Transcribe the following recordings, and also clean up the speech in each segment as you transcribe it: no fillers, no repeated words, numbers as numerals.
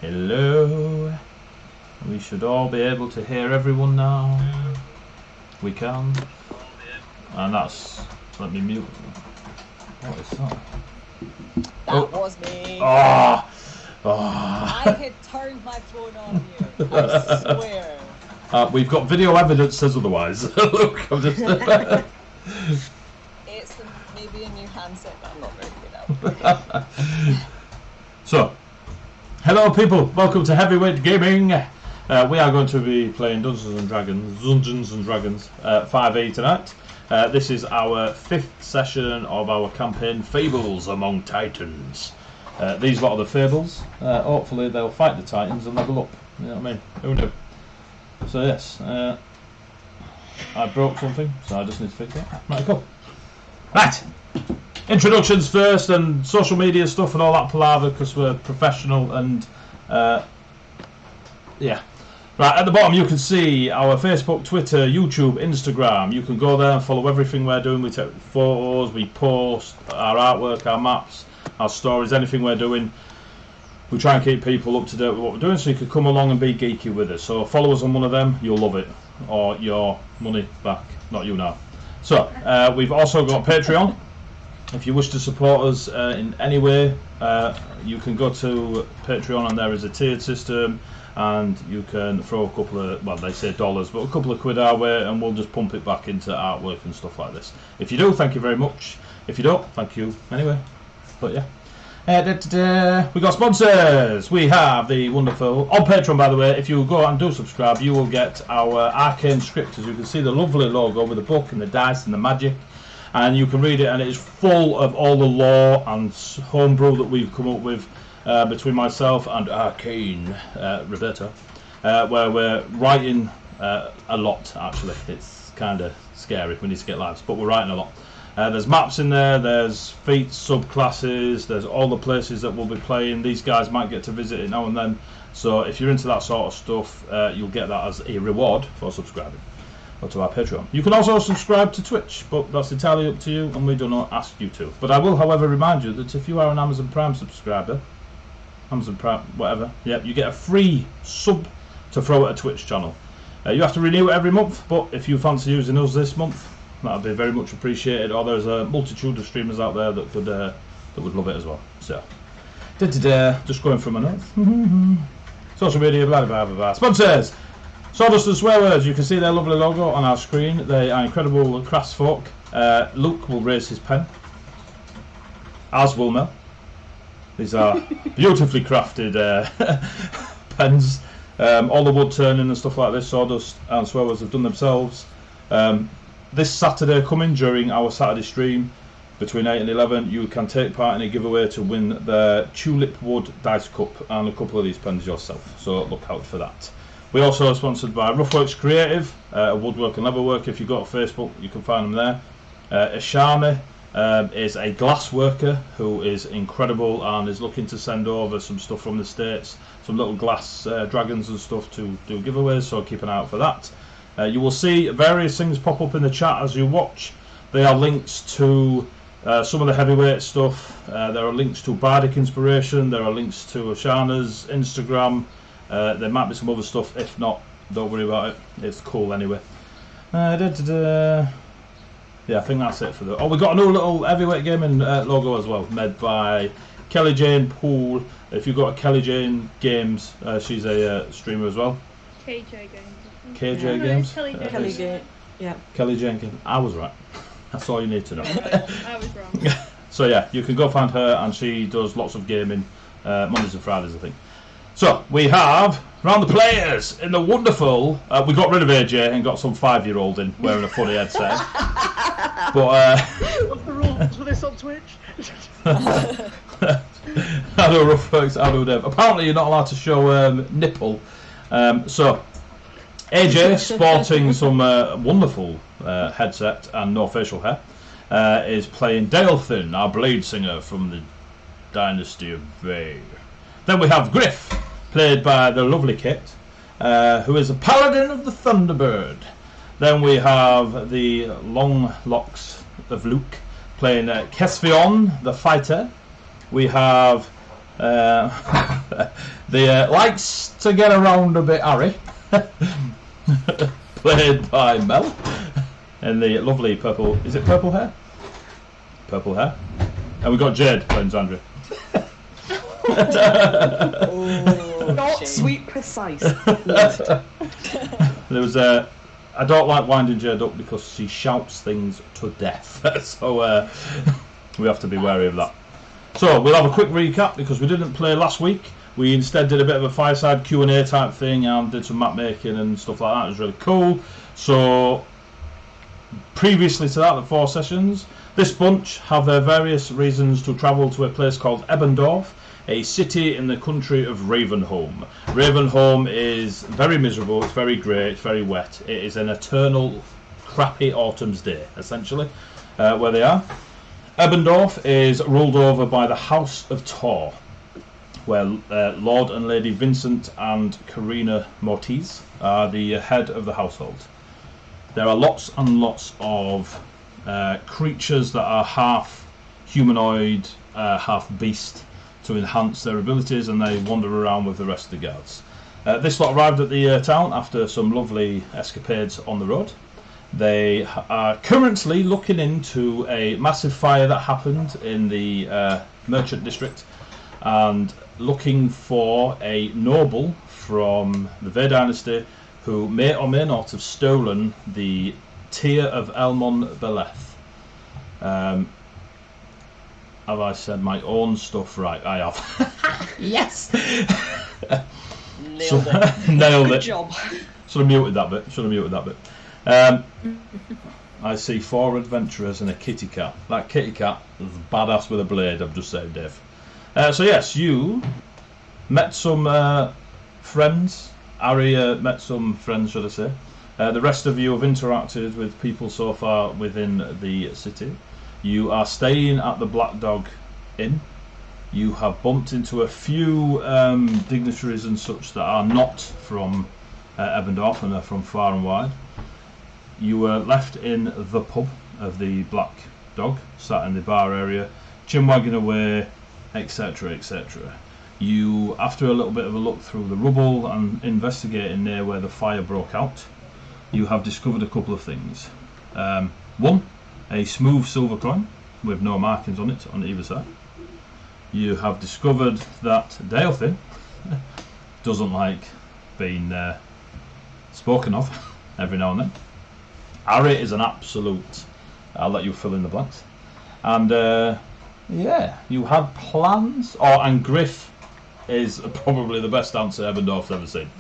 Hello. We should all be able to hear everyone now. We can. And that's... Let me mute. What is that? That was me. Oh. I had turned my phone on you. I swear. We've got video evidence says otherwise. Look, I'm just... It's maybe a new handset, but I'm not very good at. So, hello people, welcome to Heavyweight Gaming. We are going to be playing Dungeons and Dragons 5e tonight. This is our 5th session of our campaign Fables Among Titans. These lot are the Fables. Hopefully they'll fight the Titans and level up. You know what I mean? Who knew? So yes, I broke something, so I just need to fix it. Right, cool. Right, introductions first and social media stuff and all that palaver because we're professional and yeah. Right, at the bottom you can see our Facebook, Twitter, YouTube, Instagram. You can go there and follow everything we're doing. We take photos, we post our artwork, our maps, our stories, anything we're doing. We try and keep people up to date with what we're doing so you can come along and be geeky with us. So follow us on one of them, you'll love it. Or your money back. Not you now. So, we've also got Patreon. If you wish to support us in any way, you can go to Patreon and there is a tiered system and you can throw a couple of, well they say dollars, but a couple of quid our way and we'll just pump it back into artwork and stuff like this. If you do, thank you very much. If you don't, thank you anyway. But yeah. We got sponsors. We have the wonderful on Patreon, by the way. If you go and do subscribe, you will get our arcane script. As you can see, the lovely logo with the book and the dice and the magic, and you can read it, and it is full of all the lore and homebrew that we've come up with between myself and Arcane Roberta, where we're writing a lot. Actually, it's kind of scary. We need to get lives, but we're writing a lot. There's maps in there, there's feats, subclasses, there's all the places that we'll be playing. These guys might get to visit it now and then. So if you're into that sort of stuff, you'll get that as a reward for subscribing to our Patreon. You can also subscribe to Twitch, but that's entirely up to you and we do not ask you to. But I will, however, remind you that if you are an Amazon Prime subscriber, Amazon Prime, whatever, yep, you get a free sub to throw at a Twitch channel. You have to renew it every month, but if you fancy using us this month, that would be very much appreciated. Or there's a multitude of streamers out there that would love it as well. So, just going from a note. Social media, blah blah blah blah. Sponsors, Sawdust Swearwords. You can see their lovely logo on our screen. They are incredible craftsfolk. Luke will raise his pen, as will Mel. These are beautifully crafted pens. All the wood turning and stuff like this. Sawdust and Swearwords have done themselves. This Saturday coming, during our Saturday stream between 8 and 11, you can take part in a giveaway to win the Tulip Wood Dice Cup and a couple of these pens yourself, so look out for that. We also are sponsored by Ruffworx Creative, woodwork and leatherwork. If you go to Facebook you can find them there. Ishami is a glass worker who is incredible and is looking to send over some stuff from the States, some little glass dragons and stuff to do giveaways, so keep an eye out for that. You will see various things pop up in the chat as you watch. They are links to some of the heavyweight stuff. There are links to Bardic Inspiration. There are links to Ashana's Instagram. There might be some other stuff. If not, don't worry about it. It's cool anyway. Yeah, I think that's it for the... Oh, we got a new little heavyweight gaming logo as well, made by Kelly Jane Poole. If you've got Kelly Jane Games, she's a streamer as well. KJ Games. KJ Games? Kelly Jane. Yeah. Kelly Jenkins. I was right. That's all you need to know. I was wrong. So yeah, you can go find her and she does lots of gaming Mondays and Fridays, I think. So we have round the players in the wonderful. We got rid of AJ and got some 5-year-old in wearing a funny headset. But what's the rules for this on Twitch? I know Ruffworx, I know Dave. Apparently you're not allowed to show nipple. So AJ, sporting some wonderful headset and no facial hair, is playing Daelthin, our blade singer from the Dynasty of Vale. Then we have Griff, played by the lovely Kit, who is a paladin of the Thunderbird. Then we have the long locks of Luke, playing Kesvion, the fighter. We have The likes to get around a bit, Harry, played by Mel, and the lovely purple. Is it purple hair? Purple hair. And we got Jade playing Zandria. Not sweet precise. There was a. I don't like winding Jade up because she shouts things to death, so we have to be wary of that. So we'll have a quick recap because we didn't play last week. We instead did a bit of a fireside Q&A type thing and did some map making and stuff like that. It was really cool. So previously to that, the 4 sessions, this bunch have their various reasons to travel to a place called Ebendorf, a city in the country of Ravenholm. Ravenholm is very miserable, it's very grey, it's very wet. It is an eternal crappy autumn's day, essentially, where they are. Ebendorf is ruled over by the House of Tor, where Lord and Lady Vincent and Karina Mortiz are the head of the household. There are lots and lots of creatures that are half humanoid, half beast, to enhance their abilities, and they wander around with the rest of the guards. This lot arrived at the town after some lovely escapades on the road. They are currently looking into a massive fire that happened in the merchant district and looking for a noble from the Vey dynasty who may or may not have stolen the tear of Elmon Beleth. Have I said my own stuff right? I have. Yes! Nailed it. Nailed Good it. job. Should have muted that bit. I see 4 adventurers and a kitty cat. That kitty cat is badass with a blade, I've just said, Dave. So yes, you met some friends. Ari met some friends, should I say. The rest of you have interacted with people so far within the city. You are staying at the Black Dog Inn. You have bumped into a few dignitaries and such that are not from Ebendorf and are from far and wide. You were left in the pub of the Black Dog, sat in the bar area, chinwagging away, etc, etc. You, after a little bit of a look through the rubble and investigating near where the fire broke out, you have discovered a couple of things. One, a smooth silver coin with no markings on it on either side. You have discovered that Daelthin doesn't like being spoken of every now and then. Ari is an absolute, I'll let you fill in the blanks. And yeah, you had plans, and Griff is probably the best dancer Ebendorf's ever seen.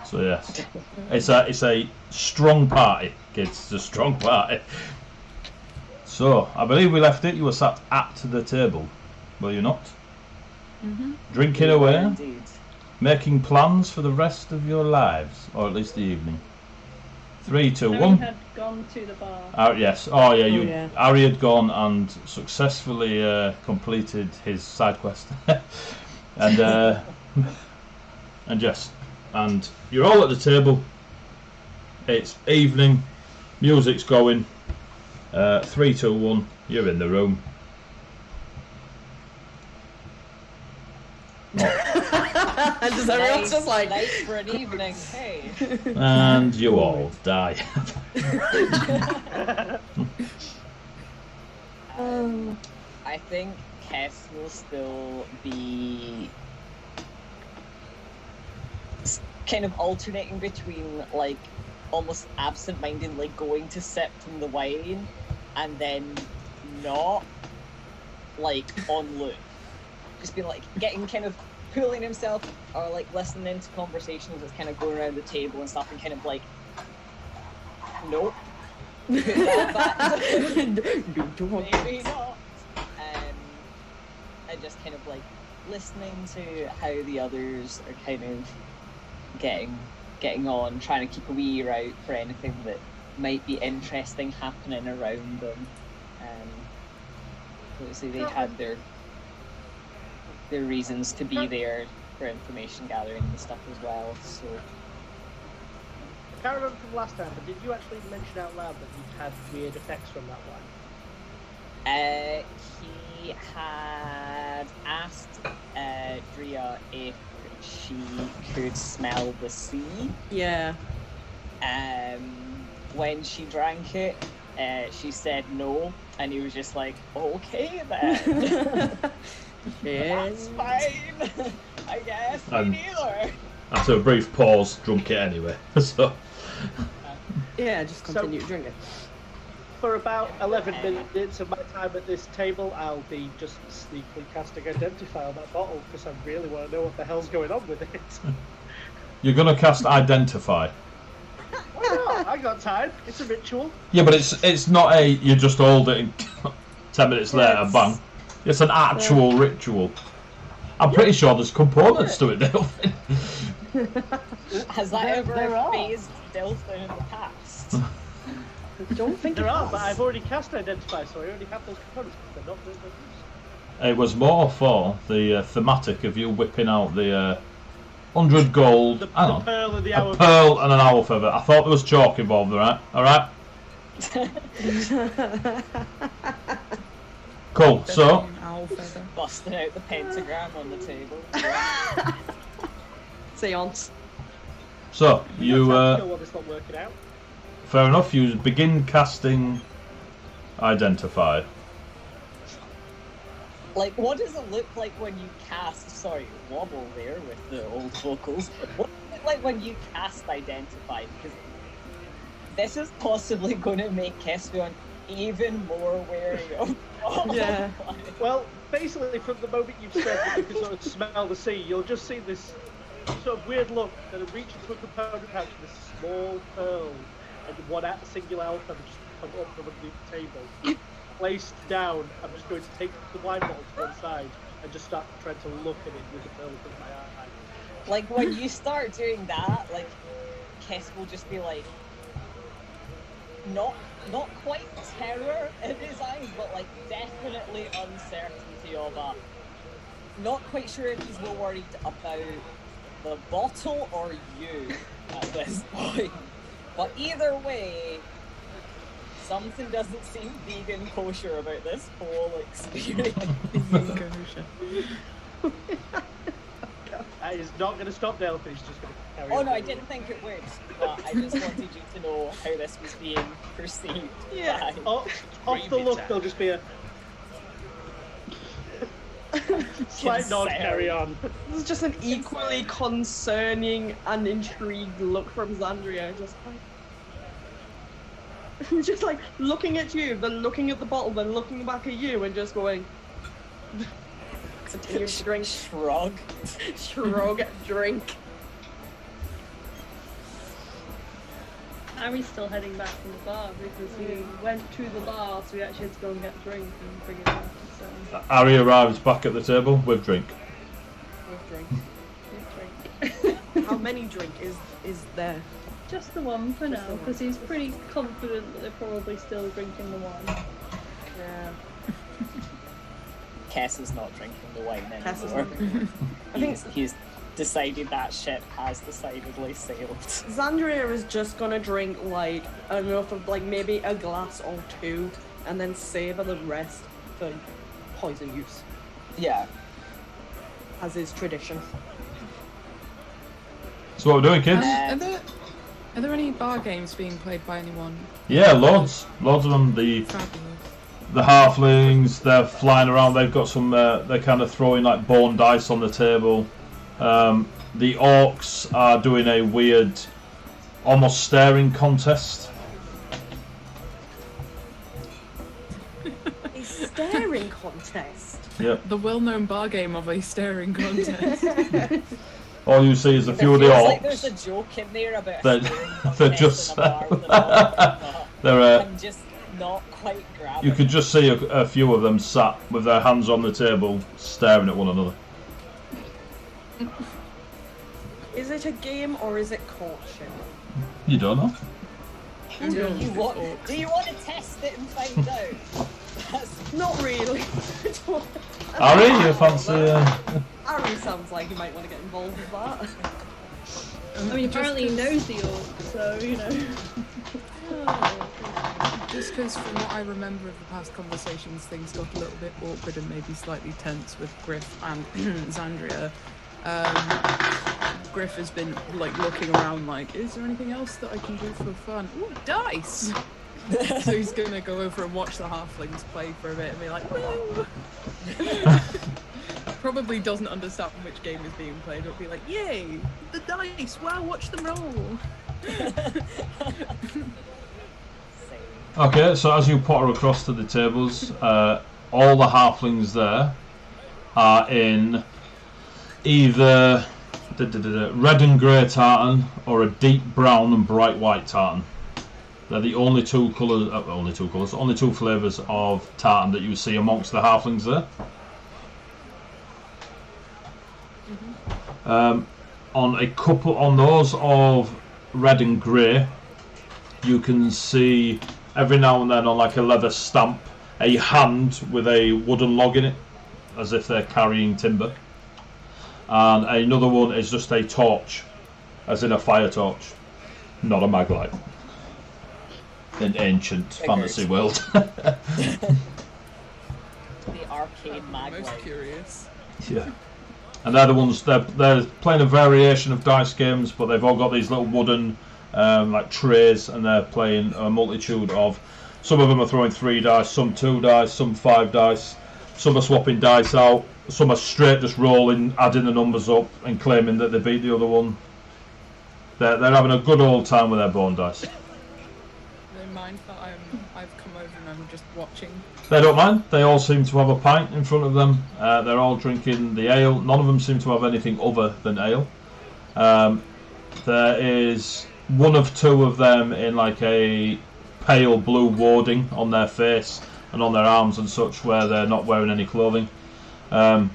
So yes, it's a strong party, kids. It's a strong party. So I believe we left it. You were sat at the table, were you not? Mm-hmm. Drinking away, Indeed. making plans for the rest of your lives, or at least the evening. 3, 2, Harry 1. had gone to the bar. Yes. Oh yeah. You. yeah. Ari had gone and successfully completed his side quest, and yes, and you're all at the table. It's evening. Music's going. 3, 2, 1. You're in the room. And just everyone's just like, nice for an evening. Hey. And you all die. I think Kess will still be kind of alternating between like almost absent-mindedly going to sip from the wine and then not, like, on loop. Just being like getting kind of pulling himself or like listening to conversations that's kind of going around the table and stuff and kind of like, nope. Maybe not. And just kind of like listening to how the others are kind of getting on, trying to keep a wee ear out for anything that might be interesting happening around them. Obviously they had their reasons to be there for information gathering and stuff as well, so... I can't remember from last time, but did you actually mention out loud that you'd had weird effects from that He had asked Drea if she could smell the sea. Yeah. When she drank it, she said no, and he was just like, okay then. That's fine. I guess me neither. After a brief pause, drunk it anyway. So. Yeah, just continue to drink it. For about 11 minutes of my time at this table, I'll be just sneakily casting Identify on that bottle because I really want to know what the hell's going on with it. You're gonna cast Identify. Why not? I got time. It's a ritual. Yeah, but it's not a you just hold it and 10 minutes later, bang. It's an actual ritual. I'm pretty sure there's components to it, Delphin. Has that ever phased Delphin in the past? I don't think there are, but I've already cast Identify, so I already have those components, but they're not doing their use. It was more for the thematic of you whipping out the 100 gold, the pearl and the owl. A pearl and an owl feather. I thought there was chalk involved, right? Alright? Cool, so... Busting out the pentagram on the table. Seance. So, you... It's not working out. Fair enough, you begin casting Identify. Like, what does it look like when you cast... Sorry, wobble there with the old vocals. What does it look like when you cast Identify? Because this is possibly going to make Kespion even more wary of... Yeah. Well, basically, from the moment you've said that you can sort of smell the sea, you'll just see this sort of weird look that it reaches to a component pouch with this small pearl and one singular alpha just come up from underneath the table. Placed down, I'm just going to take the wine bottle to one side and just start trying to look at it with the pearl in my eye. Like, when you start doing that, like, Kess will just be like, not quite terror in his eyes, but like definitely uncertainty of not quite sure if he's more worried about the bottle or you at this point. But either way, something doesn't seem vegan kosher about this whole experience. That is not going to stop Delphin, he's just going to carry on. Oh no, I didn't think it would, but I just wanted you to know how this was being perceived. Yeah, off the look, there'll just be a slight nod, carry on. This is just an equally concerning and intrigued look from Xandria, just like looking at you, then looking at the bottle, then looking back at you, and just going. Continue to drink. Shrug. Shrug. Drink. Ari's still heading back from the bar because we went to the bar, so we actually had to go and get a drink and bring it back. So. Ari arrives back at the table with drink. With drink. With drink. How many drink is there? Just the one for now, because he's pretty confident that they're probably still drinking the wine. Yeah. Kess is not drinking the wine Kess is anymore. not drinking. I think he's decided that ship has decidedly sailed. Xandria is just gonna drink like enough of like maybe a glass or two, and then savour the rest for poison use. Yeah. As is tradition. So what we're doing, kids? Are there any bar games being played by anyone? Yeah, loads of them. The halflings, they're flying around. They've got some. They're kind of throwing like bone dice on the table. The orcs are doing a weird, almost staring contest. A staring contest. Yep. The well-known bar game of a staring contest. All you see is a few of the orcs. Like there's a joke in there about they're just. I'm just not quite grabbing. You could just see a few of them sat with their hands on the table, staring at one another. Is it a game or is it courtship? You don't know. Do you want to test it and find out? Not really. Ari, you fancy? Ari sounds like he might want to get involved with that. I mean, apparently he knows the orc, so you know. Just because from what I remember of the past conversations, things got a little bit awkward and maybe slightly tense with Griff and Xandria. Griff has been like looking around like, is there anything else that I can do for fun? Ooh, dice! So he's gonna go over and watch the halflings play for a bit and be like, woo! Probably doesn't understand which game is being played. It'll be like, yay! The dice! Wow, watch them roll! Okay, so as you potter across to the tables, all the halflings there are in either red and grey tartan or a deep brown and bright white tartan. They're the only two colours, only two flavours of tartan that you see amongst the halflings there. On those of red and grey, you can see every now and then on like a leather stamp a hand with a wooden log in it, as if they're carrying timber. And another one is just a torch, as in a fire torch, not a maglite. In ancient fantasy world. The arcade mag. Most curious. Yeah. And they're the ones, they're playing a variation of dice games, but they've all got these little wooden like trays, and they're playing a multitude of, some of them are throwing 3 dice, some 2 dice, some 5 dice, some are swapping dice out, some are straight just rolling, adding the numbers up and claiming that they beat the other one. They're having a good old time with their bone dice. They mind that I've come over and I'm just watching. They don't mind. They all seem to have a pint in front of them. They're all drinking the ale. None of them seem to have anything other than ale. There is one of 2 of them in like a pale blue warding on their face and on their arms and such, where they're not wearing any clothing. They're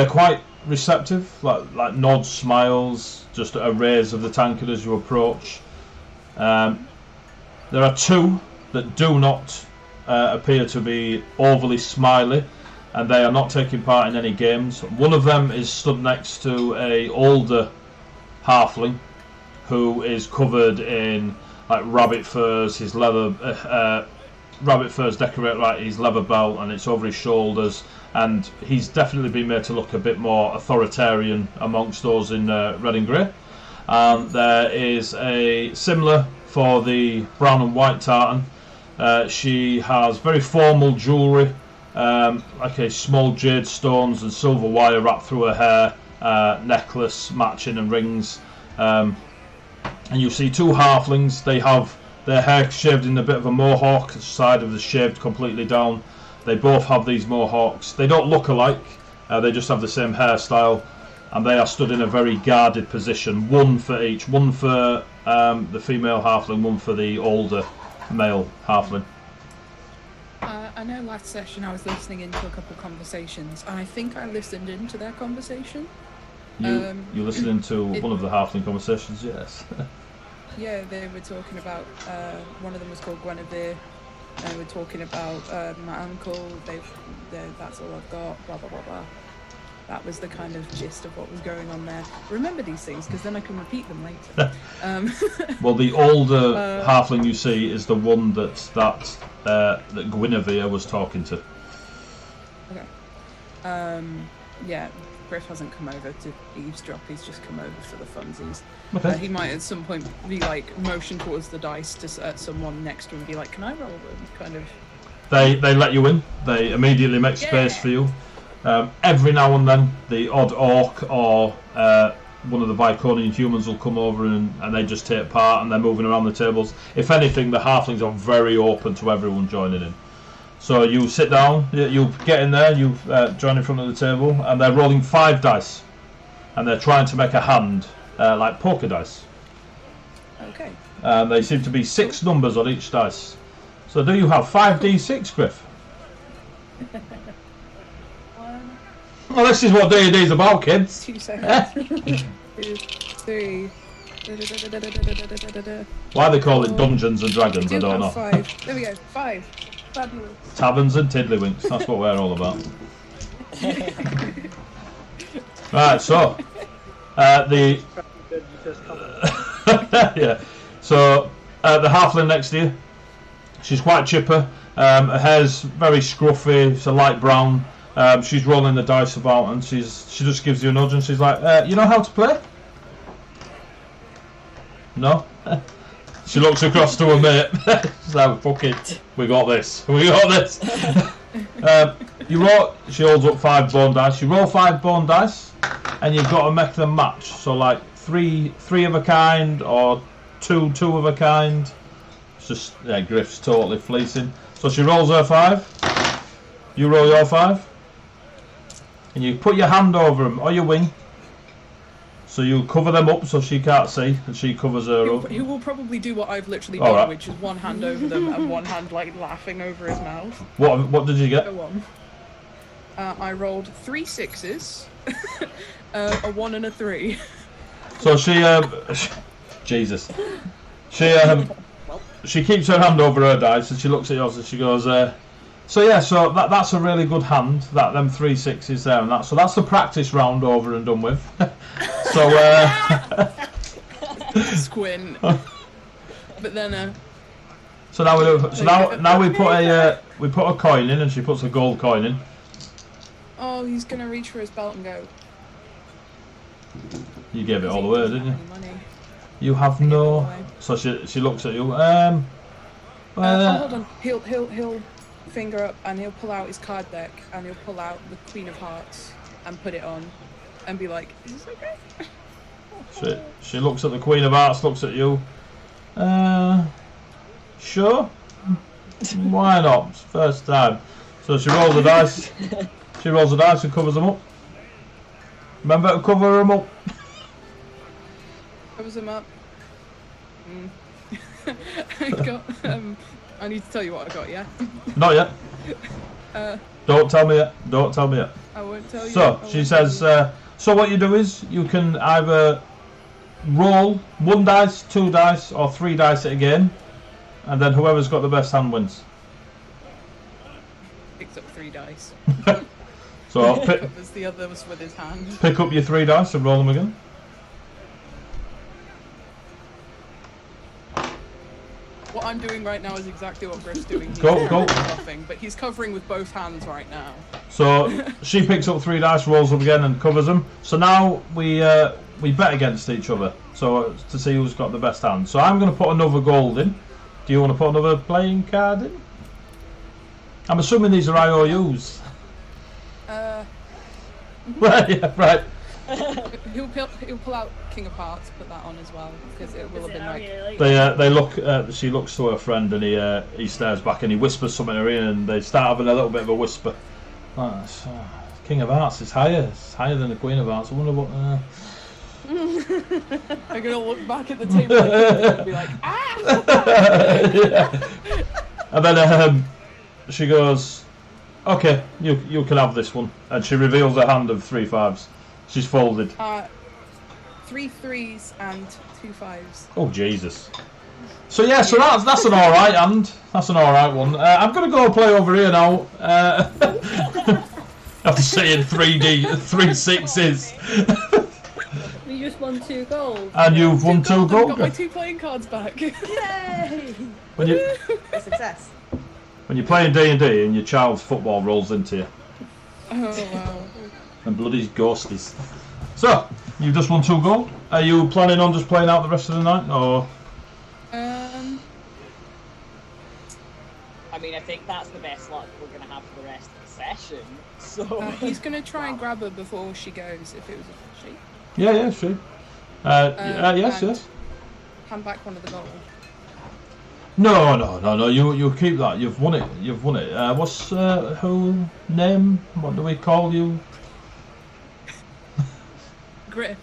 quite receptive, like nods, smiles, just a raise of the tankard as you approach. There are 2 that do not appear to be overly smiley, and they are not taking part in any games. One of them is stood next to a older halfling who is covered in like rabbit furs. His leather rabbit furs decorate like his leather belt, and it's over his shoulders, and he's definitely been made to look a bit more authoritarian amongst those in red and grey. And there is a similar for the brown and white tartan. She has very formal jewellery, like a small jade stones and silver wire wrapped through her hair, necklace matching and rings. And you see 2 halflings. They have their hair shaved in a bit of a mohawk, the side of the shaved completely down. They both have these mohawks. They don't look alike, they just have the same hairstyle, and they are stood in a very guarded position, one for each, one for the female halfling, one for the older male halfling. I know last session I was listening into a couple of conversations, and I think I listened into their conversation. You listened to one of the halfling conversations, yes. Yeah, they were talking about, one of them was called Guinevere, and they were talking about my uncle, that's all I've got, blah blah blah blah. That was the kind of gist of what was going on there. Remember these things, because then I can repeat them later. Well, the older halfling you see is the one that Guinevere was talking to. Okay. Yeah, Griff hasn't come over to eavesdrop, he's just come over for the funsies. Okay. He might at some point be like, motion towards the dice to someone next to him and be like, can I roll them? Kind of. They let you in. They immediately make space for you. Every now and then, the odd orc or one of the Viconian humans will come over and they just take part, and they're moving around the tables. If anything, the halflings are very open to everyone joining in. So you sit down, you get in there, you join in front of the table, and they're rolling 5 dice, and they're trying to make a hand like poker dice. Okay. They seem to be 6 numbers on each dice. So do you have 5d6, Griff? Well, this is what D&D is about, kids. 2 seconds. 2, 3. Why they call it Dungeons and Dragons, I don't know. 5. There we go. 5. Fabulous. Taverns and tiddlywinks, that's what we're all about. Right, so the yeah, so the halfling next to you, She's quite chipper. Her hair's very scruffy. It's a light brown. She's rolling the dice about, and she just gives you a nudge, and she's like, "You know how to play?" No. She looks across to her mate. She's like, "Fuck it, we got this. We got this." You roll. She holds up 5 bone dice. You roll 5 bone dice, and you've got to make them match. So like three of a kind, or two of a kind. It's just Griff's totally fleecing. So she rolls her 5. You roll your 5, and you put your hand over them or your wing. So you cover them up so she can't see, and she covers her up. He will probably do what I've literally done, which is one hand over them and one hand like laughing over his mouth. What did you get? Go on. I rolled 3 6s, a 1 and a 3. So she, Jesus, she keeps her hand over her dice, and she looks at yours and she goes, so yeah, so that's a really good hand. Them 3 6s there, and so that's the practice round over and done with. So squint. But then so now we do. So now we put a coin in, and she puts a gold coin in. Oh, he's gonna reach for his belt and go. You gave it all away, didn't you? Money. You have no. So she looks at you. Hold on. He'll finger up and he'll pull out his card deck and he'll pull out the Queen of Hearts and put it on and be like, "Is this okay?" She looks at the Queen of Hearts, looks at you. Sure. Why not? It's the first time. So she rolls the dice. She rolls the dice and covers them up. Remember to cover them up. Covers them up. I got. I need to tell you what I got. Yeah. Not yet. Don't tell me yet. Don't tell me yet. I won't tell you. So she says. So what you do is you can either roll 1 dice, 2 dice, or 3 dice at a game, and then whoever's got the best hand wins. Picks up 3 dice. So covers the others with his hand. Pick up your 3 dice and roll them again. What I'm doing right now is exactly what Griff's doing. He's Go. Nothing, but he's covering with both hands right now. So she picks up 3 dice, rolls them again, and covers them. So now we bet against each other. So to see who's got the best hand. So I'm going to put another gold in. Do you want to put another playing card in? I'm assuming these are IOUs. Yeah, right. He'll pull out King of Hearts, put that on as well, because it will have been like. They look. She looks to her friend, and he stares back, and he whispers something to her ear, and they start having a little bit of a whisper. King of Hearts is higher. It's higher than the Queen of Hearts. I wonder what. I'm gonna look back at the table and be like, ah! Yeah. And then she goes, "Okay, you can have this one," and she reveals a hand of 3 5s. She's folded. 3 3s and 2 5s. Oh Jesus! So yeah, so that's an all right hand. That's an all right one. I'm gonna go play over here now. After saying 3 6s. We just won 2 gold. And you've won 2 gold. I've got my 2 playing cards back. Yay! When you A success. when you're playing D&D and your child's football rolls into you, Oh wow. and bloody ghosties. So you've just won 2 gold. Are you planning on just playing out the rest of the night, or? I mean, I think that's the best luck we're going to have for the rest of the session. So He's gonna try and grab her before she goes. If it was a she. Yeah, sure. Yes. Hand back one of the gold. No. You keep that. You've won it. What's who name? What do we call you? Griff.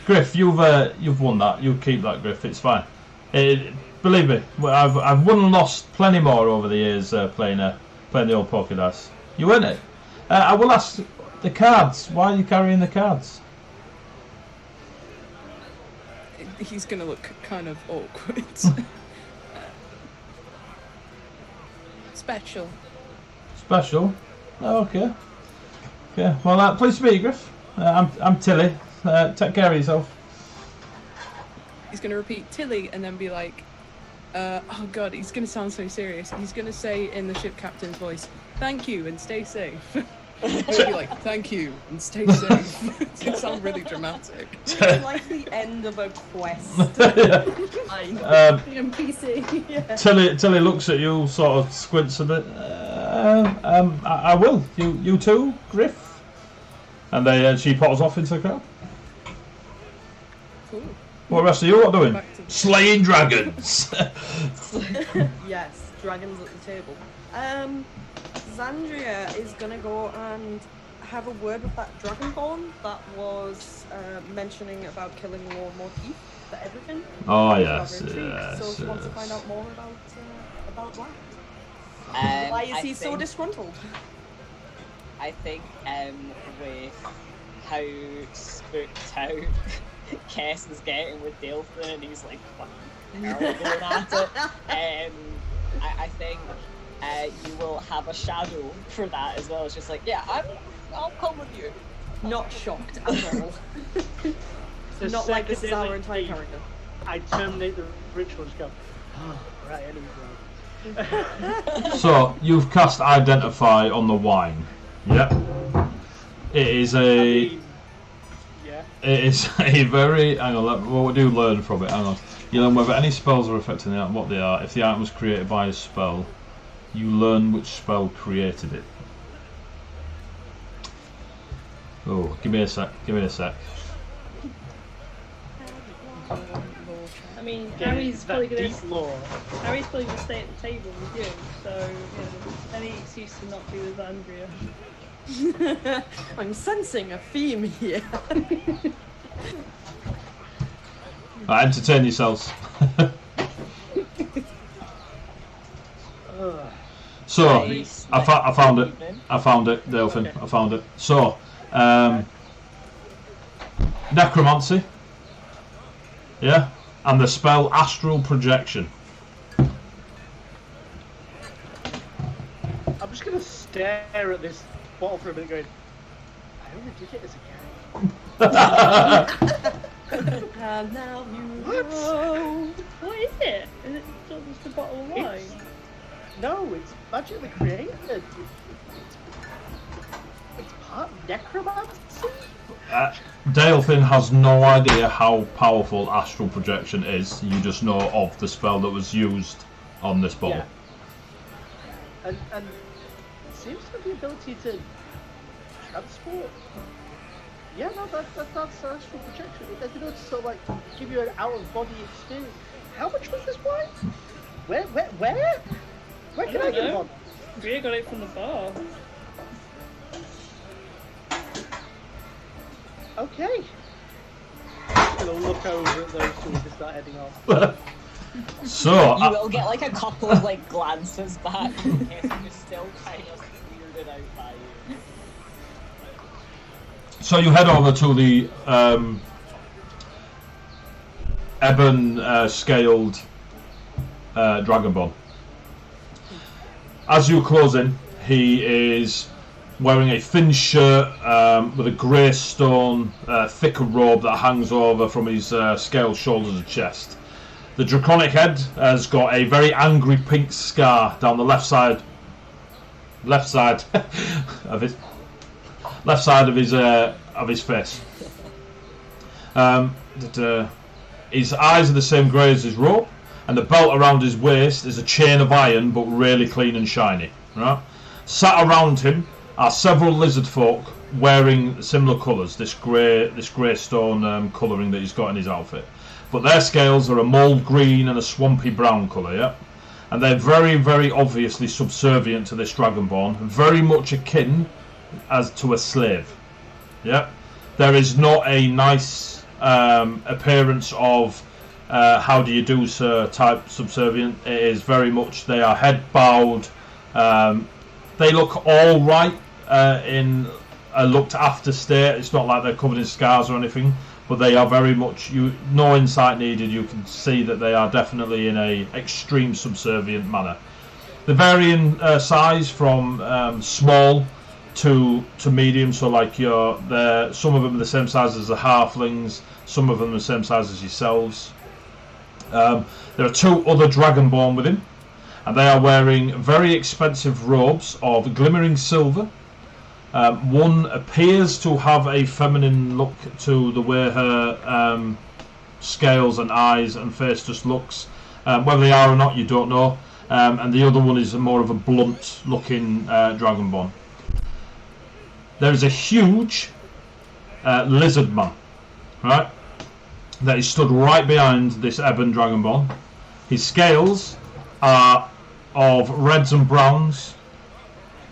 Griff, you've won that. You keep that, Griff. It's fine. Believe me, I've won and lost plenty more over the years playing the old poker dice. You win it. I will ask the cards. Why are you carrying the cards? He's gonna look kind of awkward. Special. Oh, okay. Well, pleased to meet you, Griff. I'm Tilly. Take care of yourself. He's gonna repeat Tilly and then be like, Oh god, he's gonna sound so serious. He's gonna say in the ship captain's voice, "Thank you and stay safe." He'll be like, "Thank you and stay safe." It's gonna sound really dramatic. It's like the end of a quest. Fine. NPC. Yeah. Tilly looks at you, sort of squints a bit. I will. You too, Griff. And she potters off into the crowd. Cool. What the rest of you lot doing? Back to the- Slaying dragons. Yes, dragons at the table. Xandria is gonna go and have a word with that dragonborn that was mentioning about killing more motif for everything. Oh He's yes, rather intrigued, yes. So he wants to find out more about that. Why is he so disgruntled? I think with how spooked out Kess is getting with Delphin, and he's like fucking hell going at it. I think you will have a shadow for that as well. It's just like, yeah, I'll come with you. Not shocked at all. The Not like this is second our they entire leave, character. I terminate the ritual and just go, oh, right, anyway. So you've cast Identify on the wine. Yep. It is a. Yeah. It is a very. Hang on. What do you learn from it? Hang on. You learn whether any spells are affecting the item, what they are. If the item was created by a spell, you learn which spell created it. Oh, give me a sec. I mean, Yeah, Harry's that probably gonna deep lore. stay at the table with you, so any excuse to not be with Andrea. I'm sensing a theme here. Entertain yourselves. So I found it. I found it, Delphin. Okay. I found it. So, necromancy. Yeah, and the spell astral projection. I'm just gonna stare at this bottle for a minute, going, I only did it as a game. And now you What? know. What is it? Is it just a bottle of wine? No, it's magically created. It's part necromancy. Delphin has no idea how powerful astral projection is. You just know of the spell that was used on this bottle. Yeah. And it seems to have the ability to transport. Yeah, no, that's astral projection. It has the ability to sort of like give you an out of body experience. How much was this wine? Where can I get one? Rhea got it from the bar. Okay. I'm gonna look over at those two as they start heading off. So, You will get like a couple of like glances back. Kess is still kind of weirded out by you. so you head over to the ebon scaled dragonborn. As you close in, he is wearing a thin shirt with a grey stone, thicker robe that hangs over from his scaled shoulders and chest. The draconic head has got a very angry pink scar down the left side of his face. His eyes are the same grey as his robe, and the belt around his waist is a chain of iron, but really clean and shiny. Right? Sat around him are several lizard folk wearing similar colours. This grey stone colouring that he's got in his outfit. But their scales are a mould green and a swampy brown colour, yeah? And they're very, very obviously subservient to this dragonborn, very much akin as to a slave, yeah? There is not a nice appearance of how do you do, sir, type subservient. It is very much, they are head bowed. They look all right in a looked after state. It's not like they're covered in scars or anything, but they are very much, no insight needed. You can see that they are definitely in a extreme subservient manner. They vary in size from small to medium. So like some of them are the same size as the halflings. Some of them are the same size as yourselves. There are 2 other Dragonborn with him, and they are wearing very expensive robes of glimmering silver. One appears to have a feminine look to the way her scales and eyes and face just looks. Whether they are or not, you don't know. And the other one is more of a blunt looking Dragonborn. There is a huge lizard man, right, that is stood right behind this ebon Dragonborn. His scales are of reds and browns.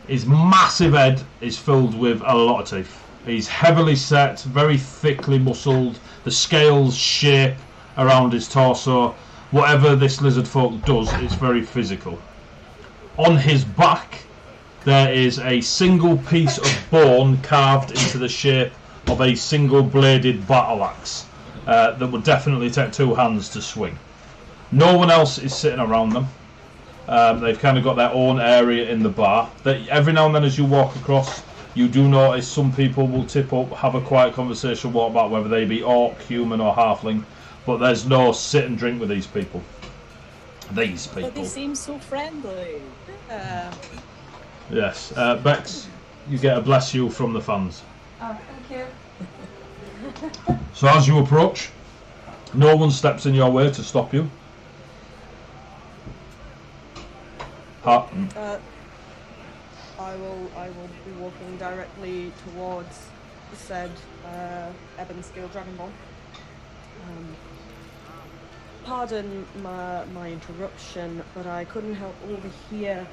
His massive head is filled with a lot of teeth. He's heavily set, very thickly muscled. The scales shape around his torso. Whatever this lizard folk does, it's very physical. On his back, there is a single piece of bone carved into the shape of a single bladed battle axe that would definitely take 2 hands to swing. No one else is sitting around them. They've kind of got their own area in the bar. Every now and then as you walk across, you do notice some people will tip up, have a quiet conversation, walk about whether they be orc, human or halfling, but there's no sit and drink with these people. These people. But they seem so friendly. Yes. Bex, you get a bless you from the fans. Oh, thank you. So as you approach, no one steps in your way to stop you. I will be walking directly towards the said ebon scale dragonborn. Pardon my interruption, but I couldn't help overhear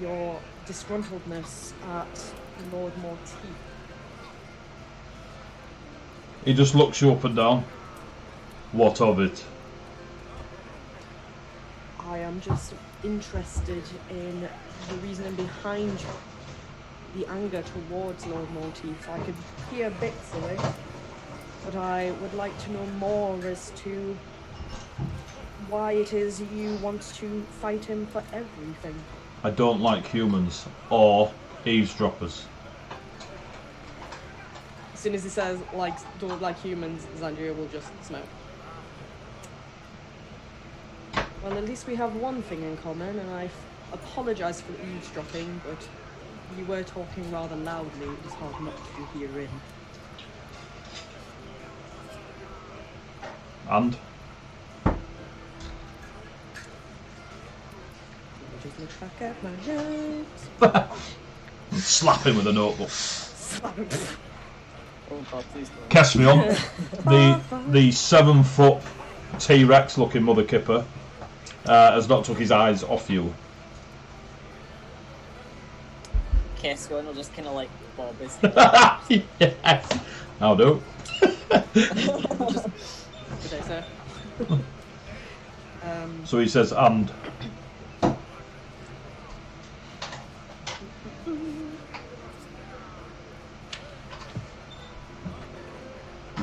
your disgruntledness at Lord Morteith. He just looks you up and down. What of it? I am just interested in the reasoning behind the anger towards Lord Morteith. I could hear bits of it, but I would like to know more as to why it is you want to fight him for everything. I don't like humans or eavesdroppers. As soon as he says, like, don't like humans, Zandria will just smoke. Well, at least we have one thing in common, and I apologise for eavesdropping, but you were talking rather loudly. It is hard not to hear in. And? Just look back at my notes. Slap him with a notebook. Slap him. Oh God, please don't. Caspian, the 7-foot T-Rex looking Mother Kipper has not took his eyes off you. Caspian will just kind of like bob his head. Yes, I'll do. Good day, sir. So he says, and.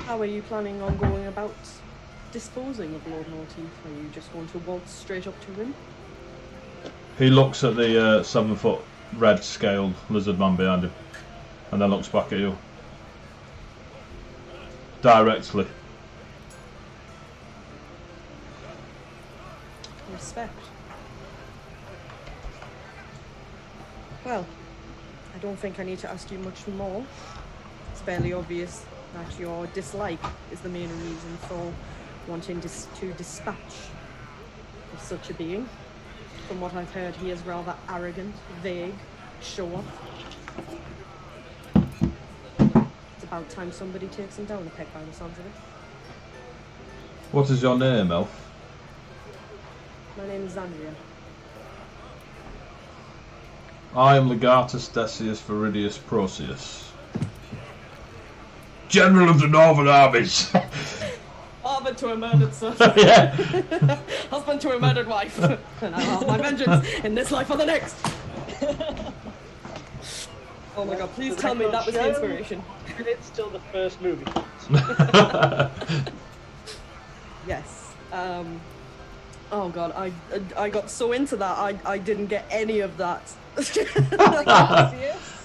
How are you planning on going about disposing of Lord Morteith? Are you just going to waltz straight up to him? He looks at the 7-foot red scaled lizard man behind him and then looks back at you. Directly. Respect. Well, I don't think I need to ask you much more. It's fairly obvious that your dislike is the main reason for wanting to dispatch of such a being. From what I've heard, he is rather arrogant, vague, show-off. It's about time somebody takes him down a peg by the sounds of it. What is your name, Elf? My name is Zandria. I am Legatus Decius Viridius Proceus, General of the Northern Armies. Father to a murdered son. Yeah. Husband to a murdered wife. And I'll have my vengeance in this life or the next. Oh my God, please tell me that was the inspiration. It's still the first movie. Yes. Oh God, I got so into that, I didn't get any of that.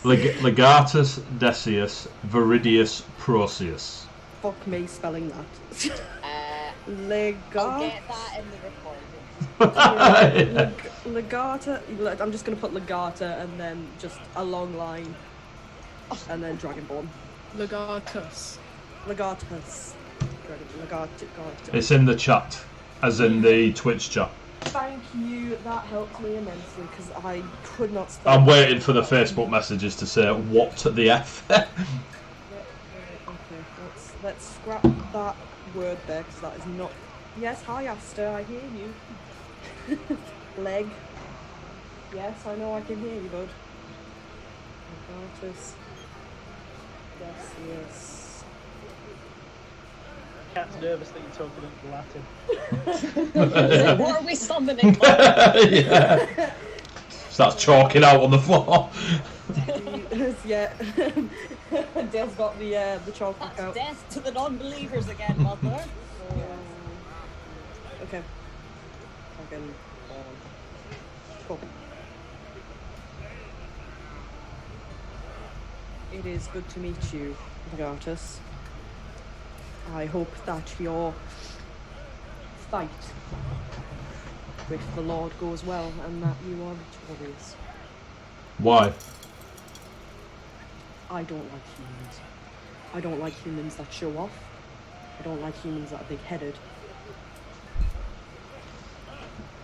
Legatus Decius Viridius Proceus. Fuck me spelling that. I'll get that in the recording. Legata. I'm just gonna put Legata and then just a long line, and then Dragonborn. Legatus. Legatus. Legatus. It's in the chat, as in the Twitch chat. Thank you. That helped me immensely because I could not spell. I'm waiting for the Facebook messages to say what the F. Okay, let's scrap that word there because that is not. Yes, hi Aster, I hear you. Leg. Yes, I know I can hear you, bud. Legatus. Yes. Cat's nervous that you're talking in Latin. What are we summoning? Yeah. Starts chalking out on the floor. Yeah. Dale's got the chalk That's out. death to the non-believers again, mother. Okay. Fucking cool. It is good to meet you, Legatus. I hope that your fight with the Lord goes well and that you are victorious. Why? I don't like humans. I don't like humans that show off. I don't like humans that are big-headed.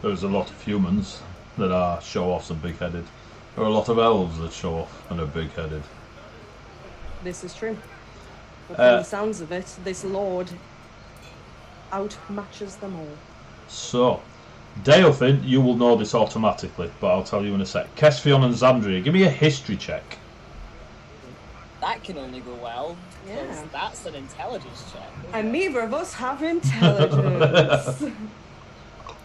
There's a lot of humans that are show-offs and big-headed. There are a lot of elves that show off and are big-headed. This is true. But from the sounds of it, this Lord outmatches them all. So, Daelfin, you will know this automatically, but I'll tell you in a sec. Kesfion and Xandria, give me a history check. That can only go well. Yeah. Because that's an intelligence check. And neither of us have intelligence.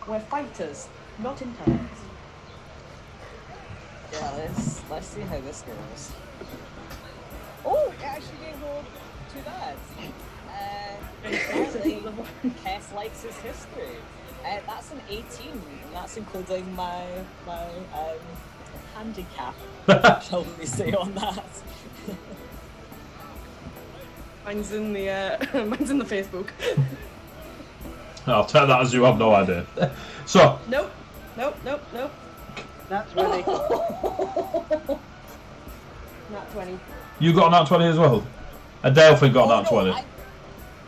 We're fighters, not intelligence. Yeah, let's see how this goes. Oh, it actually didn't go too bad. Apparently, Kess likes his history. That's an 18, and that's including my handicap, shall we say, on that. Mine's in the Facebook. I'll take that as you have no idea. So, Nope. That's really Nat 20. you got a nat 20 as well? And Daelfin got a nat 20.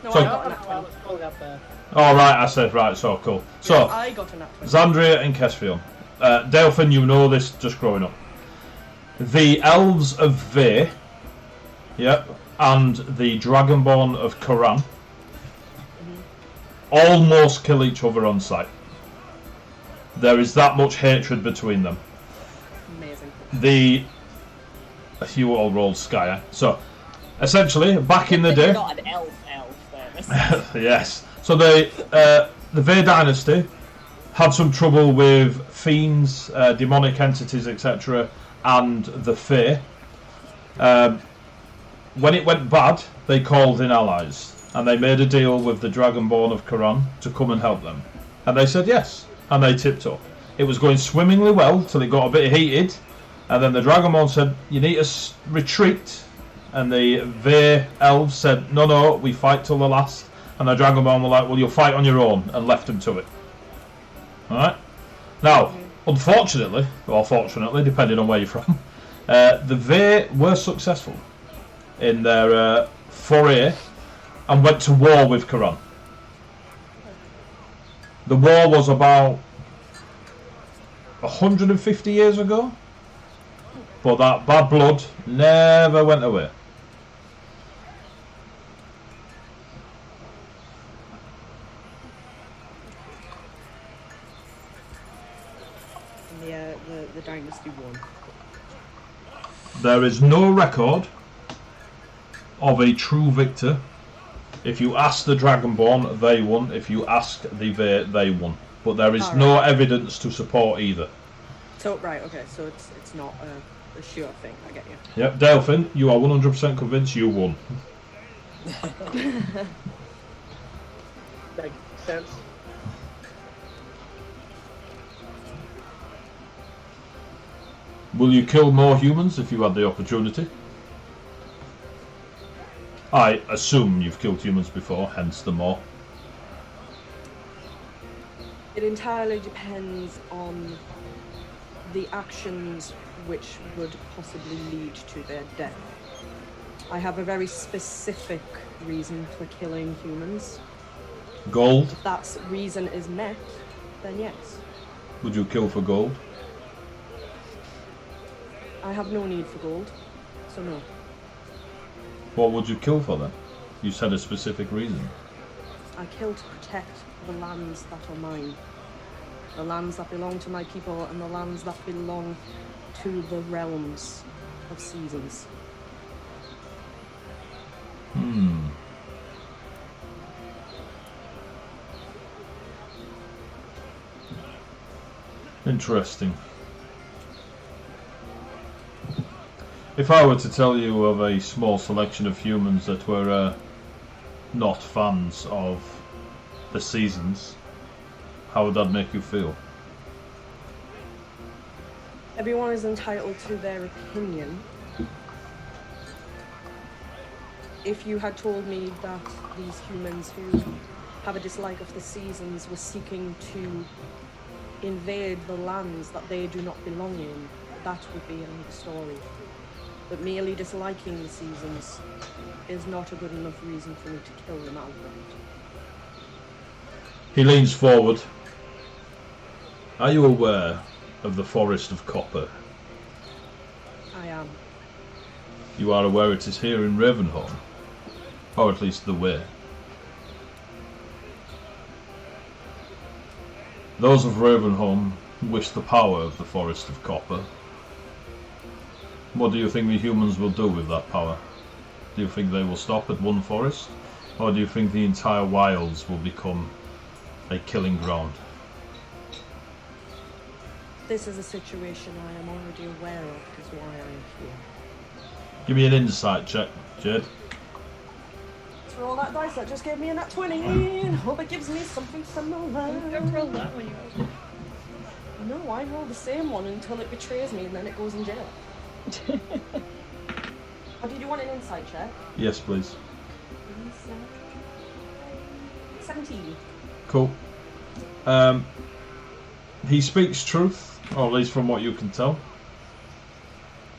No, So- I got a nat 20. it's falling up there. Oh, right, I said, right, so cool. So, I got a nat 20. Xandria and Kesfion. Daelfin, you know this just growing up. The Elves of Vay, yep, and the Dragonborn of Koran almost kill each other on sight. There is that much hatred between them. Amazing. You all rolled Skyer. So, essentially, back in the You're day... not an elf there. Yes. So the Vay dynasty had some trouble with fiends, demonic entities, etc., and the Fae. When it went bad, they called in allies, and they made a deal with the Dragonborn of Koran to come and help them. And they said yes, and they tipped up. It was going swimmingly well till it got a bit heated, and then the Dragonborn said, "You need to retreat." And the Vay elves said, no, we fight till the last. And the Dragonborn were like, well, you'll fight on your own, and left them to it. Alright? Now, unfortunately, or fortunately, depending on where you're from, the Vay were successful in their foray and went to war with Koran. The war was about 150 years ago, but that bad blood never went away. The dynasty won. There is no record of a true victor. If you ask the Dragonborn, they won. If you ask the Vay, they won. But there is no evidence to support either. So right, okay, so it's not a sure thing. I get you. Yep, Daelfin, you are 100% convinced you won. Makes sense. Will you kill more humans if you had the opportunity? I assume you've killed humans before, hence the more. It entirely depends on the actions which would possibly lead to their death. I have a very specific reason for killing humans. Gold? If that reason is met, then yes. Would you kill for gold? I have no need for gold, so no. What would you kill for then? You said a specific reason. I kill to protect the lands that are mine. The lands that belong to my people and the lands that belong to the realms of seasons. Interesting. If I were to tell you of a small selection of humans that were not fans of the seasons, how would that make you feel? Everyone is entitled to their opinion. If you had told me that these humans who have a dislike of the seasons were seeking to invade the lands that they do not belong in, that would be another story. But merely disliking the seasons is not a good enough reason for me to kill them outright. He leans forward. Are you aware of the Forest of Copper? I am. You are aware it is here in Ravenholm? Or at least the way. Those of Ravenholm wish the power of the Forest of Copper. What do you think the humans will do with that power? Do you think they will stop at one forest? Or do you think the entire wilds will become a killing ground? This is a situation I am already aware of, is why I am here. Give me an insight check, Jade. Let's roll that dice, that just gave me a nat 20! Hope it gives me something similar. Don't roll that when you roll. No, I roll the same one until it betrays me and then it goes in jail. Oh, did you want an insight check? Yes, please. 17. Cool. He speaks truth, or at least from what you can tell.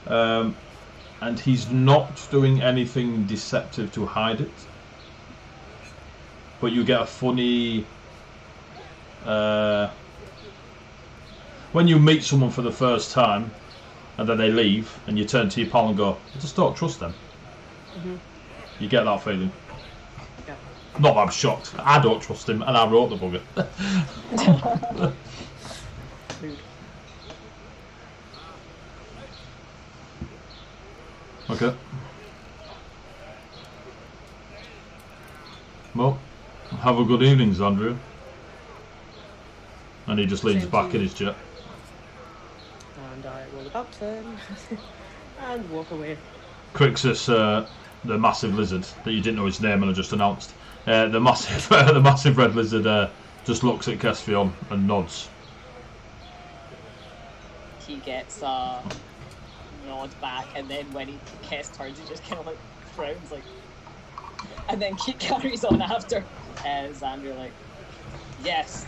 And he's not doing anything deceptive to hide it. But you get a funny... when you meet someone for the first time, and then they leave, and you turn to your pal and go, I just don't trust them. You get that feeling. Yeah. Not that I'm shocked. I don't trust him, and I wrote the bugger. Rude. Okay. Well, have a good evening, Xandria. And he just leans Same back to in you. his jet. And I roll about turn and walk away. Crixus, the massive lizard that you didn't know his name and I just announced, the massive, the massive red lizard just looks at Kesfion and nods. He gets a nod back, and then when Kess turns, he just kind of like frowns, like, and then he carries on after. Xandria like, yes,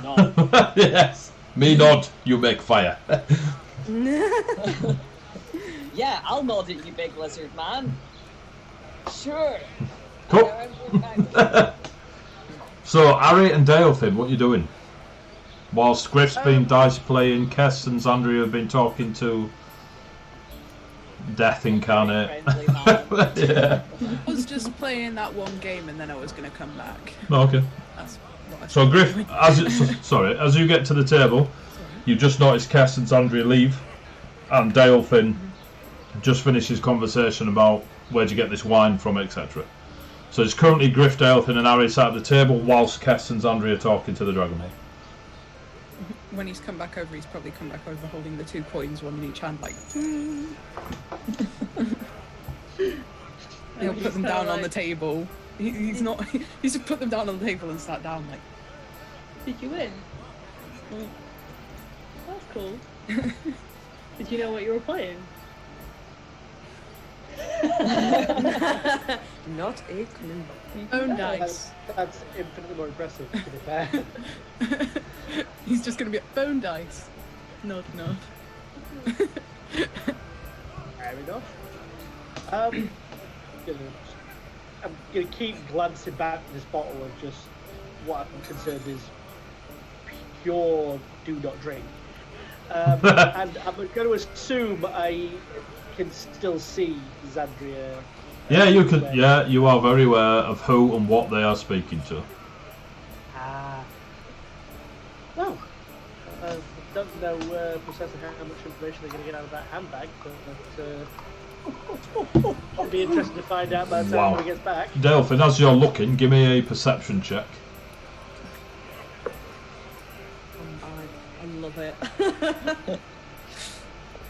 nod. Yes, me nod, you make fire. Yeah, I'll nod at you, big lizard man. Sure. Cool. So, Ari and Dalefin, what are you doing? Whilst Griff's been dice playing, Kess and Xandria have been talking to Death Incarnate. Friendly man. Yeah. I was just playing that one game and then I was going to come back. Oh, okay. That's what I So Griff, as you get to the table, you just notice Kess and Xandria leave, and Dalefin just finishes conversation about where'd you get this wine from, etc. So it's currently Griff, Dalefin and Ari sat at the table whilst Kess and Xandria are talking to the Dragonborn. When he's come back over, he's probably come back over holding the 2 coins, one in each hand, like. He'll put them down on the table. He's not. He's just put them down on the table and sat down, like. Did you win? That's cool. Did you know what you were playing? Not a clue. Own dice. That's infinitely more impressive, to be fair. He's just going to be bone dice. Nod, nod. Fair enough. I'm gonna keep glancing back at this bottle of just what I'm concerned is pure do not drink. And I'm going to assume I can still see Xandria. Yeah, you can. Yeah, you are very aware of who and what they are speaking to. Well, I don't know precisely how much information they're going to get out of that handbag, but I'll be interested to find out by the time he gets back. Delphin, as you're looking, give me a perception check. I love it.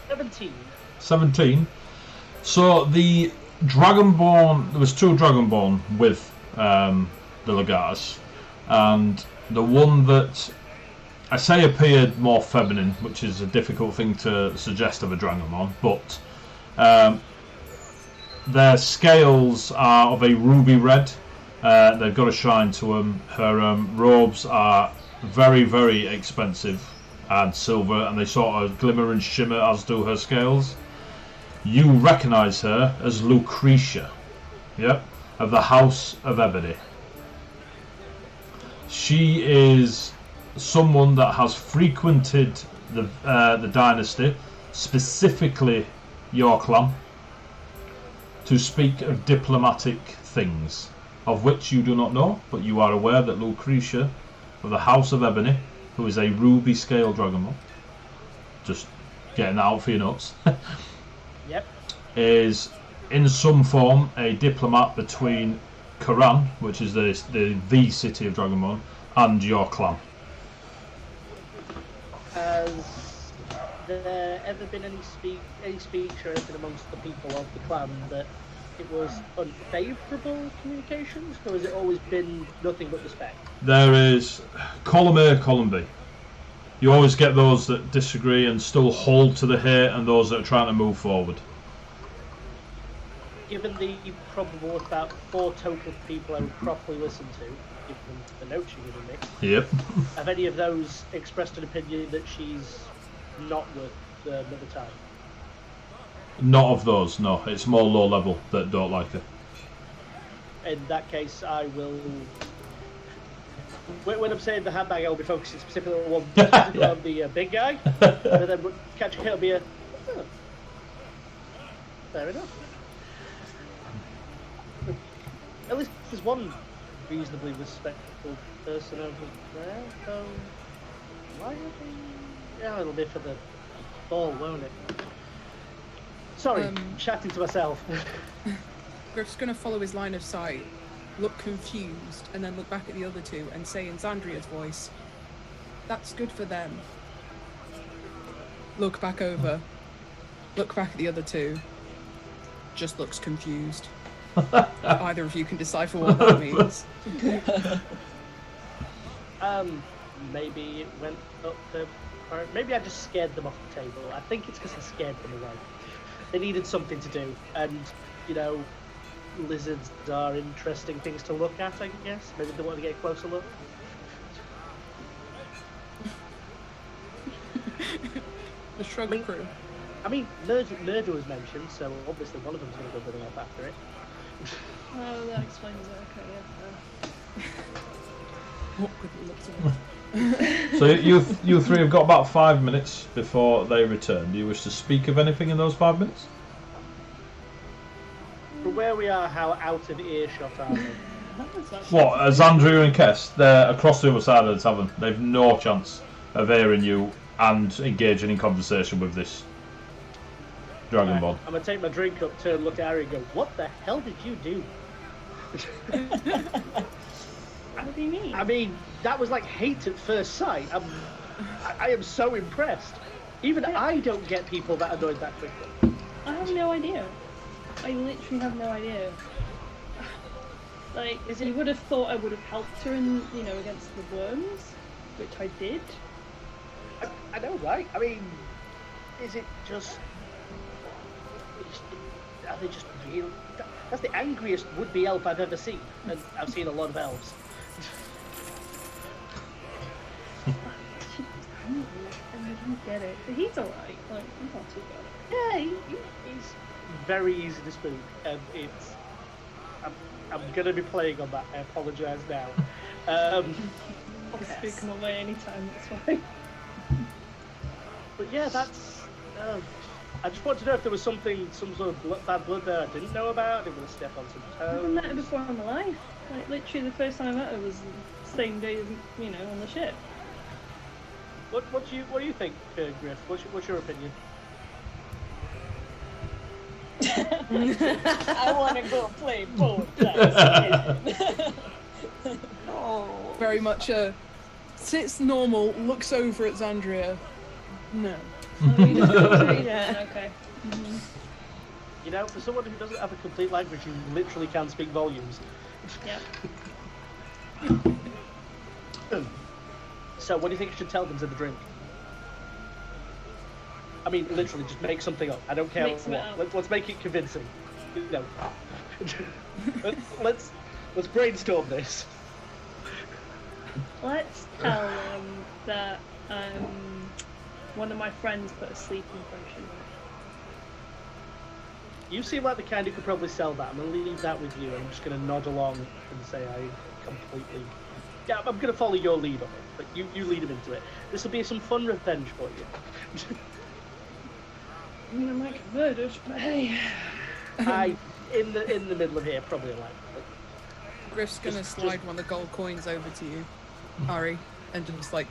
17. 17. So the Dragonborn, there was 2 Dragonborn with the Legatus, and the one that I say appeared more feminine, which is a difficult thing to suggest of a Dragonborn, but their scales are of a ruby red. They've got a shine to them. Her robes are very, very expensive and silver, and they sort of glimmer and shimmer, as do her scales. You recognise her as Lucretia, yep, of the House of Ebony. She is someone that has frequented the dynasty, specifically your clan, to speak of diplomatic things, of which you do not know, but you are aware that Lucretia of the House of Ebony, who is a ruby scale dragonborn, just getting that out for your notes, Yep. is in some form a diplomat between Karan, which is the city of Dragonborn, and your clan. Has there ever been any speech or anything amongst the people of the clan that it was unfavourable communications, or has it always been nothing but respect? There is column A, column B. You always get those that disagree and still hold to the hate, and those that are trying to move forward. Given the probable about 4 total people I would properly listen to, given the notes you're giving me, Yep. have any of those expressed an opinion that she's not worth another time? Not of those, no. It's more low level that don't like her. In that case, I will. When I'm saying the handbag, I'll be focusing specifically on the big guy, and then catch a hit will be a. Oh, fair enough. At least there's one reasonably respectful person over there, so why are they? Yeah, it'll be for the ball, won't it? Sorry, chatting to myself. Griff's going to follow his line of sight, look confused, and then look back at the other 2 and say in Xandria's voice, "That's good for them." Look back over, look back at the other 2, just looks confused. Either of you can decipher what that means. Maybe it went up the. Or maybe I just scared them off the table. I think it's because I scared them away. They needed something to do, and you know, lizards are interesting things to look at, I guess. Maybe they want to get a closer look. The shrug crew. I mean, murder was mentioned, so obviously one of them's going to go running off after it. Oh, that explains it. Okay, yeah. Awkwardly looks away. So you 3 have got about 5 minutes before they return. Do you wish to speak of anything in those 5 minutes? From where we are, how out of earshot are they? What, Xandria and Kess? They're across the other side of the tavern. They've no chance of hearing you and engaging in conversation with this Dragonborn. I'm going to take my drink up, turn, look at Harry and go, "What the hell did you do?" What do you mean? I mean, that was like hate at first sight. I am so impressed. Even I don't get people that annoyed that quickly. I have no idea. I literally have no idea. Like, you would have thought I would have helped her in, against the worms, which I did. I know, right? I mean, is it just... are they just real? That's the angriest would-be elf I've ever seen, and I've seen a lot of elves. And I don't get it. But he's alright. Like, he's not too bad. Yeah, he's very easy to spook, and it's. I'm gonna be playing on that. I apologise now. I'll speak him away anytime, that's fine. But yeah, that's. I just want to know if there was some sort of bad blood there I didn't know about. I didn't want to step on some I toes. haven't met her before in my life. Like, literally, the first time I met her was the same day, you know, on the ship. What do you think, Griff? What's your opinion? I want to go play both. Oh. Very much sits normal, looks over at Xandria. No. Yeah, okay. You know, for someone who doesn't have a complete language, you literally can speak volumes. Yeah. So, what do you think I should tell them to the drink? I mean, literally, just make something up. I don't care Make something what. up. Let's make it convincing. You know. let's brainstorm this. Let's tell them that one of my friends put a sleeping potion in it. You seem like the kind who could probably sell that. I'm going to leave that with you. I'm just going to nod along and say I completely... Yeah, I'm going to follow your lead on it, but you lead him into it. This will be some fun revenge for you. I'm gonna make it murdered, but hey. In the middle of here, probably like... Griff's gonna slide one of the gold coins over to you, Ari, and just like...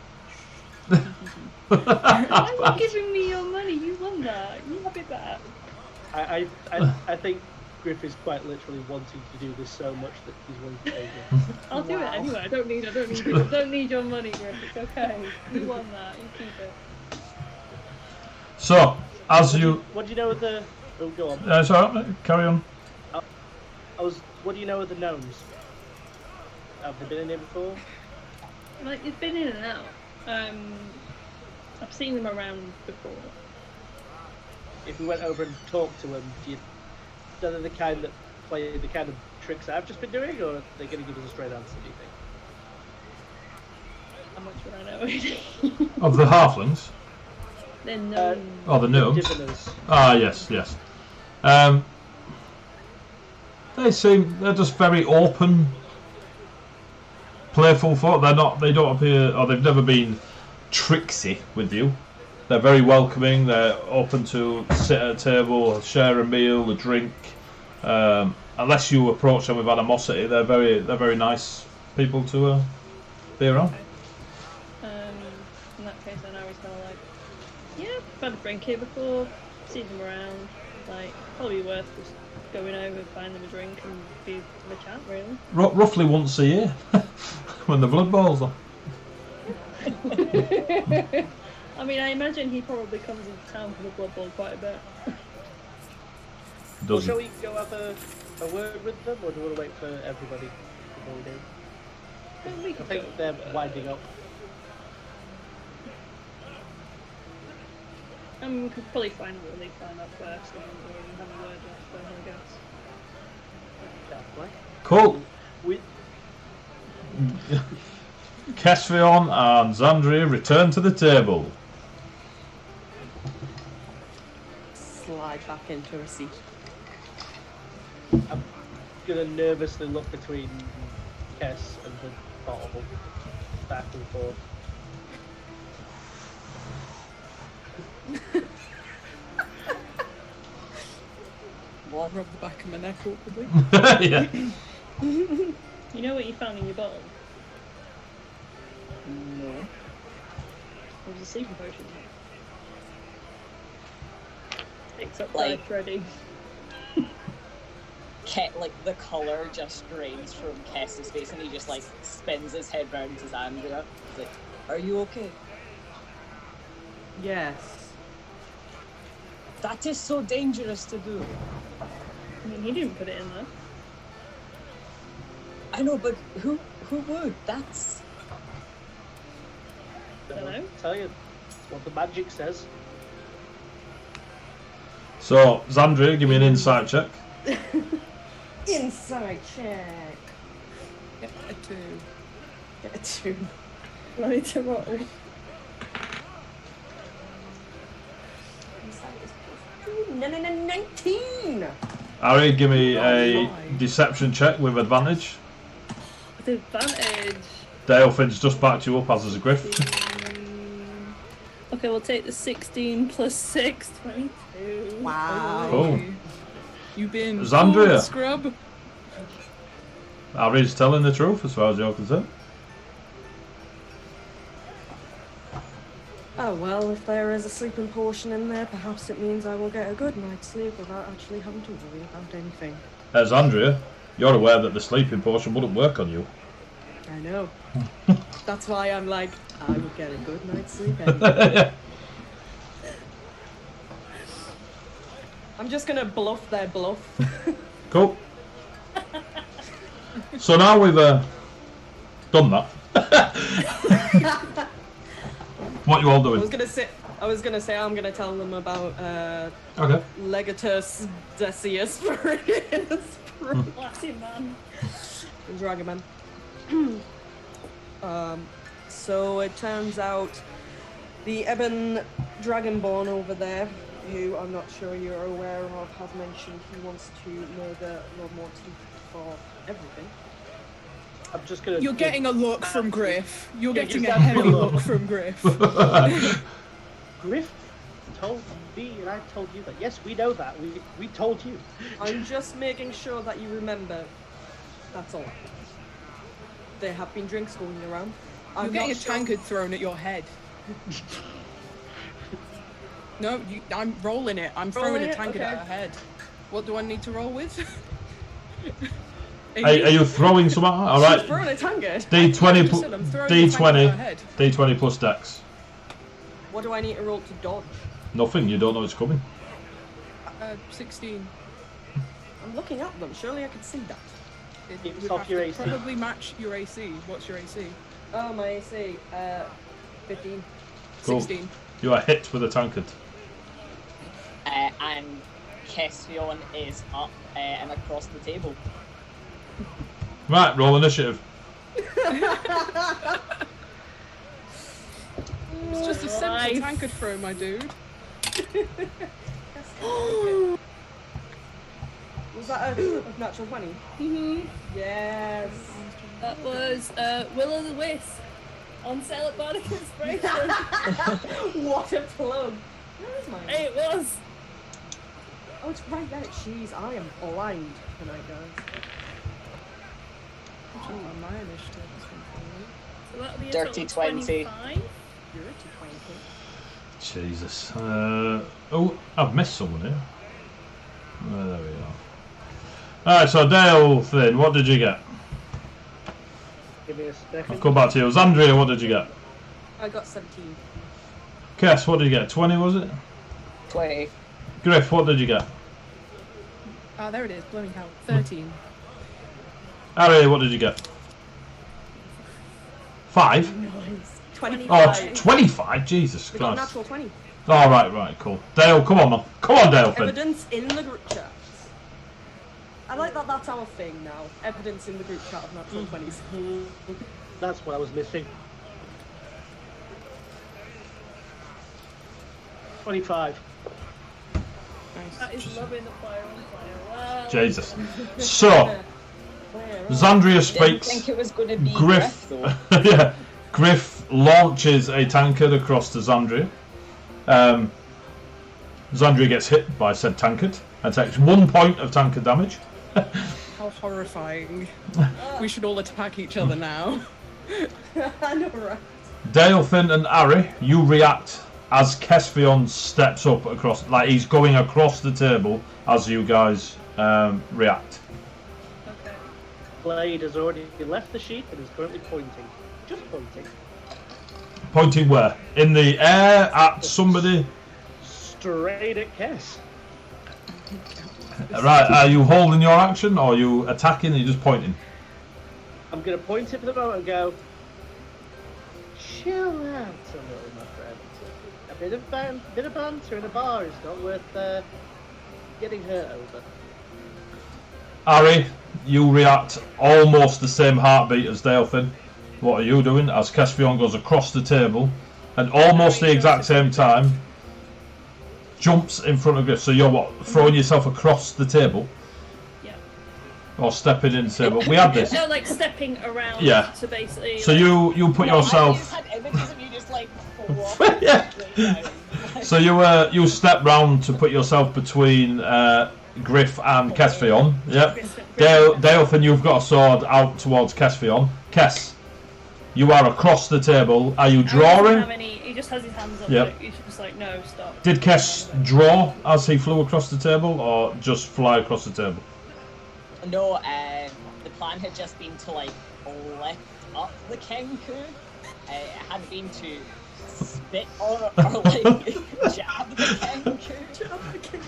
Why are you giving me your money? You won that. You have it back. I think Griff is quite literally wanting to do this so much that he's willing to take it. I'll do it anyway. I don't need your money, Griff. It's okay. You won that. You keep it. So, as you... What do you know of the... Oh, go on. Sorry, carry on. What do you know of the gnomes? Have they been in here before? Like, it's been in and out. I've seen them around before. If we went over and talked to them, are they the kind that play the kind of tricks I've just been doing, or are they going to give us a straight answer, do you think? How much would I know? Of the halflings? They're known. Oh, the gnomes? Diviners. Ah, yes. They're just very open, playful folk. They don't appear, or they've never been tricksy with you. They're very welcoming. They're open to sit at a table, share a meal, a drink. Unless you approach them with animosity, they're very nice people to be around. In that case, I know he's kind of like, yeah, I've had a drink here before, seen them around. Like, probably worth just going over, find them a drink, and have a chat, really. Roughly once a year, when the blood boils on. I mean, I imagine he probably comes into town for the Blood Bowl quite a bit. Well, shall we go have a word with them, or do we want to wait for everybody before we do? I think they're winding up. We could probably find out what they find out first, and then have a word after, I guess. Cool. We... Kesvion and Xandria return to the table. Slide back into a seat. I'm gonna nervously look between Kess and the bottle, back and forth. Rub the back of my neck awkwardly. Yeah. You know what you found in your bottle? No. There was a sleeping potion. Picks up Like- life ready. Like the colour just drains from Kess's face, and he just like spins his head round to Xandria. He's like, "Are you okay?" Yes. That is so dangerous to do. I mean, he didn't put it in there. I know, but who would? That's... Dunno. Tell you, it's what the magic says. So, Zandria, give me an insight check. Inside check. Get a 2. Get a 2. I need to roll. Inside is +2. 19. Harry, give me a Right. deception check with advantage. With advantage. Dale Finn's just backed you up as is a Griff. Okay, we'll take the 16 plus 6, 22. Wow. Oh. You been Zandria. cool, scrub? Harry's telling the truth as far as you're concerned. Oh well, if there is a sleeping portion in there, perhaps it means I will get a good night's sleep without actually having to worry about anything. Zandria, you're aware that the sleeping portion wouldn't work on you. I know. That's why I'm like, I would get a good night's sleep anyway. I'm just gonna bluff their bluff. Cool. So now we've done that. What you all I doing? was gonna say I'm gonna tell them about Okay. Legatus Decius Classy man. Dragonman. So it turns out the Ebon Dragonborn over there, who I'm not sure you're aware of, has mentioned he wants to murder Lord Morty for everything. I'm just gonna. You're getting a look from Griff. You're Yeah, getting a exactly. heavy look from Griff. Griff told me, and I told you that. Yes, we know that. We told you. I'm just making sure that you remember. That's all. There have been drinks going around. You're I'm getting a not sure- tankard thrown at your head. No, I'm rolling it. I'm throwing Rolling a it? tankard Okay. at her head. What do I need to roll with? Are you throwing some out? All She's right. throwing a tankard. D20, just said I'm throwing a tankard at her head. D20 plus Dex. What do I need to roll to dodge? Nothing. You don't know it's coming. 16. I'm looking at them. Surely I can see that. It It's would off have your to AC. probably match your AC. What's your AC? Oh, my AC. 15. Cool. 16. You are hit with a tankard. And Kesvion is up and across the table. Right, roll initiative. It's just a simple Life. tankard throw, my dude. Was that a natural 20? Mm-hmm. Yes. That was Will o' the Wisp on sale at Bardic Inspiration. What a plug. Where is mine? It was. Oh, it's right there. Jeez, I am blind tonight, guys. Oh, my initiative has been falling. So that'll be a Dirty total of 20. 25. You're at 20. Jesus. Oh, I've missed someone here. There we are. Alright, so Dale Finn, what did you get? Give me a second. I'll come back to you. Zandria, what did you get? I got 17. Kess, what did you get? 20, was it? 20. Griff, what did you get? Ah, there it is. Bloody hell. 13. Harry, what did you get? 5? Nice. 25. Oh, 25? Jesus We got a Christ. natural 20. Oh, right, cool. Dale, come on, man. Come on, Dale Finn. Evidence in the group chat. I like that that's our thing now. Evidence in the group chat of natural 20s. That's what I was missing. 25. Nice. That is loving the fire on fire. Wow. Jesus. So, Where? Zandria Didn't speaks. think it was going to be Griff. Griff though. Yeah. Griff launches a tankard across to Zandria. Zandria gets hit by said tankard and takes 1 point of tankard damage. How horrifying. We should all attack each other now. I know, right? Dale, Finn, and Ari, you react as Kesvion steps up across, like he's going across the table as you guys react. Okay. Blade has already left the sheet and is currently pointing. Just pointing. Pointing where? In the air at somebody? Straight at Kess. Right, are you holding your action or are you attacking? Are you just pointing? I'm going to point it for the moment and go, chill out a little, my friend. A bit of banter in a bar is not worth getting hurt over? Harry, you react almost the same heartbeat as Dalefin. What are you doing? As Caspian goes across the table, and almost the exact same time, jumps in front of Griff. So you're what? Throwing yourself across the table? Yeah. Or stepping in the table? We had this. No, like stepping around. Yeah. So basically. So you put yourself. I just had images of you just like Yeah. So you step round to put yourself between Griff and Caspian. Yep. Dalefin, you've got a sword out towards Caspian. Kes, you are across the table. Are you drawing? He just has his hands up. Yep. Like, he's just like, no, stop. Did Kes draw as he flew across the table, or just fly across the table? No, the plan had just been to like lift up the Kenku. It hadn't been to spit or like jab the Kenku.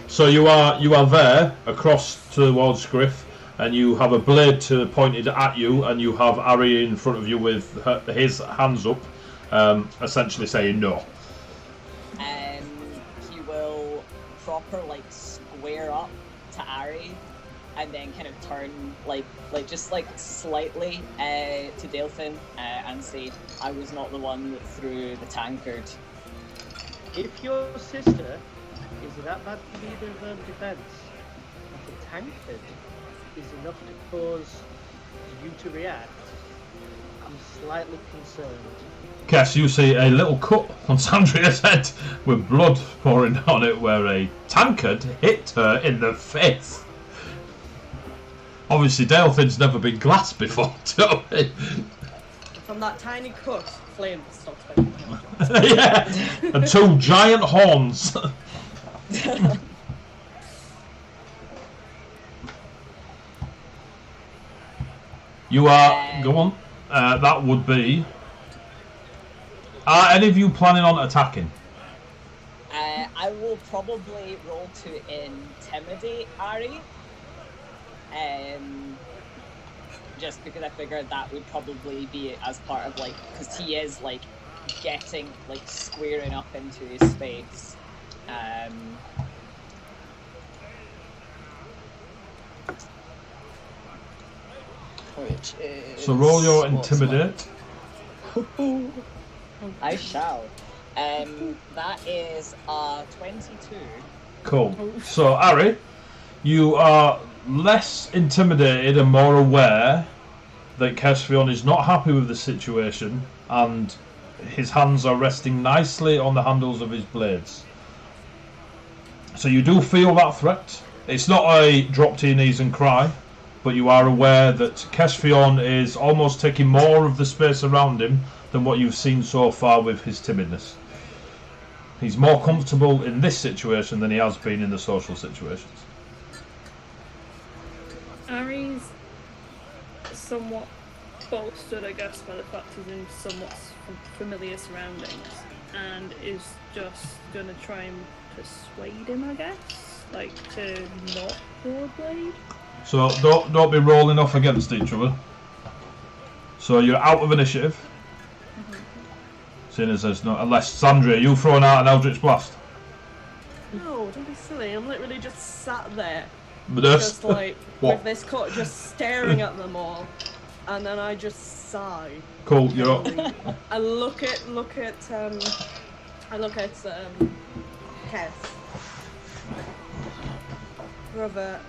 So you are there across towards Griff, and you have a blade pointed at you, and you have Ari in front of you with his hands up, essentially saying no. He will proper like square up to Ari, and then kind of turn like just like slightly to Dalefin and say, "I was not the one that threw the tankard." If your sister is that bad for neither defense, if the tankard is enough to cause you to react, I'm slightly concerned. Kes, you see a little cut on Sandria's head with blood pouring on it, where a tankard hit her in the face. Obviously, Dalefin's never been glassed before, so From that tiny cut, flame stops burning. yeah, and two giant horns. You are go on. That would be. Are any of you planning on attacking? I will probably roll to intimidate Ari. Just because I figured that would probably be as part of like, because he is like getting like squaring up into his space. Which is So roll your what's intimidate. I shall. That is 22. Cool. So Ari, you are less intimidated and more aware that Kesfion is not happy with the situation, and his hands are resting nicely on the handles of his blades. So you do feel that threat. It's not a drop to your knees and cry, but you are aware that Kesfion is almost taking more of the space around him than what you've seen so far with his timidness. He's more comfortable in this situation than he has been in the social situations. Ari's somewhat bolstered, I guess, by the fact he's in somewhat familiar surroundings, and is just gonna try and persuade him, I guess, like to not broadblade. So don't be rolling off against each other. So you're out of initiative. Seeing as there's no, unless Sandria, you throwing out an Eldritch Blast. No, don't be silly. I'm literally just sat there, But just like what? with this cut, just staring at them all, and then I just sigh. Cool, you're up. I look at Kes. Brother,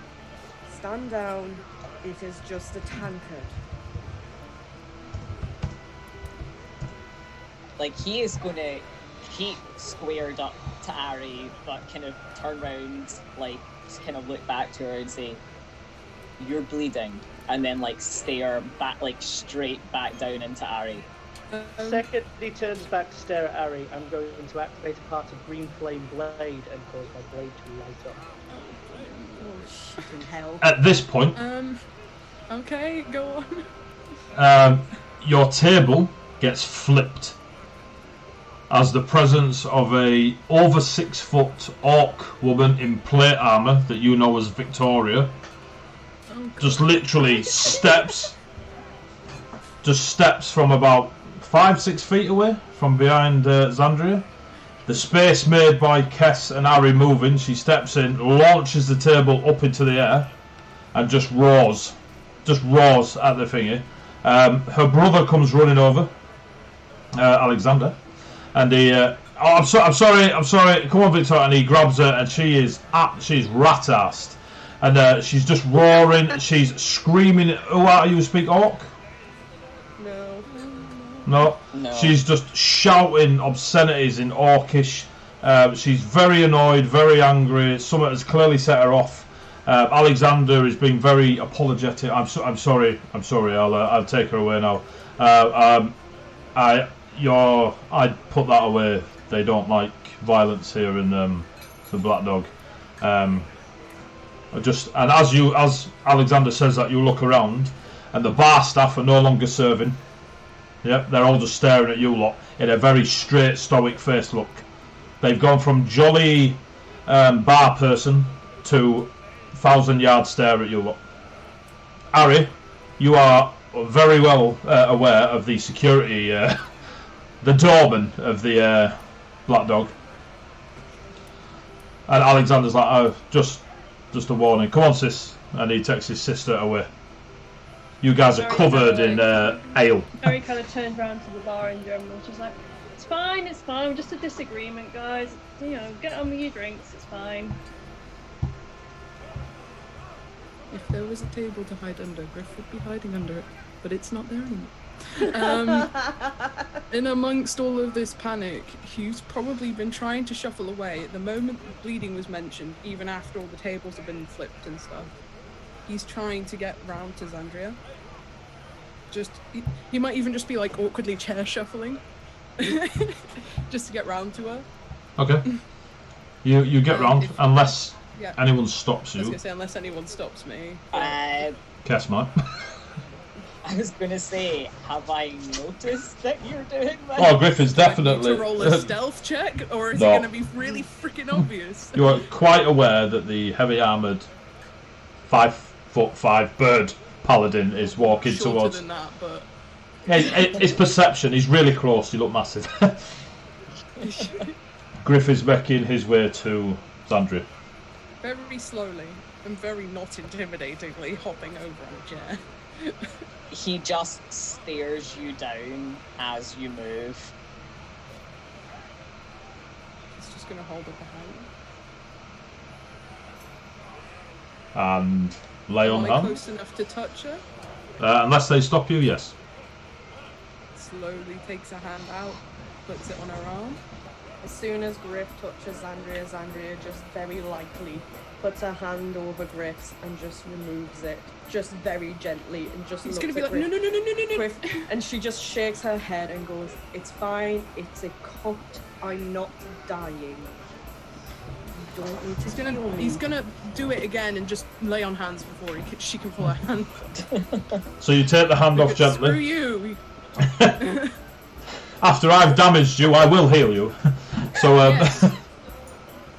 stand down. It is just a tankard. Like, he is gonna keep squared up to Ari, but kind of turn around, like, kind of look back to her and say, "You're bleeding," and then, like, stare back, like, straight back down into Ari. Second he turns back to stare at Ari, I'm going to activate a part of Green Flame Blade and cause my blade to light up. Oh, shit in hell. At this point, Okay, go on. your table gets flipped as the presence of a over 6 foot orc woman in plate armor that you know as Victoria just literally steps from about 5-6 feet away from behind Xandria The space made by Kess and Harry moving, she steps in, launches the table up into the air, and just roars at the thingy. Her brother comes running over, Alexander, and he, I'm sorry, come on, Victoria, and he grabs her, and she's rat-assed, and she's just roaring, she's screaming. Who are you? Speak Orc? No. She's just shouting obscenities in Orcish. She's very annoyed, very angry. Something has clearly set her off. Alexander is being very apologetic. I'm sorry. I'll take her away now. I'd put that away. They don't like violence here in the Black Dog. And as Alexander says that, you look around, and the bar staff are no longer serving. Yep, they're all just staring at you lot in a very straight, stoic face look. They've gone from jolly bar person to 1,000-yard stare at you lot. Harry, you are very well aware of the security, the doorman of the Black Dog. And Alexander's like, oh, just a warning. Come on, sis. And he takes his sister away. You guys are covered in ale. Harry kind of turns around to the bar in general. She's like, it's fine. Just a disagreement, guys. You know, get on with your drinks. It's fine. If there was a table to hide under, Griff would be hiding under it, but it's not there anymore. And amongst all of this panic, Hugh's probably been trying to shuffle away. At the moment bleeding was mentioned, even after all the tables have been flipped and stuff, he's trying to get round to Xandria. He might even just be like awkwardly chair shuffling, just to get round to her. Okay. You get round unless anyone stops you. I was gonna say, unless anyone stops me. Cass might. I was gonna say, have I noticed that you're doing that? Oh, Griffin's definitely. To roll a stealth check, or is it gonna be really freaking obvious? You are quite aware that the heavy armoured 5'5" bird paladin is walking Shorter towards. Than that, but... It's perception. He's really close. You look massive. Griff is making his way to Xandria. Very slowly and very not intimidatingly hopping over on a chair. He just stares you down as you move. He's just gonna hold up a hand. And lay on Am I hand. close enough to touch her? Unless they stop you, yes. Slowly takes a hand out, puts it on her arm. As soon as Griff touches Xandria, Xandria just very lightly puts her hand over Griff's and just removes it, just very gently, and just He's looks gonna be at like, no. Griff, and she just shakes her head and goes, "It's fine. It's a cut. I'm not dying. You don't need to kill me." He's gonna do it again and just lay on hands before she can pull her hand. So you take the hand off gently. Screw you. After I've damaged you, I will heal you. So,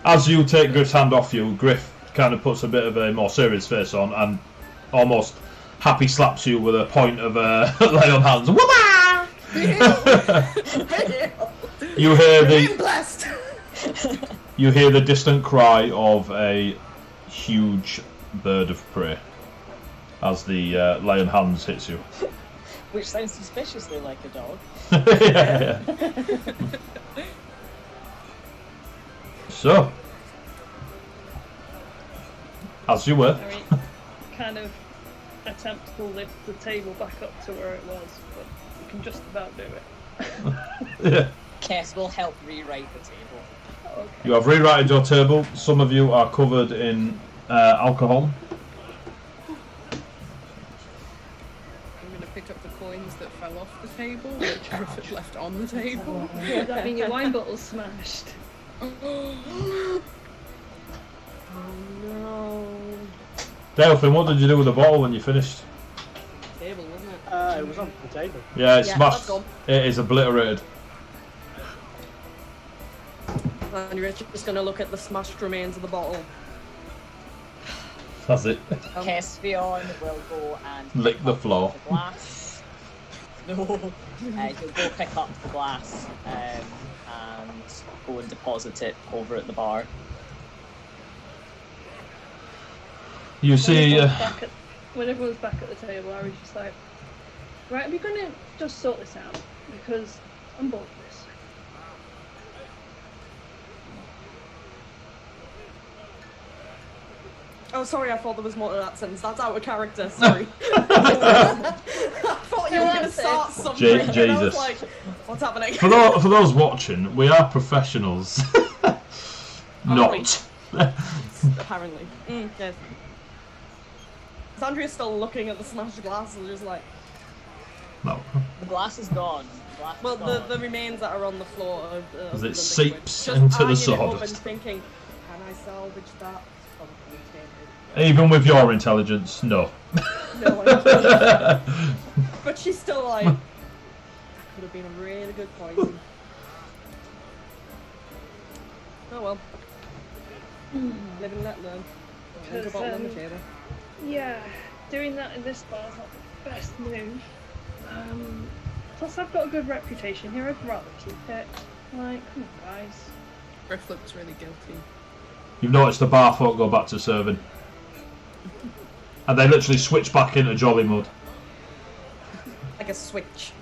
as you take Griff's hand off you, Griff kind of puts a bit of a more serious face on and almost happy slaps you with a point of lay on hands. You hear the distant cry of a huge bird of prey as the lay on hands hits you. Which sounds suspiciously like a dog. Yeah. So, as you were. Harry kind of attempts to lift the table back up to where it was, but you can just about do it. Yeah. Kess will help rewrite the table. Okay. You have rewritten your table. Some of you are covered in alcohol. I'm gonna pick up the coins that fell off the table, which Griff had left on the table. Does that mean your wine bottle's smashed? Oh no. Delphin, what did you do with the bottle when you finished? Table, wasn't it? It was on the table. Yeah, it's Yeah, smashed. that's gone. It is obliterated. And you're just gonna look at the smashed remains of the bottle. That's it. Kesvion will go and Lick pick the up floor. the glass No. He'll go pick up the glass and go and deposit it over at the bar. You see, When everyone's back at the table, Ari's just like, right, are we going to just sort this out? Because I'm bored of this. Oh, sorry, I thought there was more to that sentence. That's out of character, sorry. I thought you were going to start something. And I was Jesus. like, what's happening? for those watching, we are professionals. Not. Apparently. Yes. Sandria's still looking at the smashed glass and just like... No. The glass is gone. Well, the remains that are on the floor of As the it liquid. seeps Just into the eyeing it up sawdust. and thinking, can I salvage that? Probably can't. Even with your intelligence, no. No, I can't. But she's still like, that could have been a really good poison. Oh well. Live and let learn. Think Because, about on the table. yeah, doing that in this bar is not the best move. Plus, I've got a good reputation here. I'd rather keep it. Like, come on, guys. Griff looks really guilty. You've noticed the bar folk go back to serving. And they literally switch back into jolly mode. Like a switch.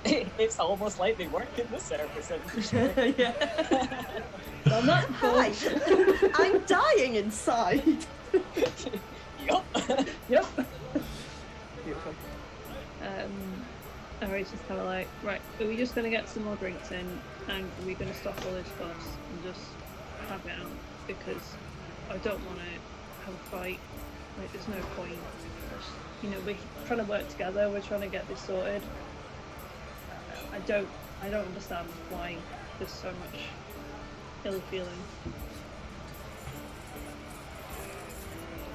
It's almost like they work in the service industry. Yeah. Done that Hi. I'm dying inside. Yup. Yep. Beautiful. Ari's just kind of like, right, are we just going to get some more drinks in and are we going to stop all this fuss and just have it out? Because I don't want to have a fight. Like, there's no point. You know, we're trying to work together, we're trying to get this sorted. I don't understand why there's so much ill feeling.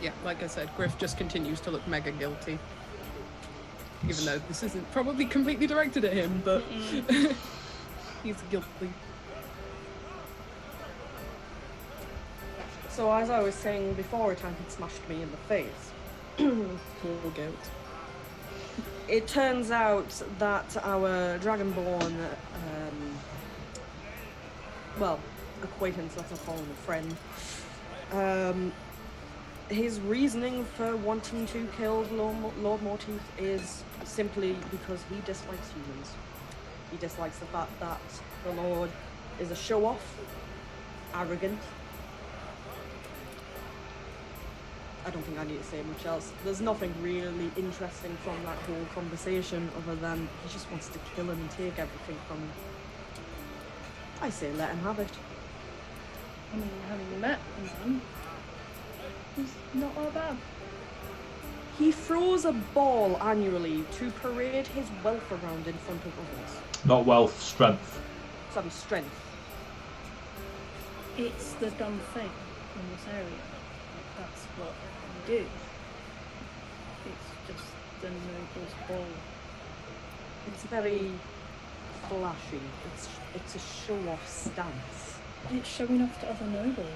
Yeah, like I said, Griff just continues to look mega guilty. Even though this isn't probably completely directed at him, but he's guilty. So as I was saying before, it had smashed me in the face. Poor guilt. It turns out that our Dragonborn, acquaintance, let's not call him a friend, his reasoning for wanting to kill Lord Morteith is simply because he dislikes humans. He dislikes the fact that the Lord is a show-off, arrogant. I don't think I need to say much else. There's nothing really interesting from that whole conversation other than he just wants to kill him and take everything from him. I say let him have it. I mean, having met a man, he's not all bad. He throws a ball annually to parade his wealth around in front of others. Not wealth, strength. Some strength. It's the dumb thing in this area. Like, that's what we do. It's just the noble's ball. It's very flashy. It's a show-off stance. It's showing off to other nobles.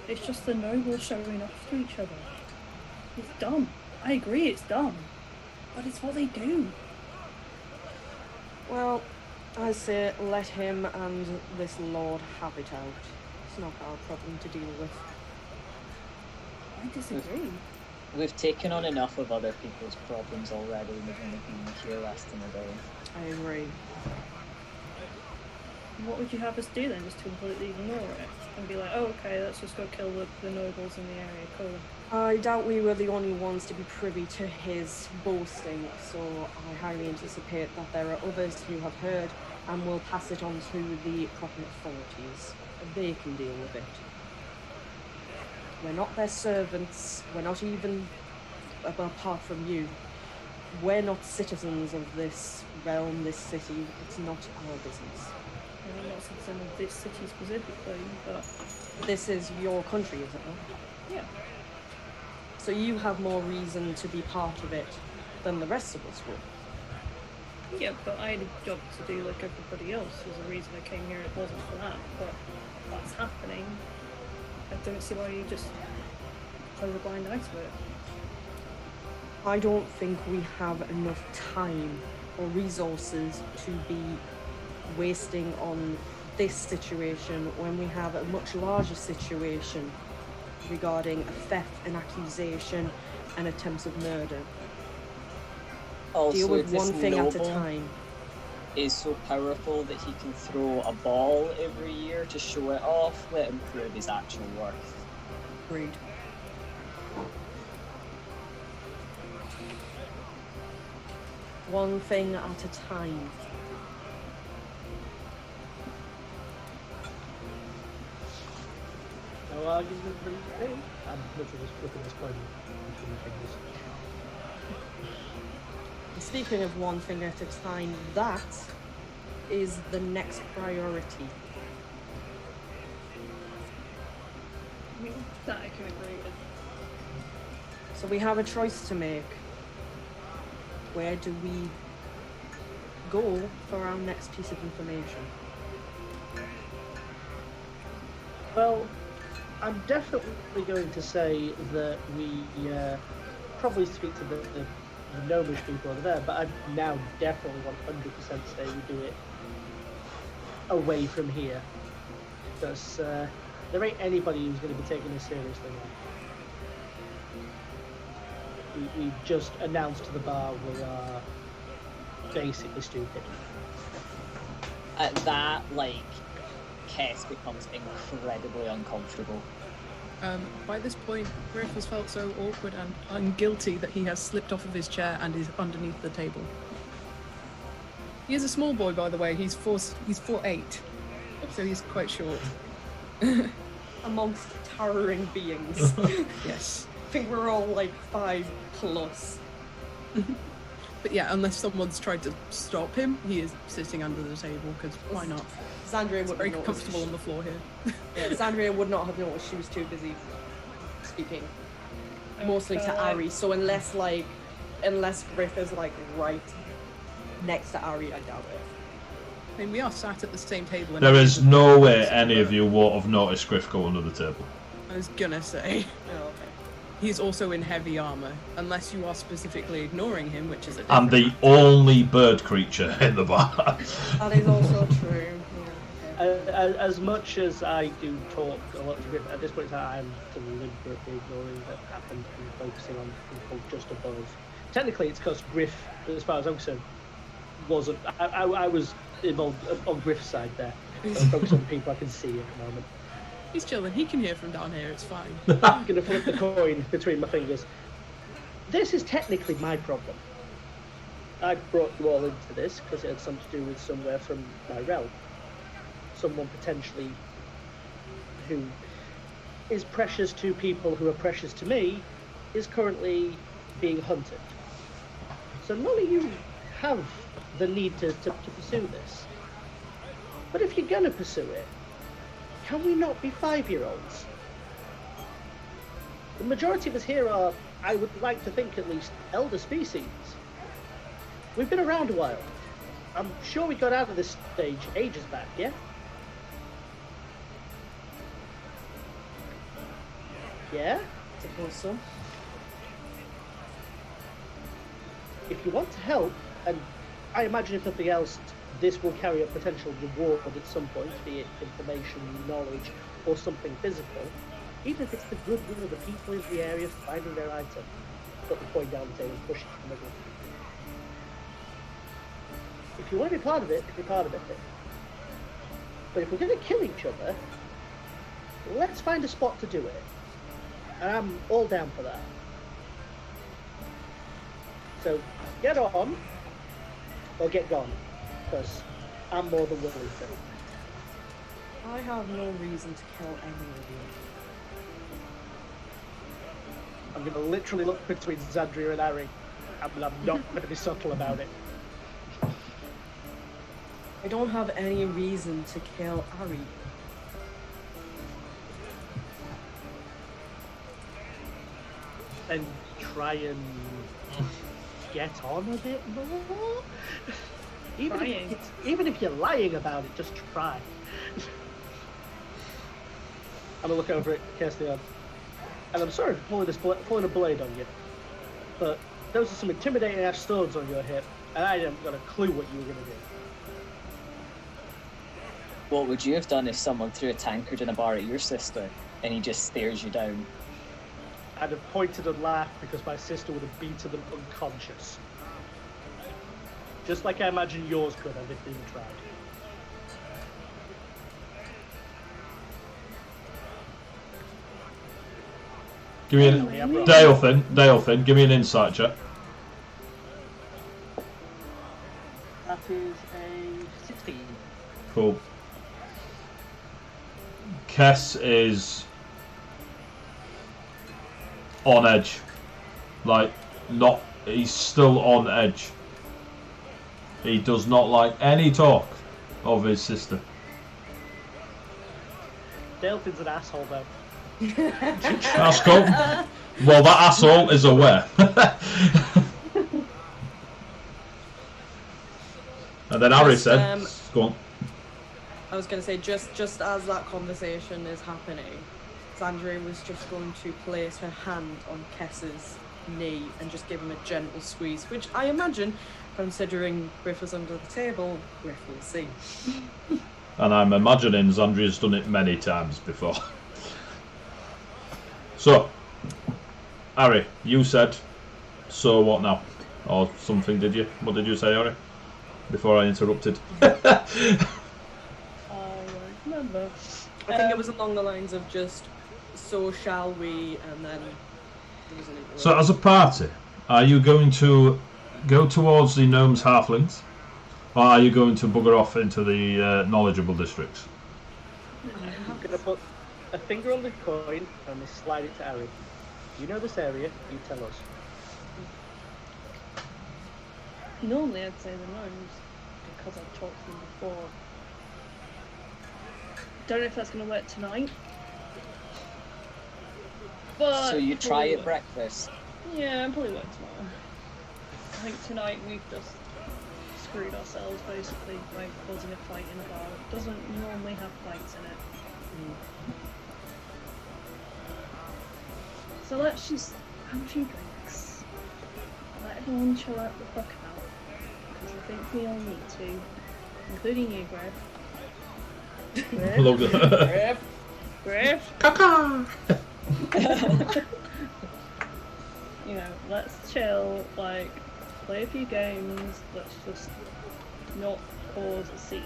It's just the nobles showing off to each other. It's dumb. I agree, it's dumb. But it's what they do. Well, I say let him and this lord have it out. It's not our problem to deal with. I disagree. We've taken on enough of other people's problems already, and we've only been here less than a day. I agree. What would you have us do then? Just to completely ignore it? And be like, oh, okay, let's just go kill the nobles in the area, cool. I doubt we were the only ones to be privy to his boasting, so I highly anticipate that there are others who have heard and will pass it on to the proper authorities. They can deal with it. We're not their servants, we're not even, apart from you, we're not citizens of this realm, this city, it's not our business. I'm not citizen of this city specifically, but This is your country, is it not? yeah. So you have more reason to be part of it than the rest of us would. Yeah, but I had a job to do like everybody else. There's a reason I came here, it wasn't for that, but that's happening. I don't see why you just close a blind eye to it. I don't think we have enough time or resources to be wasting on this situation when we have a much larger situation regarding a theft, an accusation, and attempts of murder. Also, Deal with this one thing at a noble time. is so powerful that he can throw a ball every year to show it off. Let him prove his actual worth. Agreed. One thing at a time. No argument for me. I'm literally just flipping this coin between my fingers. Speaking of one thing at a time, that is the next priority. I mean, that I can agree with. So we have a choice to make. Where do we go for our next piece of information? Well, I'm definitely going to say that we probably speak to the gnomish people over there, but I now definitely 100% say we do it away from here. Because there ain't anybody who's going to be taking this seriously now. We just announced to the bar we are basically stupid. At that, like, Kess becomes incredibly uncomfortable. By this point, Griff has felt so awkward and guilty that he has slipped off of his chair and is underneath the table. He is a small boy, by the way. He's 4'8", so he's quite short. Amongst towering beings. Yes. I think we're all like 5+. But yeah, unless someone's tried to stop him, he is sitting under the table, because why not? Zandria It's would very have comfortable on noticed. the floor here. Yeah, Zandria would not have noticed. She was too busy speaking. Mostly to Ari. So unless Griff is like right next to Ari, I doubt it. I mean, we are sat at the same table. And There is no way any of you won't have noticed Griff go under the table. I was gonna say. Oh, okay. He's also in heavy armor, unless you are specifically ignoring him, which is a And the different only bird creature in the bar. That is also true. Yeah, okay. As much as I do talk a lot to Griff, at this point in time, I'm deliberately ignoring that happened and focusing on people just above. Technically, it's because Griff, as far as I'm concerned, wasn't. I was involved on Griff's side there. I'm focused on the people I can see at the moment. He's chilling. He can hear from down here. It's fine. I'm going to flip the coin between my fingers. This is technically my problem. I brought you all into this because it had something to do with somewhere from my realm. Someone potentially who is precious to people who are precious to me is currently being hunted. So none of you have the need to pursue this. But if you're going to pursue it, can we not be 5-year-olds? The majority of us here are, I would like to think at least, elder species. We've been around a while. I'm sure we got out of this stage ages back, yeah? Yeah? I suppose so. If you want to help, and I imagine if nothing else, this will carry a potential reward at some point, be it information, knowledge, or something physical, even if it's the goodwill of the people in the area finding their item. Put the coin down the table and push it in the middle. If you want to be part of it, be part of it. But if we're going to kill each other, let's find a spot to do it. And I'm all down for that. So, get on, or get gone. Because I'm more than willing to. I have no reason to kill any of you. I'm going to literally look between Zandria and Ari, and I'm not going to be subtle about it. I don't have any reason to kill Ari. And try and get on a bit more. Even if you're lying about it, just try. I'm gonna look over at Castian, and I'm sorry for pulling a blade on you, but Those are some intimidating ass stones on your hip, and I haven't got a clue what you were going to do. What would you have done if someone threw a tankard in a bar at your sister and he just stares you down? I'd have pointed and laughed because my sister would have beaten them unconscious. Just like I imagine yours could have if they tried. Give me a Dale Finn, give me an insight check. That is a 16. Cool. Kess is on edge. Like, not, he's still on edge. He does not like any talk of his sister. Dalefin's an asshole though. That's cool. Well, that asshole is aware. And then Harry said, go on. I was going to say, just as that conversation is happening, Zandria was just going to place her hand on Kess's knee and just give him a gentle squeeze, which I imagine, considering Griff was under the table, Griff will see. And I'm imagining Zandria's done it many times before. So, Harry, you said, so what now? Or something, did you? What did you say, Harry? Before I interrupted. I won't remember. I think it was along the lines of just, so shall we, and then... So as a party, are you going to go towards the gnomes halflings? Or are you going to bugger off into the knowledgeable districts? I'm going to put a finger on the coin and we slide it to Harry. You know this area, you tell us. Normally I'd say the gnomes, because I've talked to them before. Don't know if that's going to work tonight. But So you try probably at breakfast? Yeah, probably work tomorrow. I think tonight we've just screwed ourselves basically by causing a fight in a bar. It doesn't normally have fights in it. So let's just have a few drinks. Let everyone chill out the fuck out. Because I think we all need to. Including you, Griff. Love that. Griff. Caca! You know, let's chill, like, play a few games, let's just not cause a scene.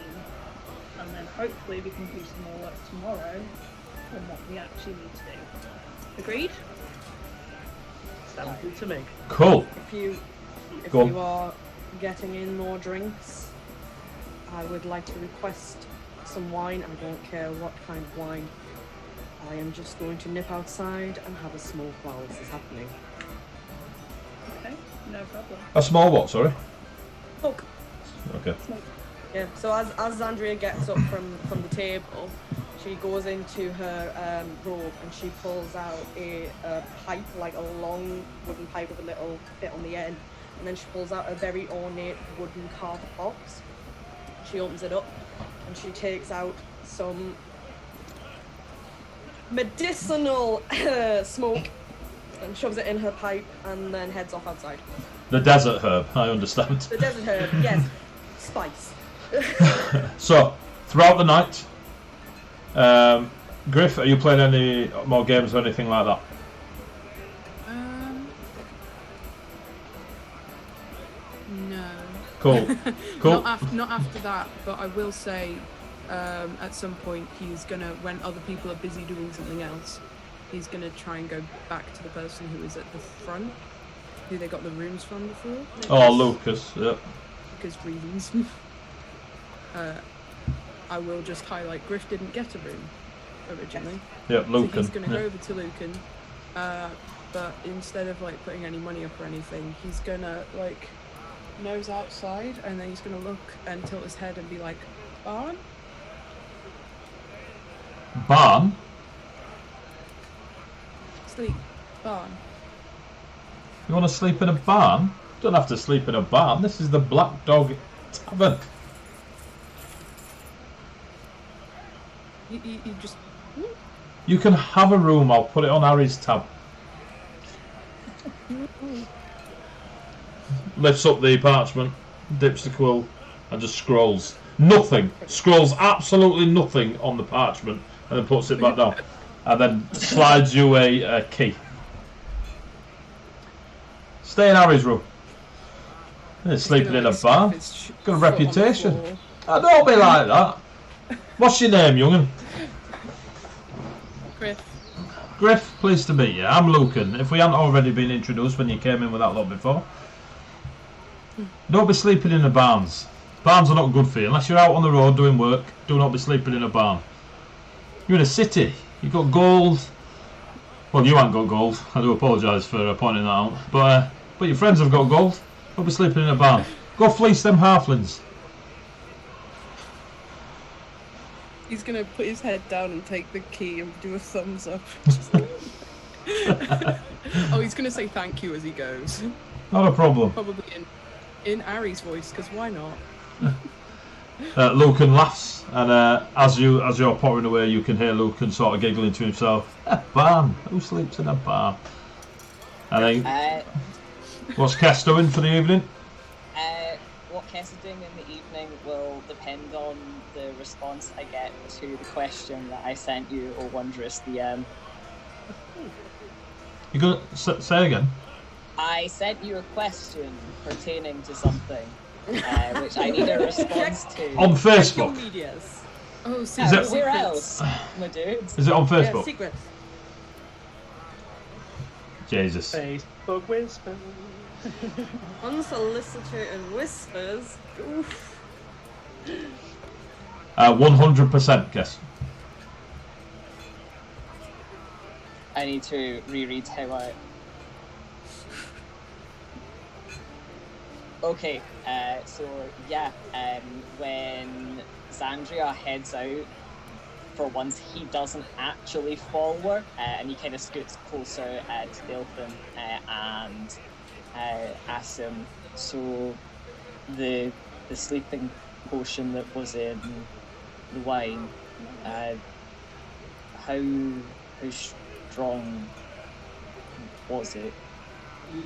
And then hopefully we can do some more work tomorrow on what we actually need to do. Agreed? Sounds good to me. Cool. If Go on. you are getting in more drinks, I would like to request some wine. I don't care what kind of wine. I am just going to nip outside and have a smoke while this is happening. Okay, no problem. A small what, sorry? Smoke. Okay. Yeah, so as Zandria gets up from the table, she goes into her robe and she pulls out a pipe, like a long wooden pipe with a little bit on the end. And then she pulls out a very ornate wooden carved box. She opens it up and she takes out some medicinal smoke and shoves it in her pipe and then heads off outside. The desert herb, I understand. The desert herb, yes. Spice. So, throughout the night, Griff, are you playing any more games or anything like that? No. Cool. Cool. Not after that, but I will say at some point he's gonna, when other people are busy doing something else, he's gonna try and go back to the person who was at the front, who they got the rooms from before. Oh, Lucas, yeah. Because reasons. I will just highlight Griff didn't get a room originally. Yeah, Lucan. So he's gonna go Yeah. over to Lucan, but instead of like putting any money up or anything, he's gonna like nose outside and then he's gonna look and tilt his head and be like, "Barn?" Barn? Sleep. Barn. You want to sleep in a barn? You don't have to sleep in a barn. This is the Black Dog Tavern. You just... You can have a room. I'll put it on Harry's tab. lifts up the parchment, dips the quill, and just scrolls. Nothing. Scrolls absolutely nothing on the parchment, and then puts it back down. And then slides you a key. Stay in Harry's room. He's sleeping in a barn. Got a reputation. Don't be like that. What's your name, young'un? Griff. Griff, pleased to meet you. I'm Lucan. If we hadn't already been introduced when you came in with that lot before. Don't be sleeping in the barns. Barns are not good for you. Unless you're out on the road doing work, do not be sleeping in a barn. You're in a city. You've got gold. Well, you haven't got gold. I do apologise for pointing that out. But your friends have got gold. Don't be sleeping in a barn. Go fleece them halflings. He's gonna put his head down and take the key and do a thumbs up. Oh, he's gonna say thank you as he goes. Not a problem. Probably in Ari's voice, because why not? Lucan laughs, and as you're pottering away, you can hear Lucan sort of giggling to himself. A barn? Who sleeps in a barn? I think. What's Cass doing for the evening? What Cass is doing in the evening will depend on the response I get to the question that I sent you, O Wondrous DM. You gonna say again? I sent you a question pertaining to something, which I need a response to. On Facebook? Medias. Oh, Is it- Where else, my dudes? Is it on Yeah, Facebook? secrets. Jesus. Facebook whisper. Unsolicited whispers. Oof. 100% Cass. I need to reread how I... Okay, so yeah, when Xandria heads out, for once he doesn't actually follow her, and he kind of scoots closer to Delphin and asks him, so the sleeping potion that was in the wine, how strong was it? We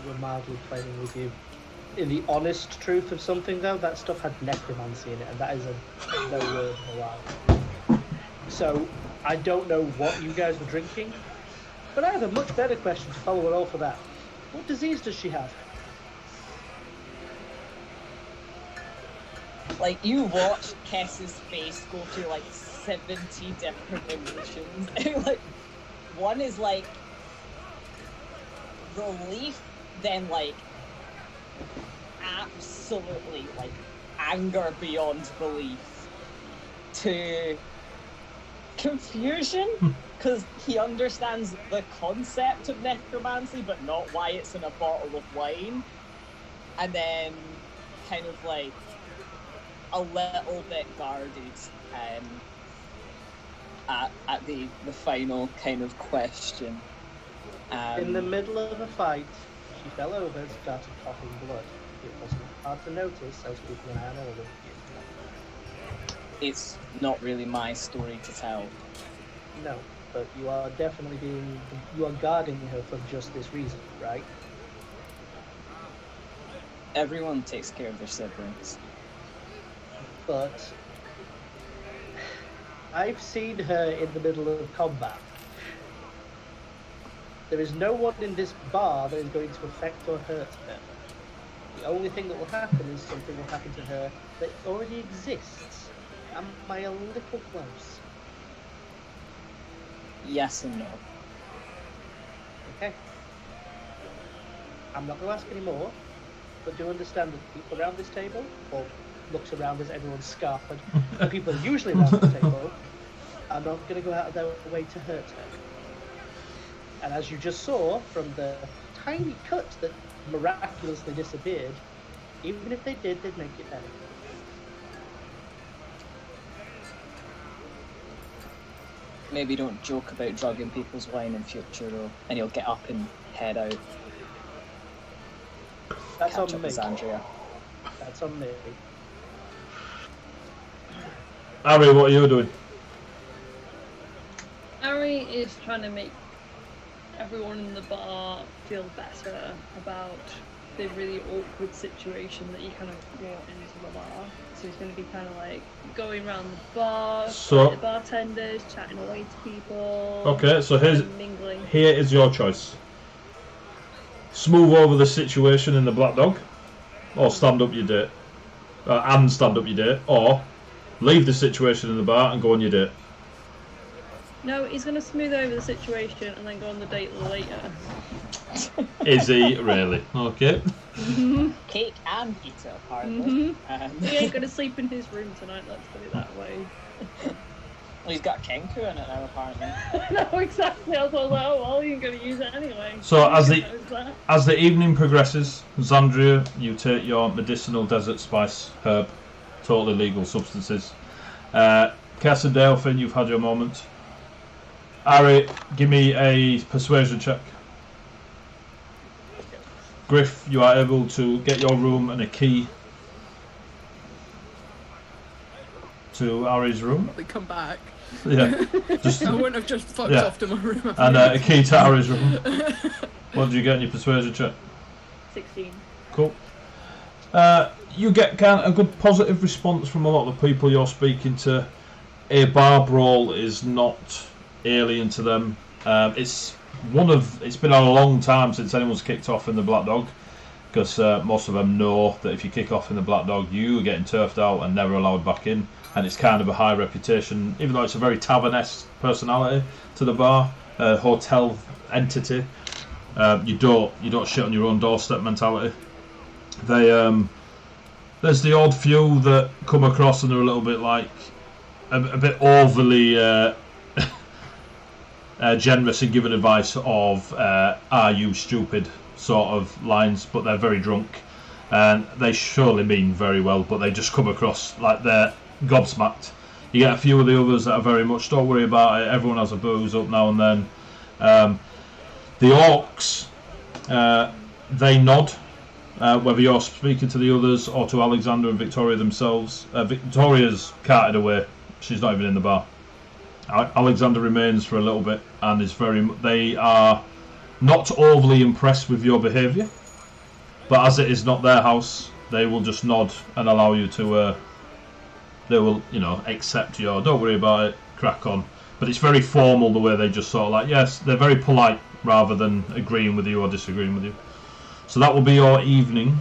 were mildly playing with you. In the honest truth of something, though, that stuff had necromancy in it, and that is no word of a lie. So, I don't know what you guys were drinking, but I have a much better question to follow it all for that. What disease does she have? Like, you watch Kess's face go through like 70 different emotions. Like, one is like relief, then like absolutely like anger beyond belief, to confusion, because he understands the concept of necromancy but not why it's in a bottle of wine, and then kind of like a little bit guarded at the final kind of question. In the middle of a fight, she fell over and started coughing blood. It wasn't hard to notice, I was keeping an eye on all of them. It's not really my story to tell. No, but you are definitely you are guarding her for just this reason, right? Everyone takes care of their siblings. But I've seen her in the middle of combat. There is no one in this bar that is going to affect or hurt her. The only thing that will happen is something will happen to her that already exists. Am I a little close? Yes and no. Okay. I'm not going to ask any more, but do understand that people around this table, or looks around as everyone's scarfed, the people usually around the table, are not going to go out of their way to hurt her. And as you just saw from the tiny cut that miraculously disappeared, even if they did, they'd make it better. Maybe don't joke about drugging people's wine in future, though, and you'll get up and head out. That's Catch on up me. with Andrea. That's on me. Harry, what are you doing? Ari is trying to make everyone in the bar feel better about the really awkward situation that you kind of brought into the bar. So he's going to be kind of like going around the bar, So- the bartenders, chatting away to people. Okay, so mingling. here is your choice. Smooth over the situation in the Black Dog, or stand up your date, and stand up your date, or leave the situation in the bar and go on your date. No, he's going to smooth over the situation and then go on the date later. Is he really? Okay. Cake and pizza, apparently. He ain't going to sleep in his room tonight, let's put it that way. Well, he's got Kenku in it now, apparently. No, exactly. I was like, oh, well, you're going to use it anyway. So as Who knows that? the evening progresses, Xandria, you take your medicinal desert spice herb, totally legal substances. Cass and Delphin, you've had your moment. Ari, give me a persuasion check. Griff, you are able to get your room and a key to Ari's room. They come back. Yeah, just I wouldn't have just fucked Yeah. off to my room. and a key to Ari's room. What did you get in your persuasion check? 16. Cool. You get kind of a good positive response from a lot of the people you're speaking to. A bar brawl is not alien to them. It's been a long time since anyone's kicked off in the Black Dog, because most of them know that if you kick off in the Black Dog, you are getting turfed out and never allowed back in. And it's kind of a high reputation, even though it's a very tavern-esque personality to the bar, hotel entity. You don't shit on your own doorstep mentality. There's the odd few that come across and they're a little bit like a bit overly generous in giving advice of "Are you stupid?" sort of lines, but they're very drunk and they surely mean very well, but they just come across like they're gobsmacked. You get a few of the others that are very much, don't worry about it, everyone has a booze up now and then. The orcs, they nod, whether you're speaking to the others or to Alexander and Victoria themselves. Victoria's carted away, she's not even in the bar. Alexander remains for a little bit and is they are not overly impressed with your behaviour, but as it is not their house, they will just nod and allow you to they will, accept your, don't worry about it, crack on. But it's very formal the way they just sort of like, yes, they're very polite rather than agreeing with you or disagreeing with you. So that will be your evening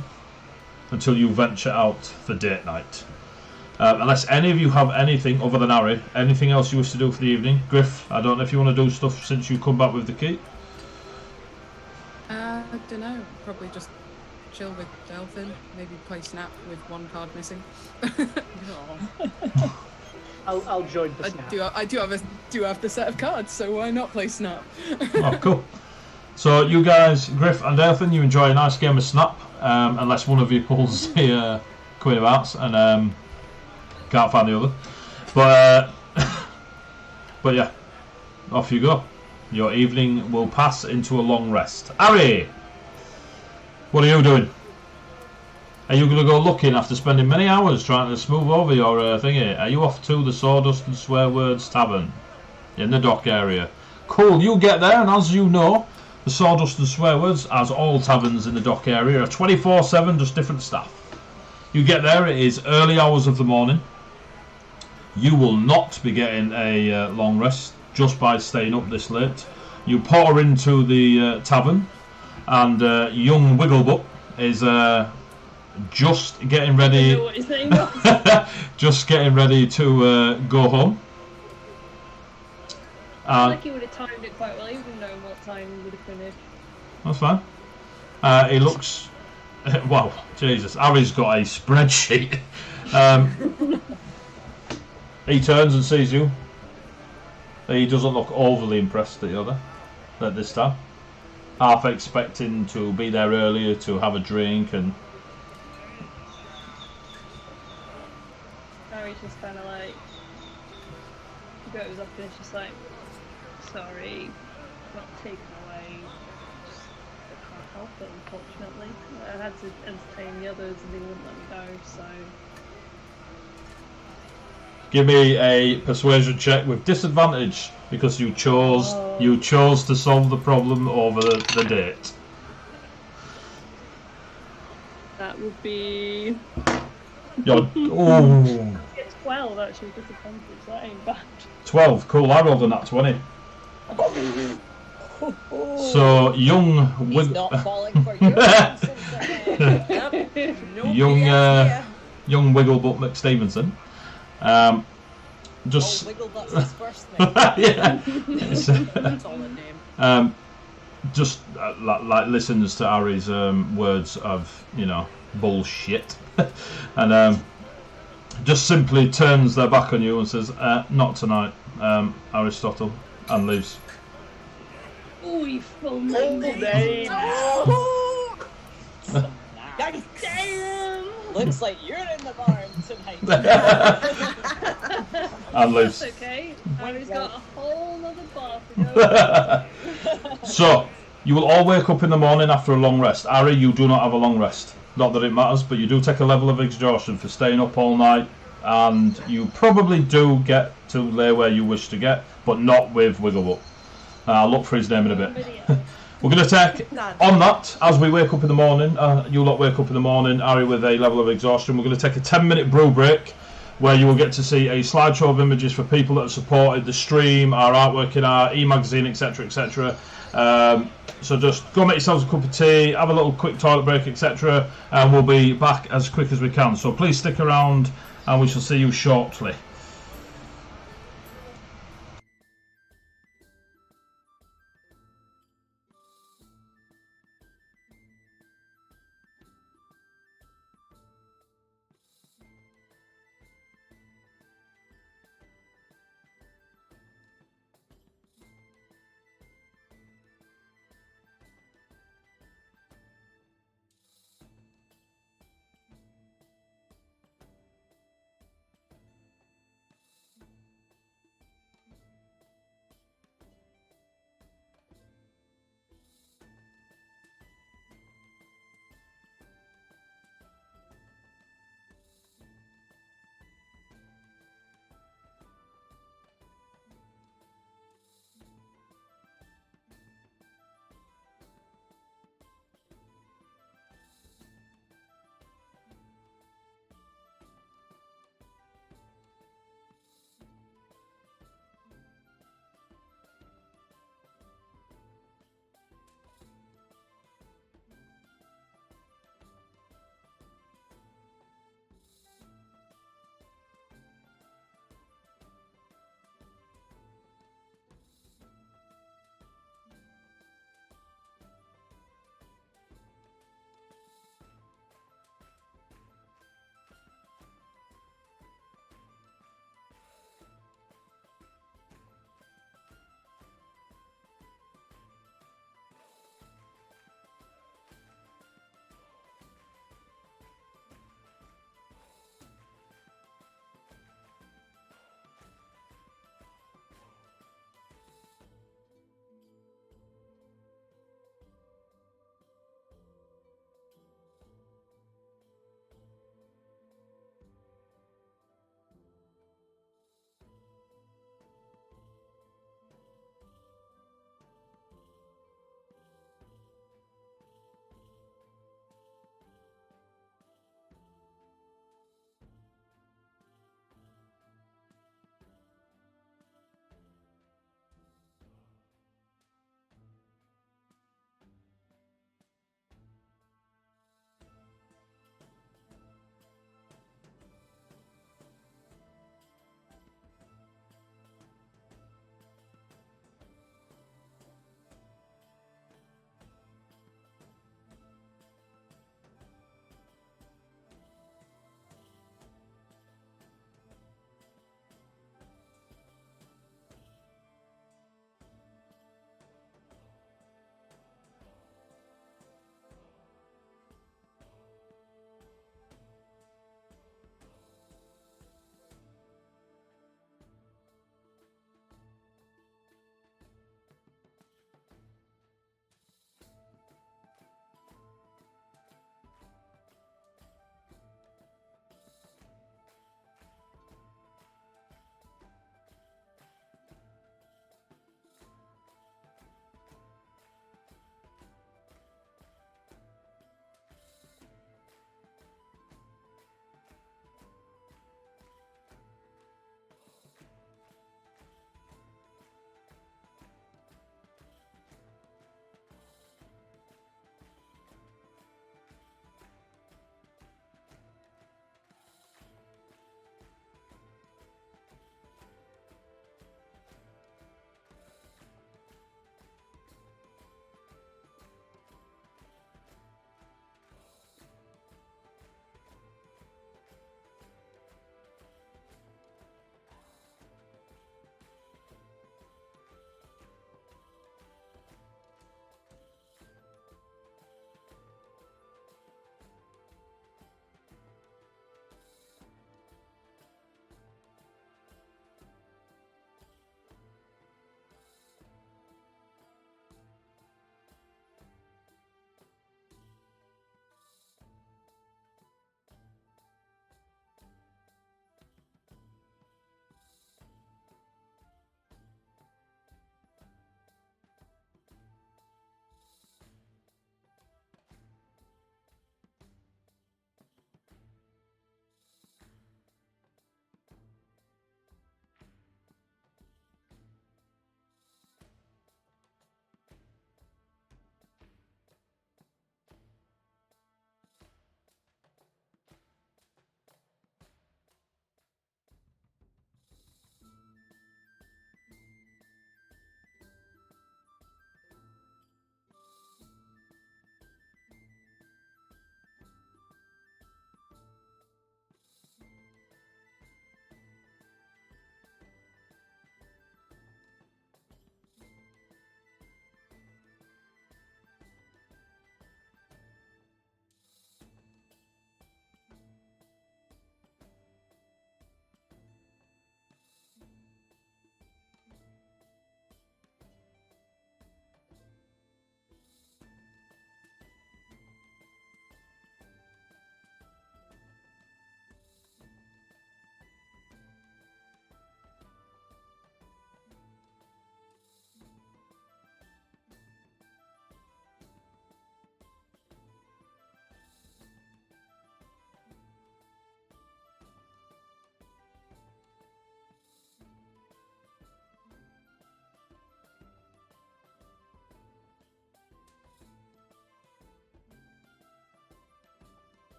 until you venture out for date night. Unless any of you have anything other than Ari, anything else you wish to do for the evening. Griff, I don't know if you want to do stuff since you come back with the key. I don't know. Probably just chill with Delphin. Maybe play Snap with one card missing. I'll join the snap. I do have the set of cards, so why not play Snap? Oh, cool. So you guys, Griff and Delphin, you enjoy a nice game of Snap, unless one of you pulls the Queen of Hearts and can't find the other. But yeah, off you go. Your evening will pass into a long rest. Ari, what are you doing? Are you going to go looking after spending many hours trying to smooth over your thingy? Are you off to the Sawdust and Swearwords Tavern in the dock area? Cool, you get there, and as you know, the Sawdust and Swearwords, as all taverns in the dock area, are 24/7, just different staff. You get there, it is early hours of the morning. You will not be getting a long rest just by staying up this late. You pour into the tavern, and young Wigglebutt is just getting ready. I know what his name was. Just getting ready to go home. I think he would have timed it quite well, even knowing what time he would have finished. That's fine. He looks. Wow, Jesus! Ari's got a spreadsheet. He turns and sees you. He doesn't look overly impressed at this time. Half expecting to be there earlier to have a drink and. Now he's just kind of like goes up and it's just like, sorry, not taken away. Just, I can't help it, unfortunately. I had to entertain the others and they wouldn't let me go, so. Give me a persuasion check with disadvantage because you chose to solve the problem over the date. That would be You're, it's 12 actually with advantage. That ain't bad. 12. Cool. I rolled a nat 20. So young He's not falling for your nonsense again. Yep. No young BS here. young Wigglebutt McStevenson. Just Wigglebutt's his first name. yeah. Solid name. Just like listens to Harry's words of bullshit, and just simply turns their back on you and says, "Not tonight, Aristotle," and leaves. Oh, you full Full name. name. Damn! Looks like you're in the barn tonight. And leaves. That's okay. Harry's got a whole other bar to go. So you will all wake up in the morning after a long rest. Harry, you do not have a long rest. Not that it matters, but you do take a level of exhaustion for staying up all night, and you probably do get to lay where you wish to get, but not with Wigglebutt. I'll look for his name in a bit. We're going to take, on that, as we wake up in the morning, you lot wake up in the morning, Harry with a level of exhaustion, we're going to take a 10-minute brew break, where you will get to see a slideshow of images for people that have supported the stream, our artwork in our e-magazine, etc, etc. So just go make yourselves a cup of tea, have a little quick toilet break, etc, and we'll be back as quick as we can. So please stick around, and we shall see you shortly.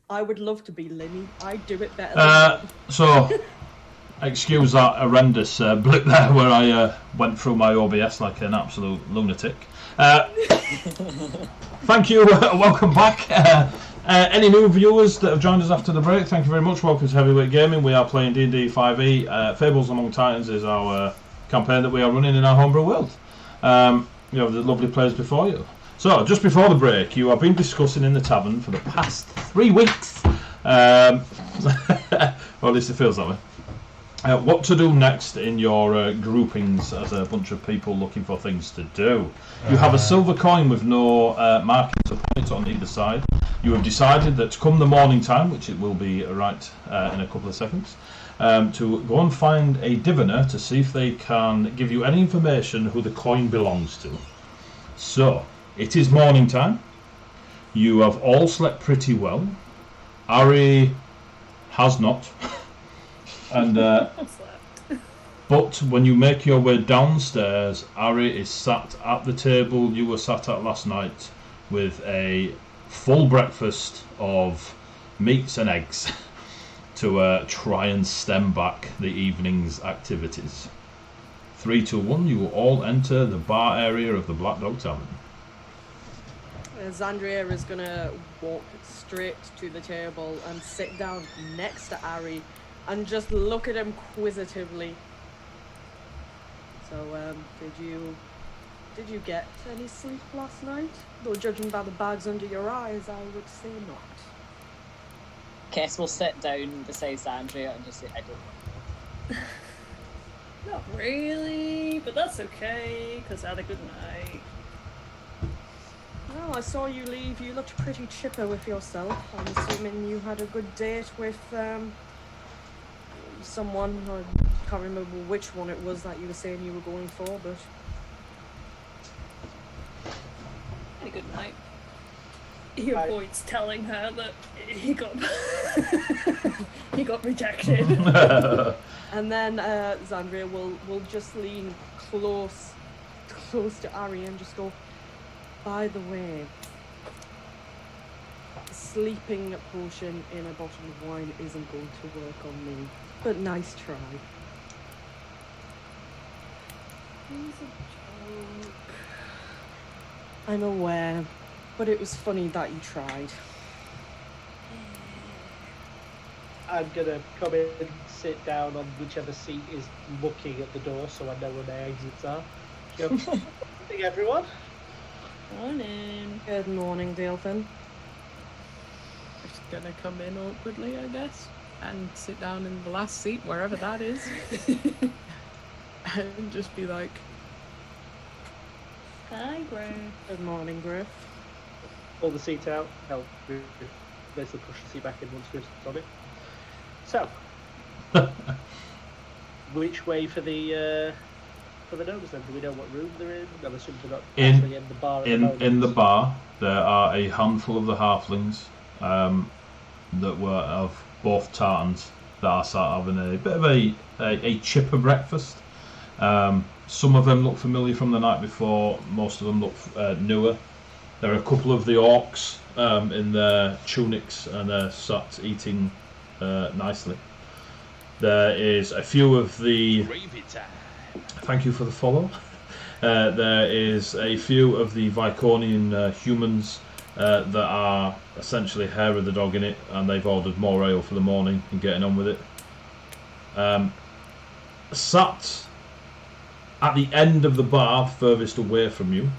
I would love to be Linny. I do it better than you. So, excuse that horrendous blip there where I went through my OBS like an absolute lunatic. Thank you, welcome back. Any new viewers that have joined us after the break, thank you very much. Welcome to Heavyweight Gaming. We are playing DnD5e. Fables Among Titans is our campaign that we are running in our homebrew world. You have the lovely players before you. So, just before the break, you have been discussing in the tavern for the past 3 weeks, or at least it feels that way, what to do next in your groupings as a bunch of people looking for things to do. You have a silver coin with no markings upon it on either side. You have decided that come the morning time, which it will be right in a couple of seconds, to go and find a diviner to see if they can give you any information who the coin belongs to. So, it is morning time. You have all slept pretty well. Ari has not. And but when you make your way downstairs, Ari is sat at the table you were sat at last night with a full breakfast of meats and eggs to try and stem back the evening's activities. 3, 2, 1, you will all enter the bar area of the Black Dog Tavern. Zandria is gonna walk straight to the table and sit down next to Ari and just look at him quizzitively. So, did you get any sleep last night? Though judging by the bags under your eyes, I would say not. Kess will sit down beside Zandria and just say, I don't know. Not really, but that's okay, because I had a good night. Well, I saw you leave. You looked pretty chipper with yourself. I'm assuming you had a good date with someone. I can't remember which one it was that you were saying you were going for, but Had a good night. He avoids telling her that he got he got rejected. and then Zandria will just lean close to Ari and just go, by the way, a sleeping potion in a bottle of wine isn't going to work on me, but nice try. He's a joke. I'm aware, but it was funny that you tried. I'm gonna come in and sit down on whichever seat is looking at the door so I know where my exits are. Go, good morning, everyone. Morning. Good morning, Dalton. Just gonna come in awkwardly, I guess, and sit down in the last seat, wherever that is, and just be like, Hi, Griff. Good morning, Griff. Pull the seat out, help basically push the seat back in once Griff's on it. So, which way for the gnomes then? Do we know what room they're in? I'm assuming they're not actually in the bar. In the bar, there are a handful of the halflings that were of both tartans that are sat having a bit of a chipper breakfast. Some of them look familiar from the night before. Most of them look newer. There are a couple of the orcs in their tunics and they're sat eating nicely. There is a few of the... Thank you for the follow. There is a few of the Viconian humans that are essentially hair of the dog in it, and they've ordered more ale for the morning and getting on with it. Sat at the end of the bar, furthest away from you,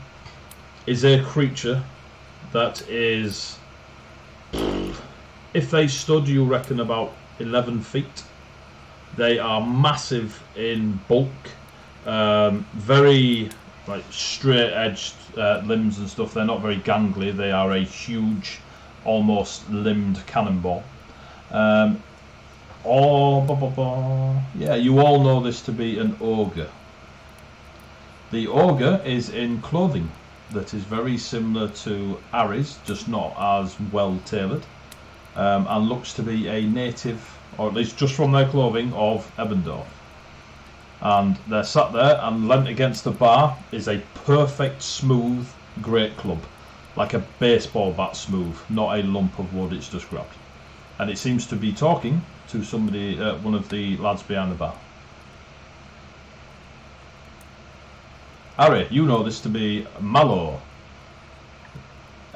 is a creature that is, if they stood, you reckon about 11 feet. They are massive in bulk, very like straight-edged limbs and stuff. They're not very gangly. They are a huge, almost limbed cannonball. Yeah, you all know this to be an ogre. The ogre is in clothing that is very similar to Ari's, just not as well tailored, and looks to be a native, or at least just from their clothing, of Ebendorf. And they're sat there, and leant against the bar is a perfect smooth great club, like a baseball bat smooth, not a lump of wood it's just grabbed. and it seems to be talking to somebody, one of the lads behind the bar. Harry, you know this to be Mallow,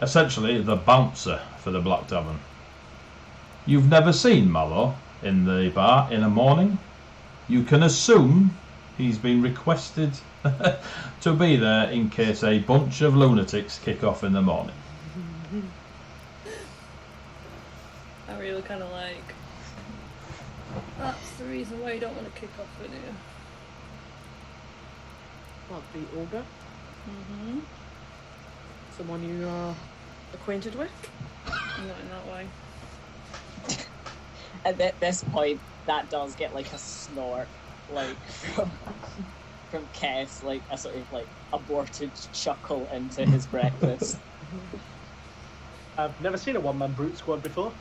essentially the bouncer for the Black Tavern. You've never seen Mallow in the bar in a morning? You can assume he's been requested to be there in case a bunch of lunatics kick off in the morning. Harry will kind of like, that's the reason why you don't want to kick off in here. What, the ogre? Mm-hmm. Someone you are acquainted with? Not in that way. At this point, that does get like a snort, like from Kess, like a sort of like aborted chuckle into his breakfast. I've never seen a one-man brute squad before.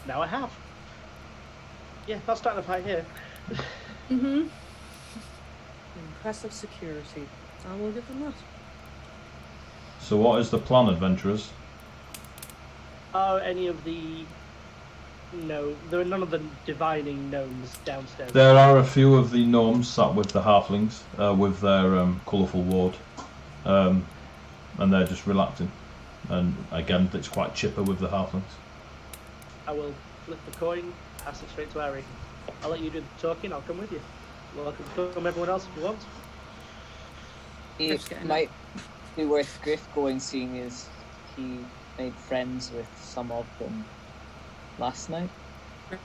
Now I have. Yeah, not starting a fight here. Mm-hmm. Impressive security. I will give them that. So what is the plan, adventurers? Are any of the... No, there are none of the divining gnomes downstairs. There are a few of the gnomes sat with the halflings, with their colourful ward, and they're just relaxing. And again, it's quite chipper with the halflings. I will flip the coin, pass it straight to Harry. I'll let you do the talking, I'll come with you. Welcome to come everyone else if you want. It might be worth Griff going, seeing as he made friends with some of them last night.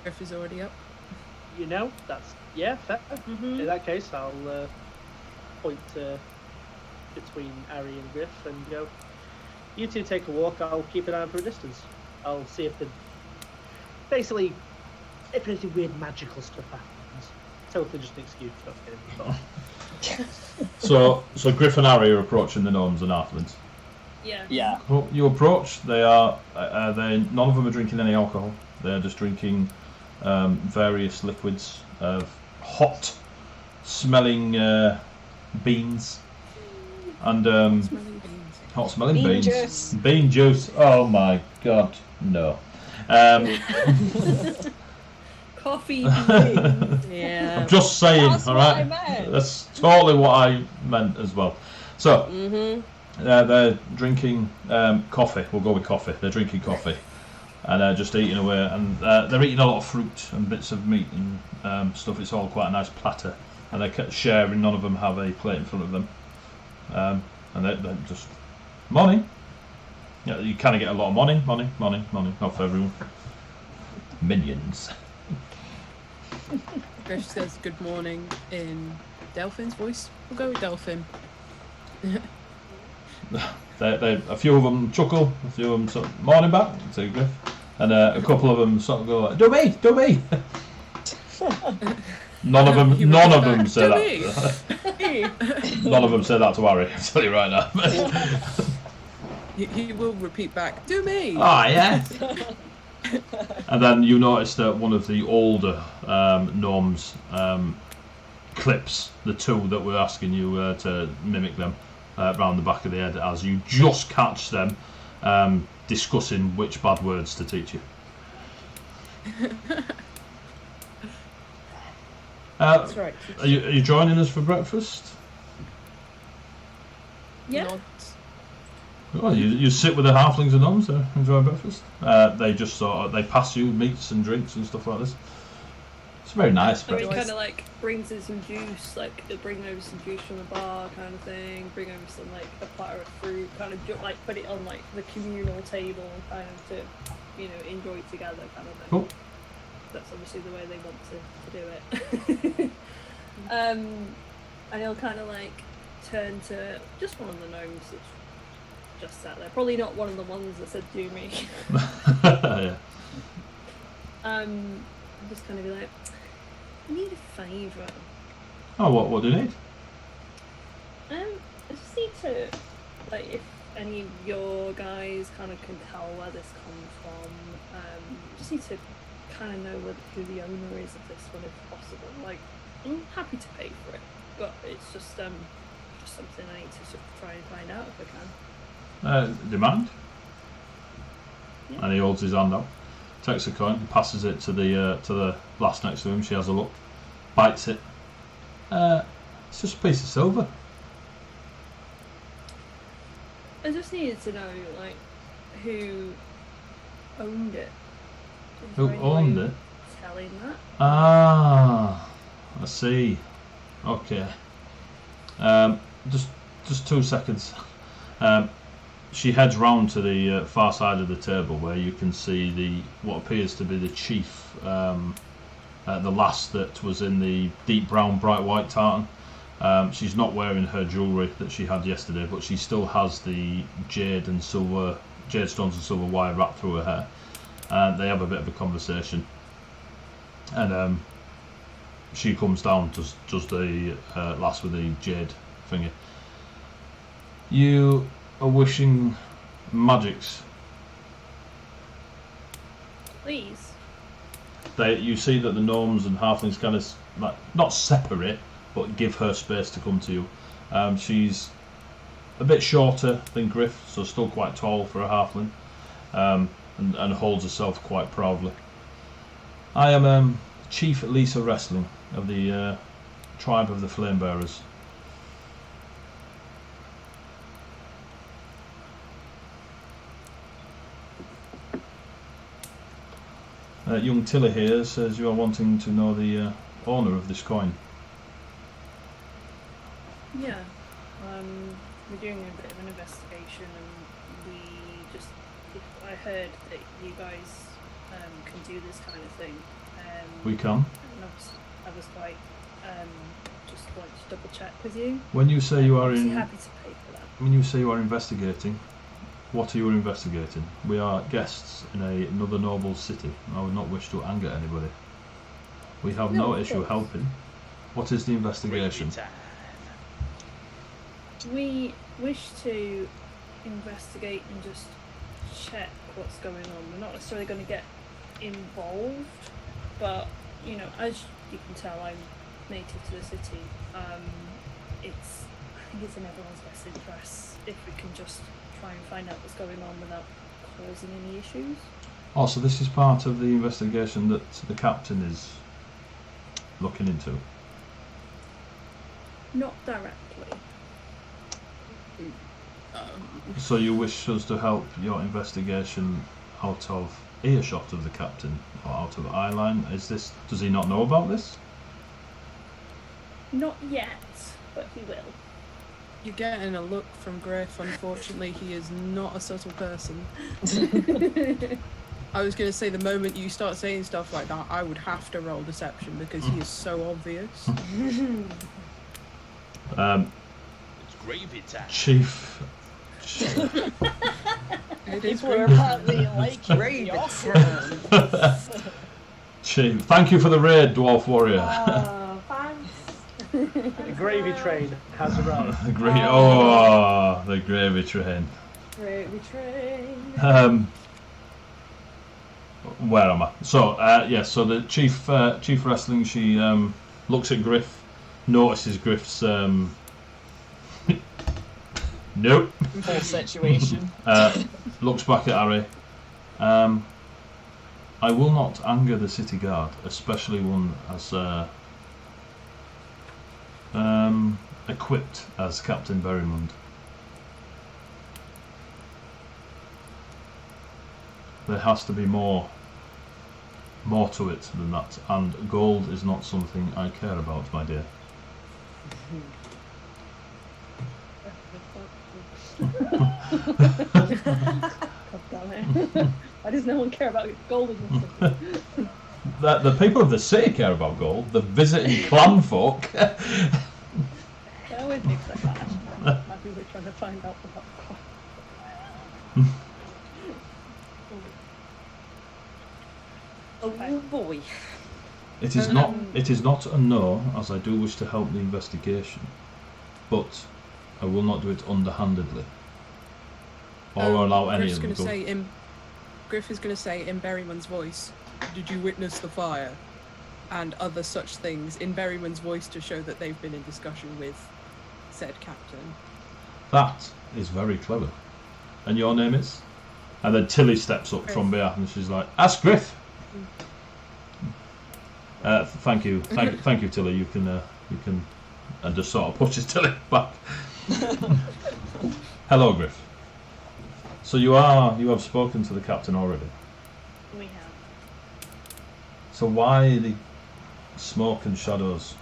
Griff is already up. You know, that's... Yeah, fair. Mm-hmm. In that case, I'll point between Harry and Griff and go, you two take a walk, I'll keep an eye on for a distance. I'll see if basically, if anything weird magical stuff happens. Totally just an excuse for not getting involved. So Griff and Harry are approaching the gnomes and halflings. Yeah. Yeah. Well, you approach. They are. None of them are drinking any alcohol. They're just drinking various liquids of hot-smelling beans and Smelling beans. hot-smelling Bean beans. juice. Bean juice. Oh my god, no. Coffee. Yeah. I'm just saying. That's all what right. I meant. That's totally what I meant as well. So. Mm-hmm. They're drinking coffee. We'll go with coffee. They're drinking coffee and just eating away. And they're eating a lot of fruit and bits of meat and stuff. It's all quite a nice platter. And they're sharing. None of them have a plate in front of them. And they're just money. Yeah, you kind of get a lot of money. Not for everyone. Minions. Griff says good morning in Delphin's voice. We'll go with Delphin. A few of them chuckle, a few of them sort of morning back, say Griff, and a couple of them sort of go like, do me. None of them say that. None of them say that to Harry. I'll tell you right now. He will repeat back, do me. Ah, yeah. And then you notice that one of the older gnomes clips the two that were asking you to mimic them. Round the back of the head, as you just catch them discussing which bad words to teach you. That's right. Are you joining us for breakfast? Yeah. Nods. Well, you sit with the halflings and gnomes to enjoy breakfast. They just they pass you meats and drinks and stuff like this. It's very nice. And he breakfast. kind of like brings in some juice, like he'll bring over some juice from the bar, kind of thing. Bring over some like a platter of fruit, kind of like put it on like the communal table, kind of to enjoy it together, kind of thing. Cool. That's obviously the way they want to do it. And he'll kind of like turn to just one of the gnomes that's just sat there. Probably not one of the ones that said "do me." Yeah. Just kind of be like, I need a favour. Oh, what do you need? I just need to, like, if any of your guys kind of can tell where this comes from, just need to kind of know who the owner is of this one, if possible. Like, I'm happy to pay for it, but it's just something I need to sort of try and find out if I can. Demand? Yeah. And he holds his hand up. takes a coin, and passes it to the lass next to him. She has a look, bites it. It's just a piece of silver. I just needed to know, like, who owned it. Is Who there any owned way it? of telling that? Ah, I see. Okay. Just 2 seconds. She heads round to the far side of the table where you can see what appears to be the chief, the lass that was in the deep brown, bright white tartan. She's not wearing her jewellery that she had yesterday, but she still has the jade stones and silver wire wrapped through her hair. And they have a bit of a conversation. And she comes down, does the lass with the jade finger. You are wishing magics. Please. You see that the gnomes and halflings kind of like not separate, but give her space to come to you. She's a bit shorter than Griff, so still quite tall for a halfling, and holds herself quite proudly. I am Chief Lisa Wrestling of the tribe of the Flamebearers. Young Tiller here says you are wanting to know the owner of this coin. Yeah. We're doing a bit of an investigation, and I heard that you guys can do this kind of thing. We can. And I was quite just wanted to double check with you. When you say you are I'm happy to pay for that. when you say you are investigating, what are you investigating? We are guests in another noble city. I would not wish to anger anybody. We have no of issue course. helping. What is the investigation? We wish to investigate and just check what's going on. We're not necessarily going to get involved, but you know, as you can tell, I'm native to the city. I think it's in everyone's best interest if we can just try and find out what's going on without causing any issues. Oh, so this is part of the investigation that the captain is looking into. Not directly. So you wish us to help your investigation out of earshot of the captain, or out of eyeline? Does he not know about this? Not yet, but he will. You're getting a look from Griff. Unfortunately, he is not a subtle person. I was going to say, the moment you start saying stuff like that, I would have to roll deception because he is so obvious. It's gravy time. Chief. It is People are apparently like Gravy awesome. Chief. Thank you for the raid, Dwarf Warrior. Thanks. The gravy train has arrived. The gravy train. Gravy train. Where am I? So, so the chief wrestling, she looks at Griff, notices Griff's nope. Whole situation. Looks back at Harry. I will not anger the city guard, especially one as equipped as Captain Berrymond. There has to be more to it than that, and gold is not something I care about, my dear. God damn it. Why does no one care about gold in this city? The people of the city care about gold. The visiting clan folk. Bear with me for a second. Maybe we're trying to find out about gold. Oh boy. It is not a no, as I do wish to help the investigation, but I will not do it underhandedly, or allow any of them to go. Griff is going to say in Berryman's voice, "Did you witness the fire?" and other such things in Berryman's voice to show that they've been in discussion with said captain. That is very clever. And your name is? And then Tilly steps up from behind and she's like, "Ask Griff." Thank you, Tilly. You can, and just sort of pushes Tilly back. Hello, Griff. So you have spoken to the captain already. We have. So why the smoke and shadows?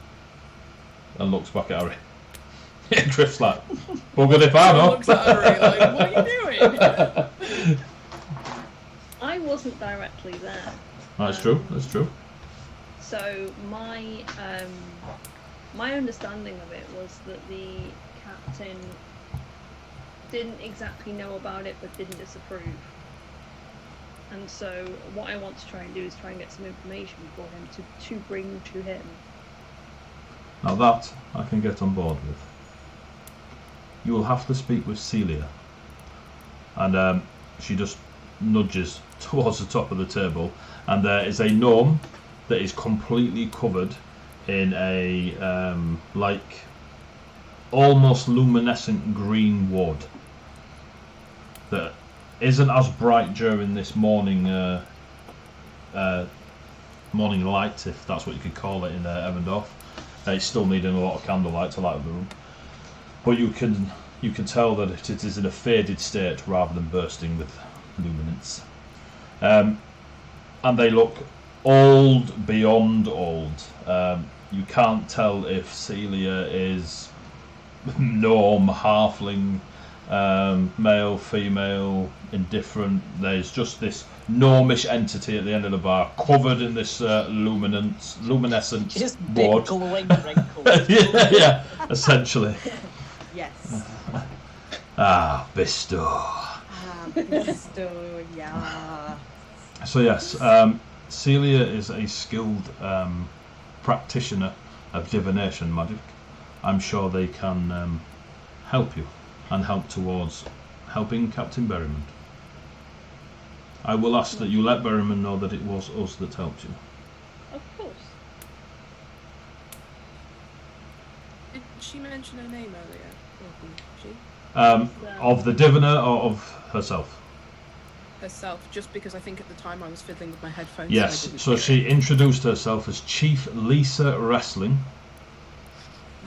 And looks back at Harry. Griff's like, "Buggered if I know." Looks at Harry like, "What are you doing?" I wasn't directly there. That's true. That's true. So my understanding of it was that the captain didn't exactly know about it, but didn't disapprove. And so what I want to try and do is try and get some information for him to bring to him. Now that I can get on board with. You will have to speak with Celia. And she just nudges towards the top of the table, and there is a gnome that is completely covered in a like almost luminescent green wood that isn't as bright during this morning morning light, if that's what you could call it, in Evendorf. It's still needing a lot of candlelight to light up the room, but you can tell that it is in a faded state rather than bursting with luminance. And they look old beyond old. You can't tell if Celia is gnome, halfling, male, female, indifferent. There's just this gnomish entity at the end of the bar, covered in this luminescent Just wood. big glowing wrinkles. yeah, essentially. Yes. Ah, bestow. Bestow, yeah. So yes, Celia is a skilled practitioner of divination magic. I'm sure they can help you and help towards helping Captain Berryman. I will ask that you let Berryman know that it was us that helped you. Of course. Did she mention her name earlier? She? Of the diviner or of herself? Herself, just because I think at the time I was fiddling with my headphones. Yes, And I didn't so hear she it. introduced herself as Chief Lisa Wrestling,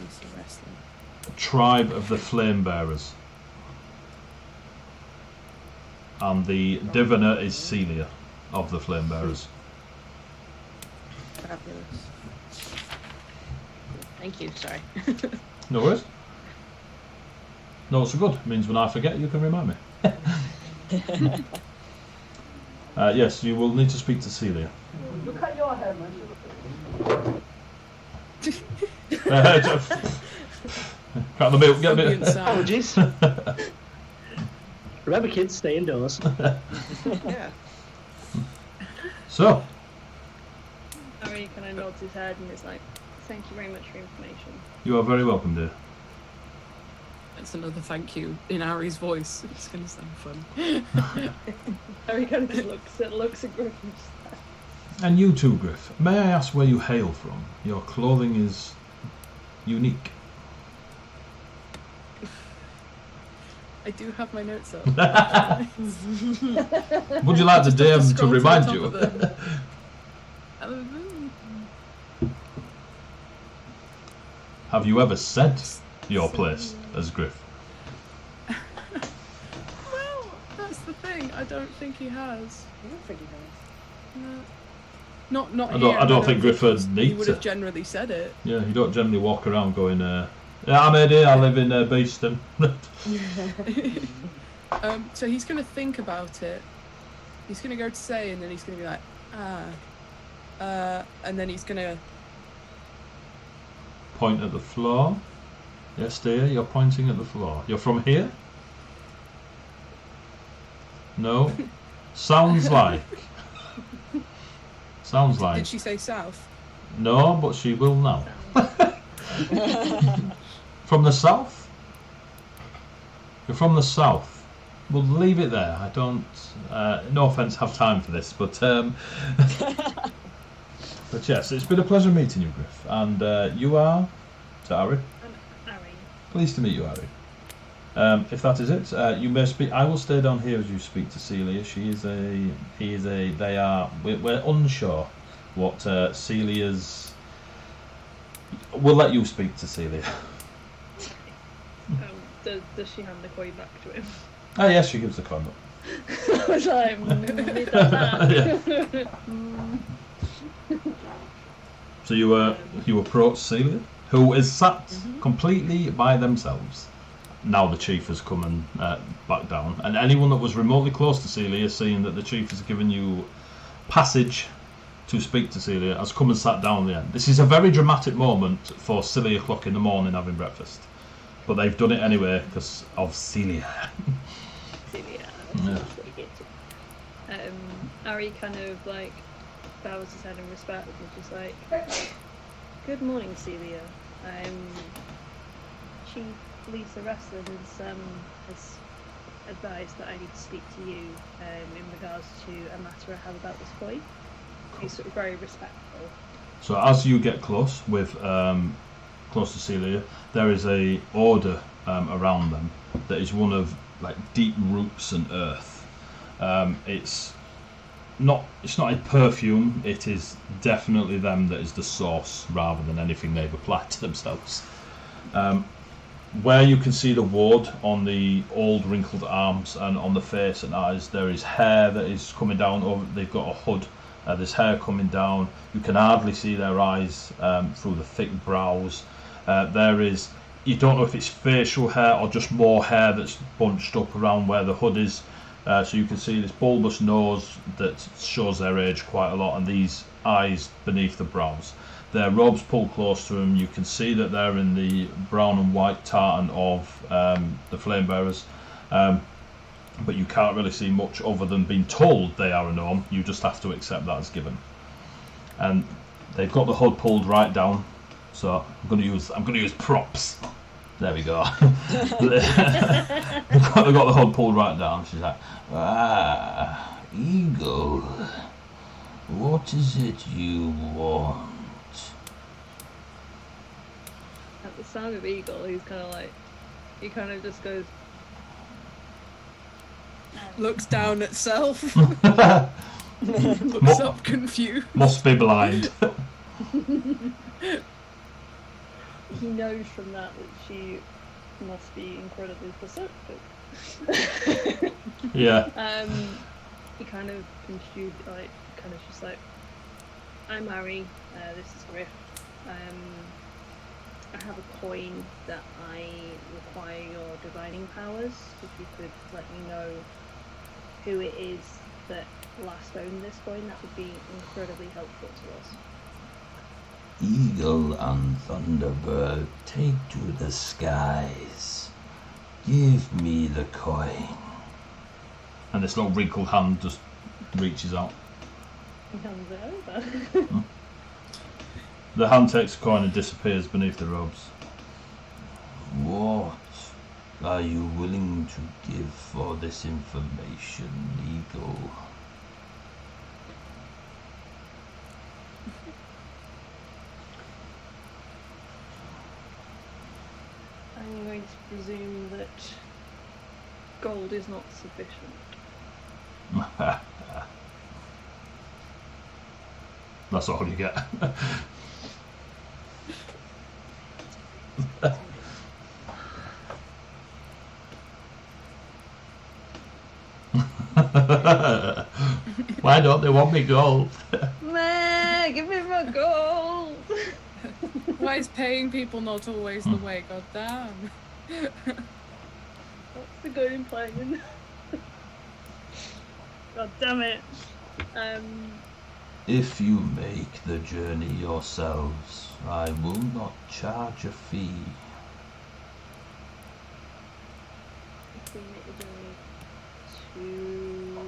Lisa Wrestling. Tribe of the Flame Bearers. And the diviner is Celia of the Flame Bearers. Fabulous. Thank you, sorry. No worries. No, it's so good. It means when I forget, you can remind me. Yes, you will need to speak to Celia. Look at your hair, man. Crack the milk, get a Ambient bit. sound. Apologies. Remember, kids, stay indoors. Yeah. So, Harry kind of nods his head and is like, "Thank you very much for your information." you are very welcome, dear. That's another thank you in Ari's voice. It's going to sound fun. Harry kind of just looks at Griff and just like, And you too, Griff. May I ask where you hail from? Your clothing is unique. I do have my notes up. Would you like the Just have DM to scroll the remind top you? of them. Have you ever said your place as Griff? Well, that's the thing. I don't think he has. I don't think he does. No. Not I here. don't think Grifford He needs would have it. generally said it. Yeah, you don't generally walk around going, yeah, I'm Eddie, I live in Beeston. So he's going to think about it. He's going to go to say, and then he's going to be like, and then he's going to. Point at the floor. Yes, dear, you're pointing at the floor. You're from here? No? Sounds like. Sounds like. Did she say south? No, but she will now. From the south? You're from the south. We'll leave it there. I don't. No offence, have time for this, but but yes, it's been a pleasure meeting you, Griff. And you are, to Harry. "I'm Harry." Pleased to meet you, Harry. If that is it, you may speak. I will stay down here as you speak to Celia. We're unsure what Celia's. We'll let you speak to Celia. Does she hand the coin back to him? Oh yes, she gives the coin back. I was like, need that. So you approach Celia, who is sat completely by themselves. Now the chief has come and back down, and anyone that was remotely close to Celia, seeing that the chief has given you passage to speak to Celia, has come and sat down there. This is a very dramatic moment for silly o'clock in the morning having breakfast, but they've done it anyway because of Celia. Celia. Yeah. Ari kind of like bows his head in respect and just like, good morning, Celia. Chief Lisa Wrestler has advised that I need to speak to you in regards to a matter I have about this coin. He's sort of very respectful. So as you get close to Celia, there is a order around them that is one of like deep roots and earth. It's not a perfume. It is definitely them that is the source rather than anything they've applied to themselves. Where you can see the ward on the old wrinkled arms and on the face and eyes, there is hair that is coming down over. They've got a hood. There's hair coming down. You can hardly see their eyes through the thick brows. You don't know if it's facial hair or just more hair that's bunched up around where the hood is. So you can see this bulbous nose that shows their age quite a lot, and these eyes beneath the brows. Their robes pull close to them. You can see that they're in the brown and white tartan of the flame bearers. But you can't really see much other than being told they are a gnome. You just have to accept that as given. And they've got the hood pulled right down. So I'm going to use props. There we go. They've got the hood pulled right down. She's like, Eagle, what is it you want? At the sound of Eagle, he kind of just goes. Looks down at self. Looks up confused. Must be blind. He knows from that she must be incredibly perceptive. Yeah. He kind of confused, just like, I'm Ari. This is Griff. I have a coin that I require your divining powers. If you could let me know who it is that last owned this coin, that would be incredibly helpful to us. Eagle and Thunderbird, take to the skies. Give me the coin. And this little wrinkled hand just reaches out. He hands it over. The hand takes the coin and disappears beneath the robes. What are you willing to give for this information, Eagle? I'm going to presume that gold is not sufficient. That's all you get. Why don't they want me gold? Man, give me my gold! Why is paying people not always the way? God damn. What's the game plan? God damn it. If you make the journey yourselves, I will not charge a fee. If we make the journey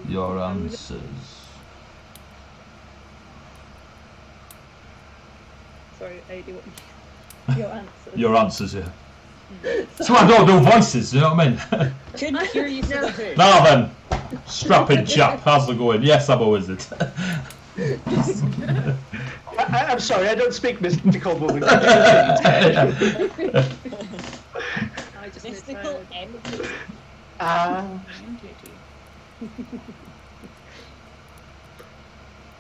to... Your answers. Sorry, AD, what? Your answers. Your answers, yeah. So I don't do voices, you know what I mean? Couldn't hear you through the hood. Now then, strapping chap, how's it going? Yes, I'm a wizard. I'm sorry, I don't speak mystical woman. I just Mystical empty.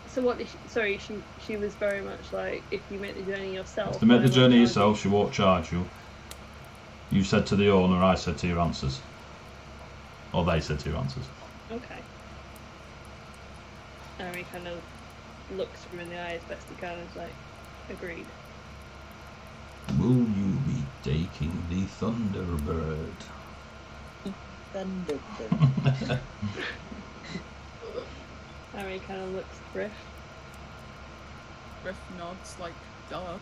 So what? Sorry, she was very much like, if you make the journey yourself. If you make the I won't journey charge yourself, she won't charge you. You said to the owner, I said to your answers. Or they said to your answers. Okay. Harry kind of looks her in the eye as best he can and is like, agreed. Will you be taking the Thunderbird? Thunderbird. Harry kind of looks at Griff. Griff nods like, duh.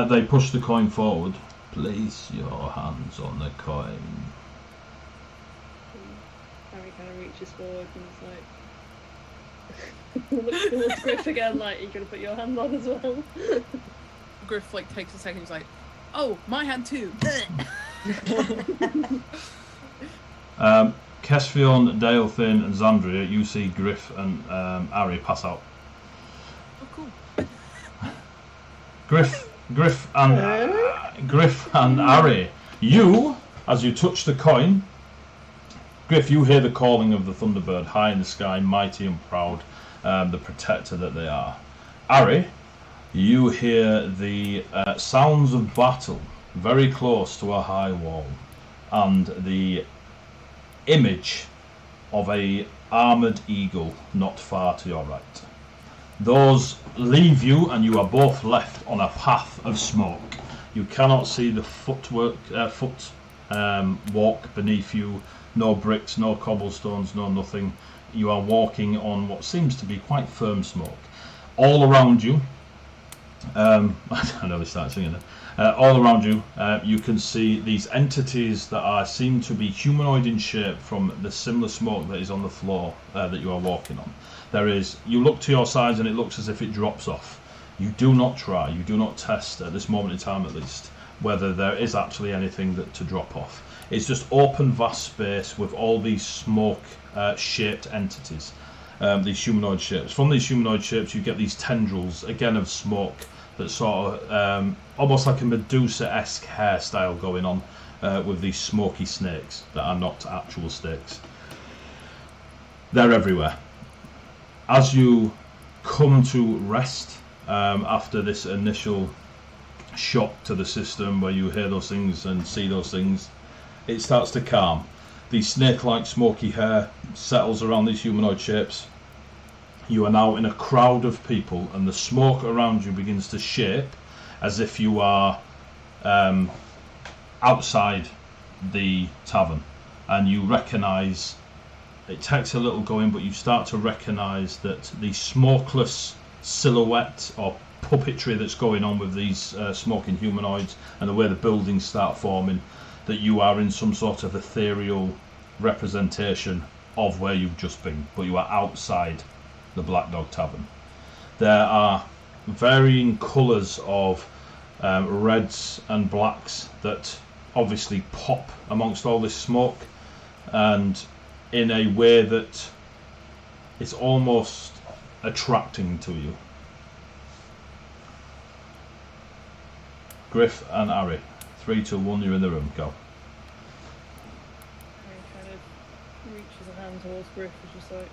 They push the coin forward. Place your hands on the coin. Harry kind of reaches forward and is like, looks towards Griff again, like, you're going to put your hand on as well. Griff like takes a second. He's like, "Oh, my hand too." Kesfion, Daelthin, and Xandria, you see Griff and Ari pass out. Oh, cool. Griff and Ari, you, as you touch the coin, Griff, you hear the calling of the Thunderbird high in the sky, mighty and proud, the protector that they are. Ari, you hear the sounds of battle very close to a high wall, and the image of a armoured eagle not far to your right. Those leave you, and you are both left on a path of smoke. You cannot see the walk beneath you. No bricks, no cobblestones, no nothing. You are walking on what seems to be quite firm smoke. All around you, I know they started singing it. All around you, you can see these entities that seem to be humanoid in shape from the similar smoke that is on the floor that you are walking on. You look to your sides and it looks as if it drops off. You do not try, you do not test at this moment in time at least, whether there is actually anything to drop off. It's just open, vast space with all these smoke-shaped entities, these humanoid shapes. From these humanoid shapes, you get these tendrils, again of smoke, that sort of almost like a Medusa-esque hairstyle going on with these smoky snakes that are not actual snakes. They're everywhere. As you come to rest after this initial shock to the system where you hear those things and see those things, it starts to calm. The snake-like smoky hair settles around these humanoid shapes. You are now in a crowd of people, and the smoke around you begins to shape as if you are outside the tavern, and you recognise, it takes a little going, but you start to recognise that the smokeless silhouette or puppetry that's going on with these smoking humanoids and the way the buildings start forming, that you are in some sort of ethereal representation of where you've just been, but you are outside the Black Dog Tavern. There are varying colours of reds and blacks that obviously pop amongst all this smoke, and in a way that is almost attracting to you. Griff and Ari, 3, 2, 1, you're in the room, go. Harry kind of reaches a hand towards Griff, and just like,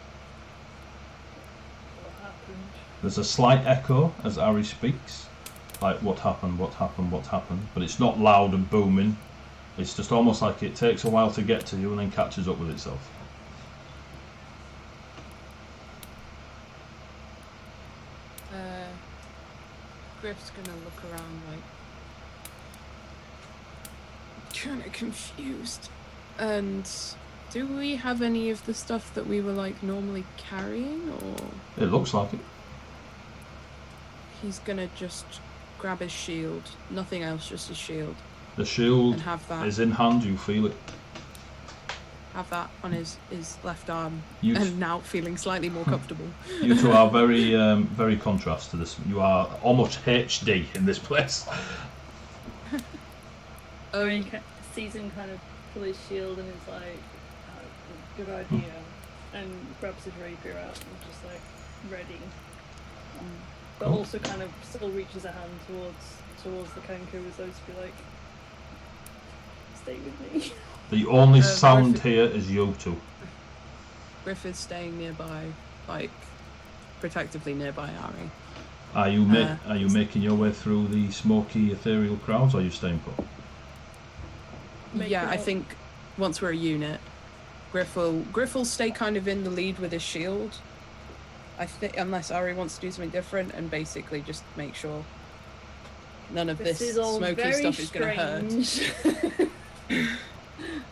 what happened? There's a slight echo as Ari speaks, like what happened, what happened, what happened, but it's not loud and booming. It's just almost like it takes a while to get to you and then catches up with itself. Griff's gonna look around like kind of confused. And do we have any of the stuff that we were like normally carrying, or? It looks like it. He's gonna just grab his shield, nothing else, just his shield. The shield and have that. is in hand, you feel it. Have that on his left arm, You and now feeling slightly more comfortable. You two are very, very contrast to this. You are almost HD in this place. He sees him kind of pull his shield and is like, good idea, and grabs his rapier out and just like, ready. But Cool. also kind of still reaches a hand towards the Kenku as though to be like, stay with me. The only sound Griffith- here is you two. Griff is staying nearby, like protectively nearby Ari. Are you making your way through the smoky ethereal crowds, or are you staying put? Yeah, I think once we're a unit, Griff will stay kind of in the lead with his shield. I think unless Ari wants to do something different and basically just make sure none of this is all smoky very stuff is going to hurt. strange.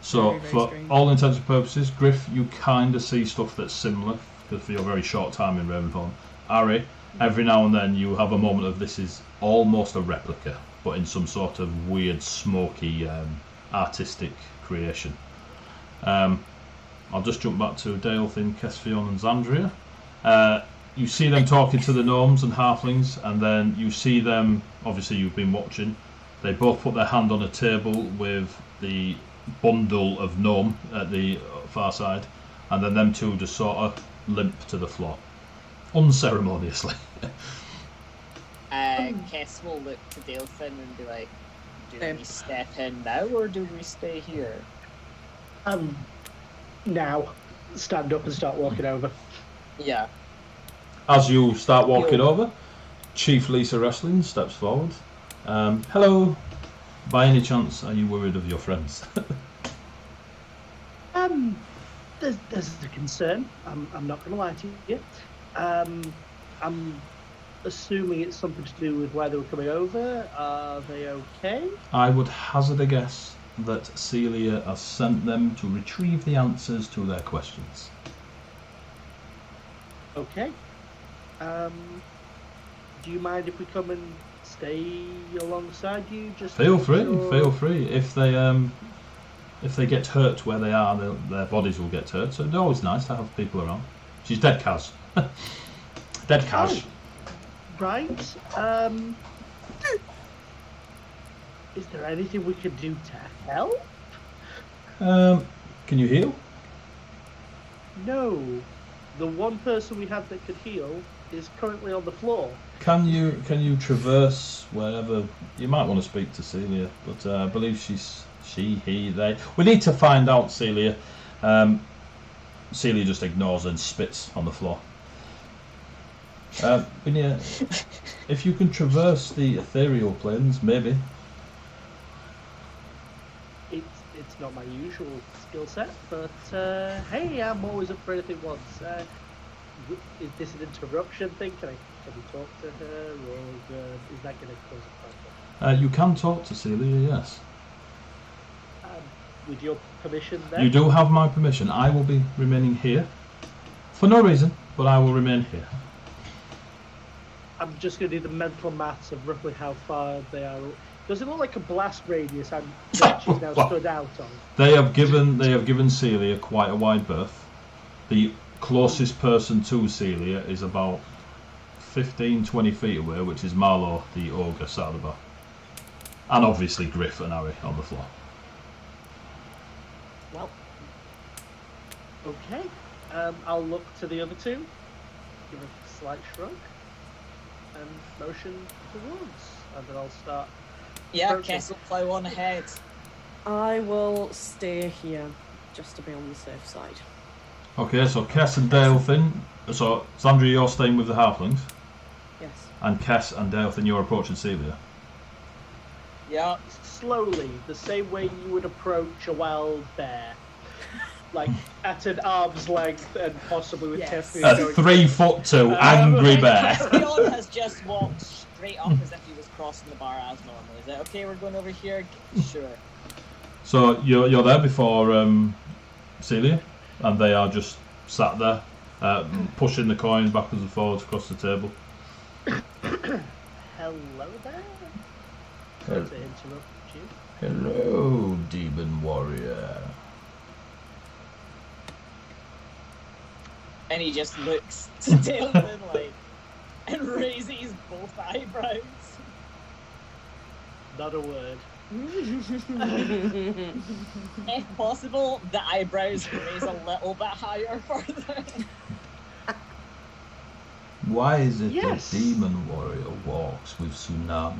So, Very, very for strange. all intents and purposes, Griff, you kind of see stuff that's similar, because for your very short time in Ravenholm. Ari, every now and then you have a moment of this is almost a replica, but in some sort of weird, smoky, artistic creation. I'll just jump back to Daelthin, Kesfion and Xandria. You see them talking to the gnomes and halflings, and then you see them, obviously you've been watching, they both put their hand on a table with the bundle of gnome at the far side, and then them two just sort of limp to the floor, unceremoniously. Kess will look to Daelthin and be like, do we step in now or do we stay here? Now, stand up and start walking over. Yeah. As you start walking over, Chief Lisa Wrestling steps forward. Hello. By any chance, are you worried of your friends? There's a concern. I'm not going to lie to you. I'm assuming it's something to do with why they were coming over. Are they okay? I would hazard a guess that Celia has sent them to retrieve the answers to their questions. Okay. Do you mind if we come and stay alongside you? Just Feel to free, make sure- feel free. If they get hurt where they are, their bodies will get hurt. So it's always nice to have people around. She's dead, Kaz. Dead Kaz. Right. Is there anything we can do to help? Can you heal? No. The one person we have that could heal is currently on the floor. Can you traverse wherever? You might want to speak to Celia, but I believe they. We need to find out, Celia. Celia just ignores and spits on the floor. If you can traverse the ethereal planes, maybe. It's not my usual skill set, but hey, I'm always up for anything once. Is this an interruption thing? Can we talk to her, or is that going to cause a problem? You can talk to Celia, yes. With your permission, then. You do have my permission. I will be remaining here. For no reason, but I will remain here. I'm just going to do the mental maths of roughly how far they are. Does it look like a blast radius that she's now stood out on? They have given Celia quite a wide berth. The closest person to Celia is about 15-20 feet away, which is Marlowe, the ogre, sat at the bar. And obviously Griff and Harry on the floor. Well, okay. I'll look to the other two, give a slight shrug, and motion towards, and then I'll start. Yeah, approaching. Kess will plow on ahead. I will stay here, just to be on the safe side. Okay, so Kess and Daelthin. So Sandra, you're staying with the halflings, Yes. and Kess and Daelthin, you're approaching Celia. Yeah. Slowly, the same way you would approach a wild bear. Like, at an arm's length and possibly with Yes. Kefir A going... 3'2" angry bear. Kesfion has just walked straight up as if he was crossing the bar as normal. Is it okay? We're going over here? Sure. So you're there before Celia, and they are just sat there, pushing the coins backwards and forwards across the table. Hello there? Sorry to interrupt you. Hello, demon warrior. And he just looks to Daelthin like, and raises both eyebrows. Not a word. If possible, the eyebrows raise a little bit higher further. Why is it Yes. the demon warrior walks with Tsunami?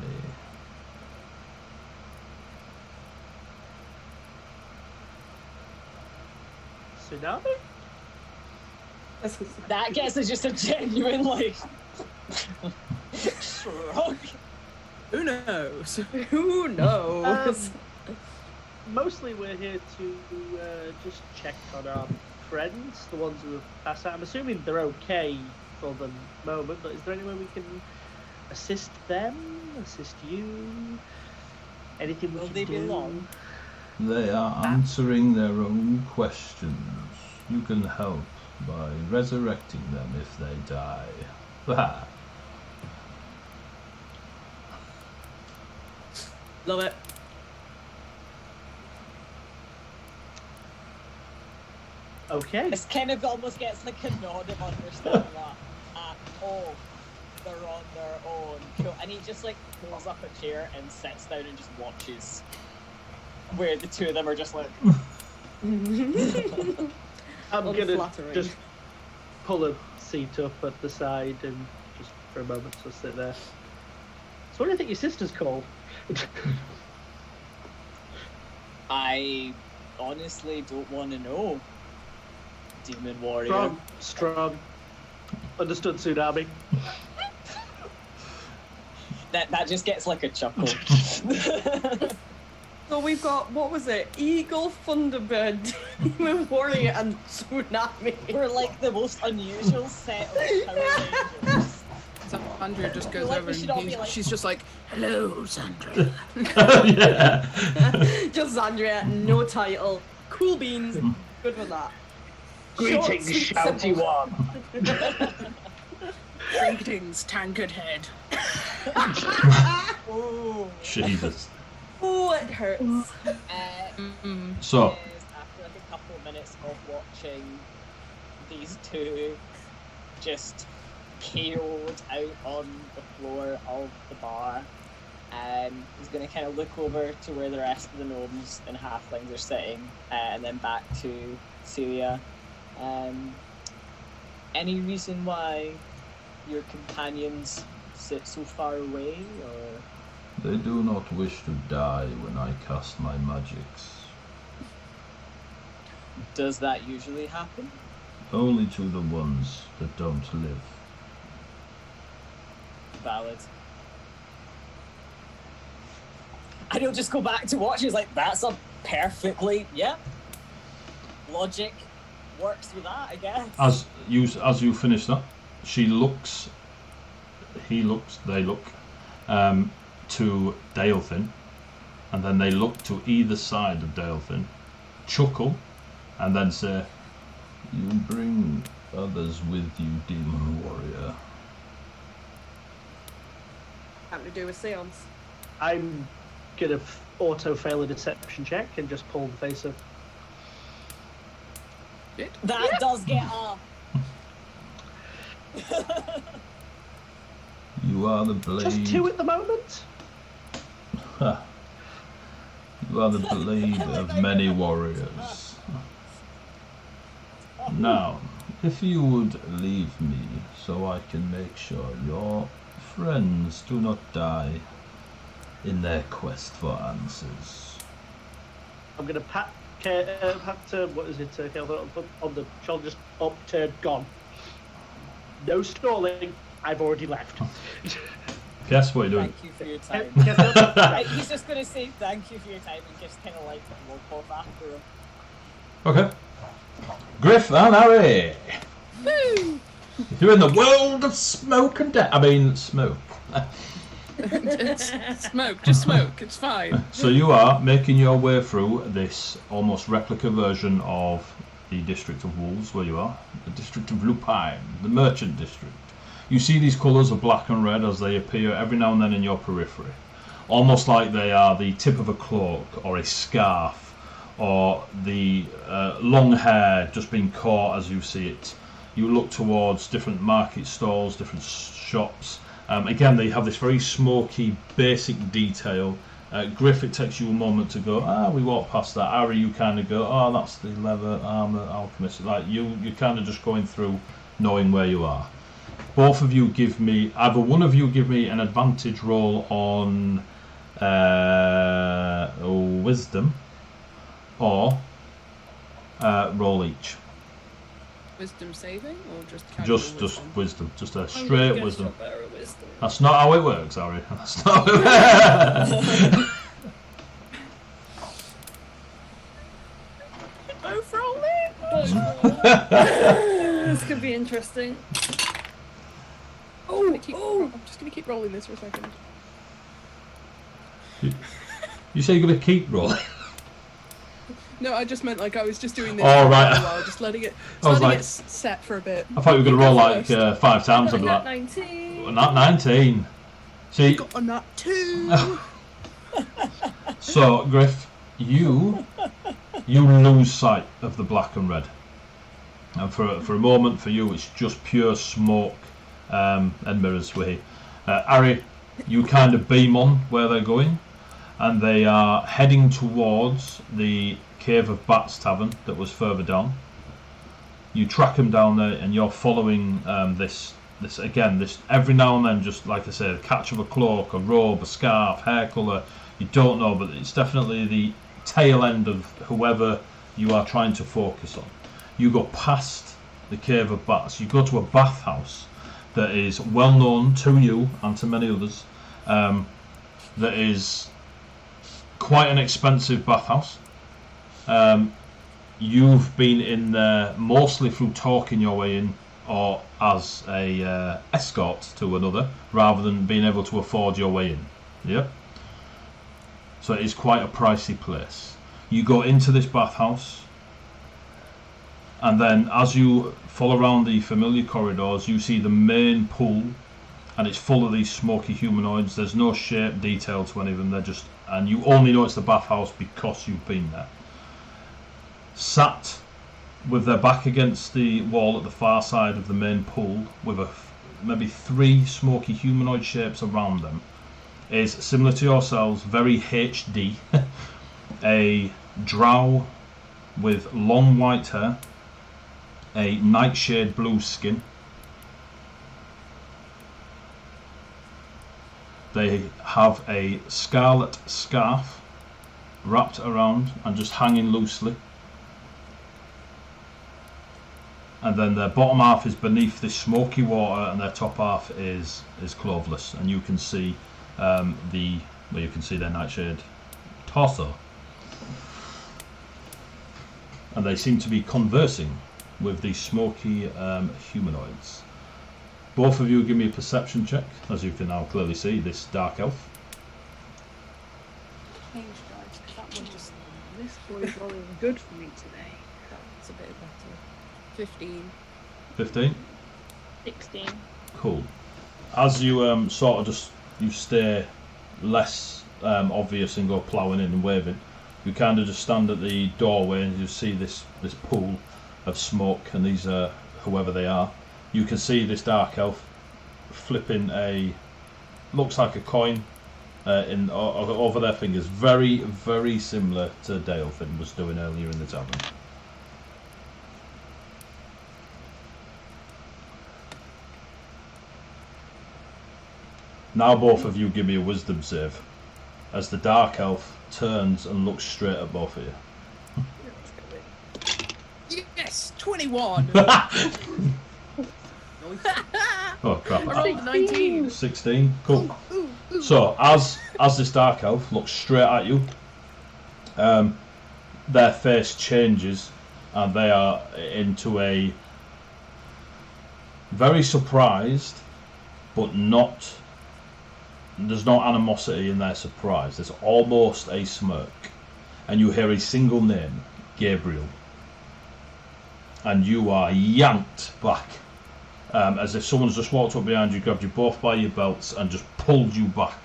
Tsunami? That guess is just a genuine, like, shrug. Who knows? Who knows? Mostly we're here to just check on our friends, the ones who have passed out. I'm assuming they're okay for the moment, but is there any way we can assist them, assist you? Anything we Will can they do? be long? They are answering their own questions. You can help by resurrecting them if they die. Ha! Love it. Okay. This kind of almost gets like a nod of understanding that. Oh, they're on their own. Cool. And he just like pulls up a chair and sits down and just watches. Where the two of them are just like. I'm gonna Unflattering. just pull a seat up at the side and just for a moment just sit there. So what do you think your sister's called? I honestly don't want to know. Demon warrior. Strong. Understood, Tsunami. That just gets like a chuckle. So we've got, what was it? Eagle, Thunderbird, Demon Warrior, and Tsunami. We're like the most unusual set of Power Rangers. So Andrea just goes Like, over we should all be and like- she's just like, "Hello, Sandra." Yeah. Just Andrea, no title. Cool beans. Good for that. Greetings, Short, sweet, shouty simple. one. Greetings, tankard head. Oh. Jesus. Oh, it hurts. So, Is after like a couple of minutes of watching these two just KO'd out on the floor of the bar, he's going to kind of look over to where the rest of the gnomes and halflings are sitting, and then back to Celia. Any reason why your companions sit so far away, or? They do not wish to die when I cast my magics. Does that usually happen? Only to the ones that don't live. Valid. And he'll just go back to watch. He's like, that's a perfectly, yeah. Logic works with that, I guess. as you finish that, she looks, he looks, they look to Daelfin, and then they look to either side of Daelfin, chuckle, and then say, You bring others with you, demon warrior. Time to do a seance. I'm gonna auto fail a deception check and just pull the face of. That does get up. You are the blade. Just two at the moment. You are the blade of many warriors. Now, if you would leave me so I can make sure your friends do not die in their quest for answers. I'm gonna pat what is it? On the shoulder, just up, turn, gone. No stalling. I've already left. guess what you're doing? Thank you for your time. Careful. Right, he's just going to say thank you for your time and just kind of like walk off after him. Okay. Griff and Harry. Woo! You're in the world of smoke and smoke. It's smoke, just smoke. It's fine. So you are making your way through this almost replica version of the District of Wolves, where you are, the District of Lupine, the Merchant District. You see these colours of black and red as they appear every now and then in your periphery, almost like they are the tip of a cloak or a scarf, or the long hair just being caught as you see it. You look towards different market stalls, different shops. Again, they have this very smoky, basic detail. Griff, it takes you a moment to go, we walk past that. Harry, you kind of go, that's the leather armour alchemist. Like you're kind of just going through, knowing where you are. Both of you give me, either one of you give me an advantage roll on wisdom, or roll each. Wisdom saving or just casual Just wisdom? wisdom, just a I'm straight gonna guess wisdom. you're better at wisdom. That's not how it works, Harry. That's not how it works. Both roll it. This could be interesting. I'm just gonna keep rolling this for a second. You say you're going to keep rolling? No, I just meant like I was just doing this Oh, for right. a while, just letting it, I was like- set for a bit. I thought you were going to roll like 5 times. I'd be Nat like, 19. not 19. See, Got a nut too. so Griff, you lose sight of the black and red, and for a moment for you it's just pure smoke and mirrors. With Harry, you kind of beam on where they're going, and they are heading towards the Cave of Bats Tavern that was further down. You track them down there, and you're following this every now and then, just like I said, a catch of a cloak, a robe, a scarf, hair colour, you don't know, but it's definitely the tail end of whoever you are trying to focus on. You go past the Cave of Bats, you go to a bathhouse that is well known to you and to many others, that is quite an expensive bathhouse. You've been in there mostly through talking your way in, or as a escort to another, rather than being able to afford your way in. Yep. So it is quite a pricey place. You go into this bathhouse, and then as you follow around the familiar corridors, you see the main pool, and it's full of these smoky humanoids. There's no shape, detail to any of them. They're just, and you only know it's the bathhouse because you've been there. Sat with their back against the wall at the far side of the main pool, with maybe 3 smoky humanoid shapes around them, is similar to yourselves, very HD, a drow with long white hair, a nightshade blue skin. They have a scarlet scarf wrapped around and just hanging loosely. And then their bottom half is beneath this smoky water, and their top half is cloveless. And you can see you can see their nightshade torso. And they seem to be conversing with these smoky humanoids. Both of you give me a perception check, as you can now clearly see this dark elf. Change dice, 'cause that one just. This boy's rolling good for me today. That's a bit better. 15. 15. 16. Cool. As you sort of just you stay less obvious and go ploughing in and waving, you kind of just stand at the doorway and you see this pool of smoke, and these are whoever they are. You can see this dark elf flipping looks like a coin over their fingers, very, very similar to Dalefin was doing earlier in the tavern. Now both of you give me a wisdom save, as the dark elf turns and looks straight at both of you. Yes, 21. Oh crap! I rolled a 19. 16. Cool. Ooh, ooh. So as this dark elf looks straight at you, their face changes, and they are into a very surprised, but not. There's no animosity in their surprise. There's almost a smirk, and you hear a single name, Gabriel, and you are yanked back. As if someone's just walked up behind you, grabbed you both by your belts and just pulled you back.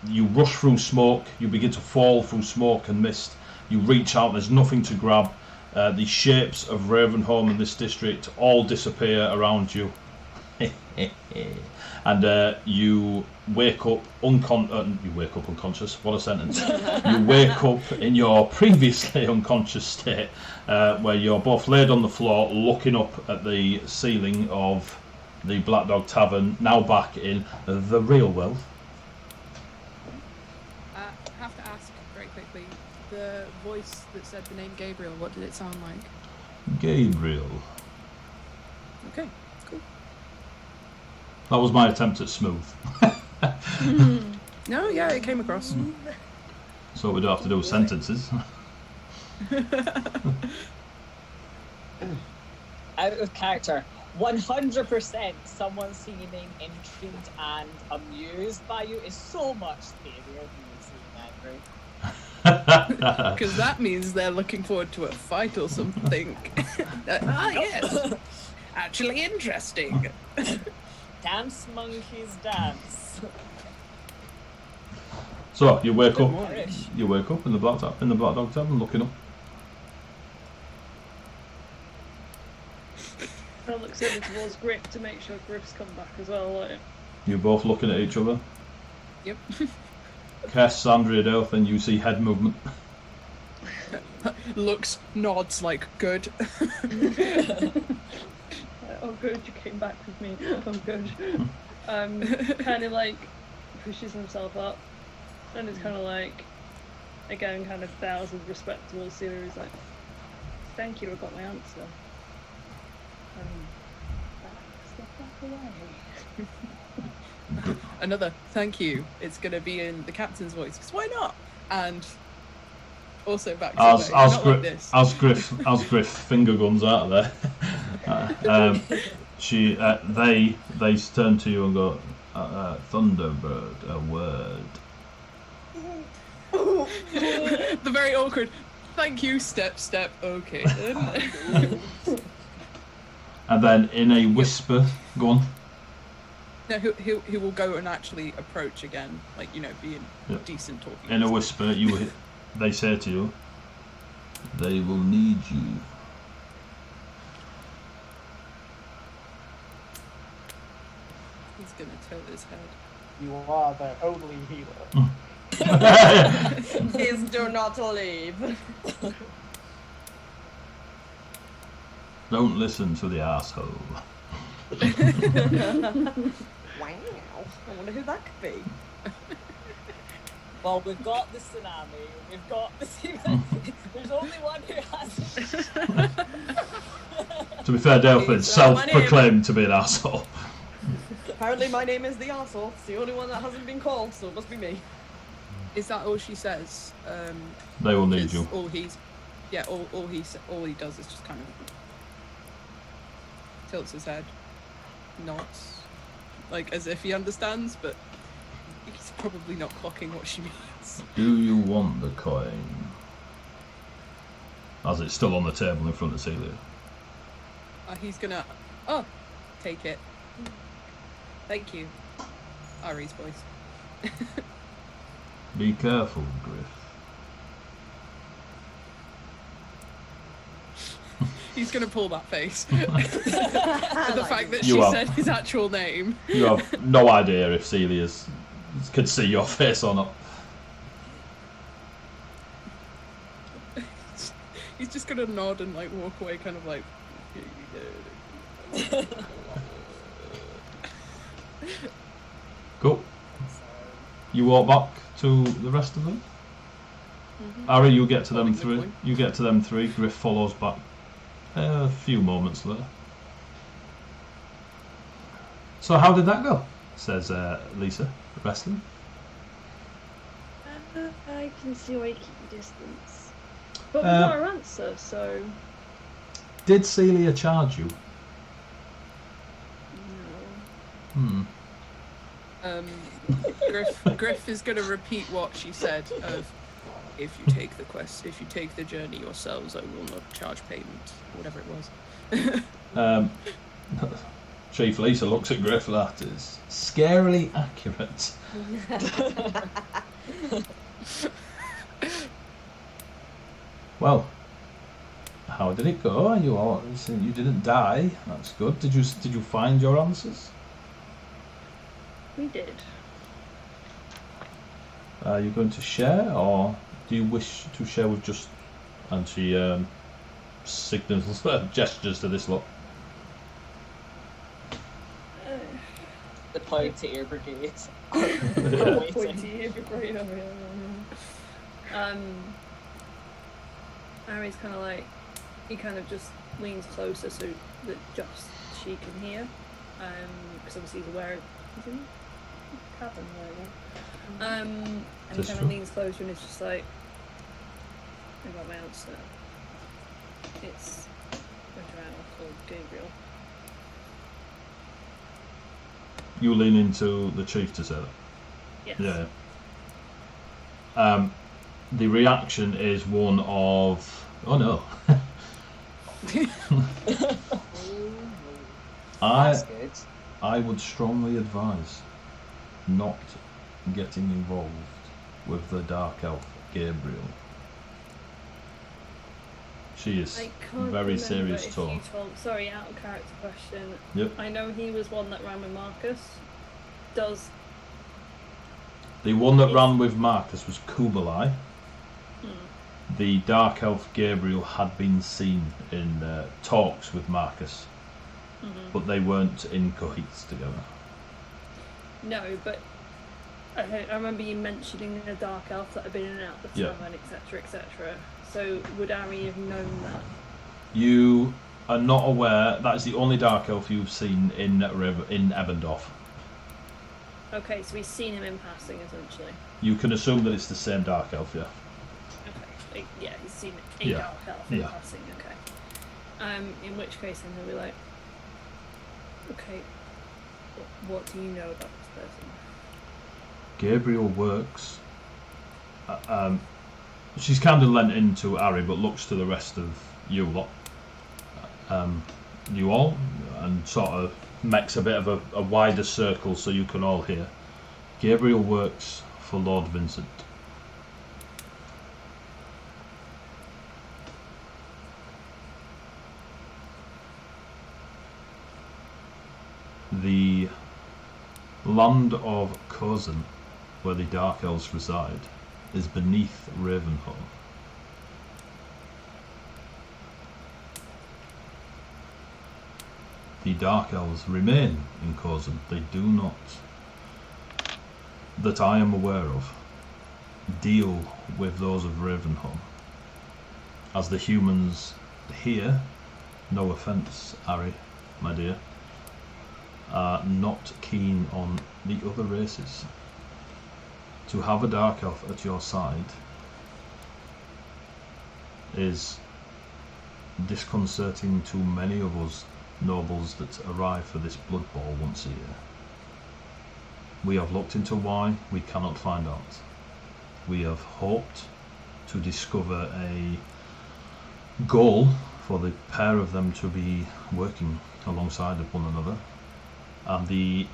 You rush through smoke, you begin to fall through smoke and mist. You reach out, there's nothing to grab. The shapes of Ravenholm in this district all disappear around you. And you wake up unconscious. What a sentence. You wake up in your previously unconscious state, where you're both laid on the floor looking up at the ceiling of the Black Dog Tavern, now back in the real world. I have to ask very quickly, the voice that said the name Gabriel, what did it sound like? Gabriel. Okay, cool. That was my attempt at smooth. No, yeah, it came across. So we don't have to do sentences. Out of character. 100% someone seeming intrigued and amused by you is so much scarier than you seeming angry. Because that means they're looking forward to a fight or something. Yes. Actually interesting. Dance monkeys dance. So you wake up. Irish. You wake up in the Black Dog Tavern, looking up. I looks over towards Griff to make sure Griff's come back as well. Like, You're both looking at each other. Yep. Cass, Andrea, Delph, and you see head movement. Looks, nods like good. oh good, you came back with me. Oh good. Kind of like pushes himself up, and it's kind of like, again, kind of bows with respect towards Celia. He's like, "Thank you, I got my answer." Step back away. Another thank you. It's going to be in the captain's voice, because why not? And also back to As not like this. Griff finger guns out of there. They turn to you and go, Thunderbird, a word. The very awkward thank you, step, okay then. And then in a whisper, go on. No, he will go and actually approach again, like, being decent talking. In a whisper, they say to you, they will need you. He's gonna tilt his head. You are their only healer. Please do not leave. Don't listen to the asshole. Wow. I wonder who that could be. Well, we've got the Tsunami, we've got the there's only one who has To be fair, Delphin's self-proclaimed to be an asshole. Apparently my name is the arsehole. It's the only one that hasn't been called, so it must be me. Is that all she says? They will need you. All he does is just kind of tilts his head, nods, like as if he understands, but he's probably not clocking what she means. Do you want the coin? As it's still on the table in front of Celia. He's gonna, take it. Thank you. Ari's voice. Be careful, Griff. He's gonna pull that face. The fact that You she are. said his actual name. You have no idea if Celia could see your face or not. He's just gonna nod and like walk away, kind of like. Cool. You walk back to the rest of them. Ari, you get to them Holding the three. coin. You get to them three. Griff follows back. A few moments later. So how did that go? Says Lisa, wrestling. I can see why you keep your distance. But we got our answer, so... Did Celia charge you? No. Griff is going to repeat what she said of, if you take the quest, if you take the journey yourselves, I will not charge payment, whatever it was. Chief Lisa looks at Griff. That is scarily accurate. Well, how did it go? You didn't die. That's good. Did you find your answers? We did. Are you going to share, or do you wish to share with just... And she signals, gestures to this lot. the pointy ear brigade. Pointy ear brigade over here. Ari's kind of like, he kind of just leans closer so that just she can hear, because obviously he's aware he's in the cabin right now. And he kind of leans closer and it's just like, I got my answer. It's a drow called Gabriel. You lean into the chief to say that? Yes. Yeah. The reaction is one of, oh no. That's good. I would strongly advise not getting involved with the Dark Elf Gabriel. She is I can't very remember serious if tone. you told. Sorry, out of character question. Yep. I know he was one that ran with Marcus. Does The one that ran with Marcus was Kublai. The Dark Elf Gabriel had been seen in talks with Marcus, but they weren't in cohorts together. no, but I remember you mentioning a dark elf that had been in and out the Yeah. tavern, etc., etc. So would Ari have known that? You are not aware. That is the only Dark Elf you've seen in Ebendorf. Okay, so he's seen him in passing, essentially. You can assume that it's the same Dark Elf, yeah. Okay, yeah, he's seen a Yeah. dark elf in Yeah. passing. Okay. In which case, then he'll be like, okay, what do you know about this person? Gabriel works. She's kind of lent into Ari, but looks to the rest of you lot. You all, and sort of makes a bit of a wider circle so you can all hear. Gabriel works for Lord Vincent. The land of Kozan, where the Dark Elves reside, is beneath Ravenhall. The Dark Elves remain in Kozan. They do not, that I am aware of, deal with those of Ravenhall. As the humans here, no offence, Ari, my dear, are not keen on the other races. To have a Dark Elf at your side is disconcerting to many of us nobles that arrive for this Blood Bowl once a year. We have looked into why, we cannot find out. We have hoped to discover a goal for the pair of them to be working alongside of one another. And the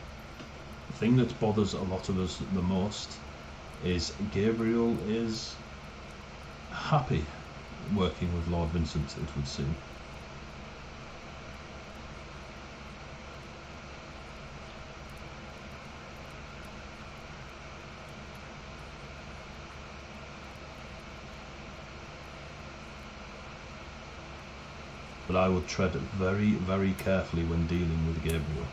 thing that bothers a lot of us the most is Gabriel is happy working with Lord Vincent, it would seem. But I would tread very, very carefully when dealing with Gabriel.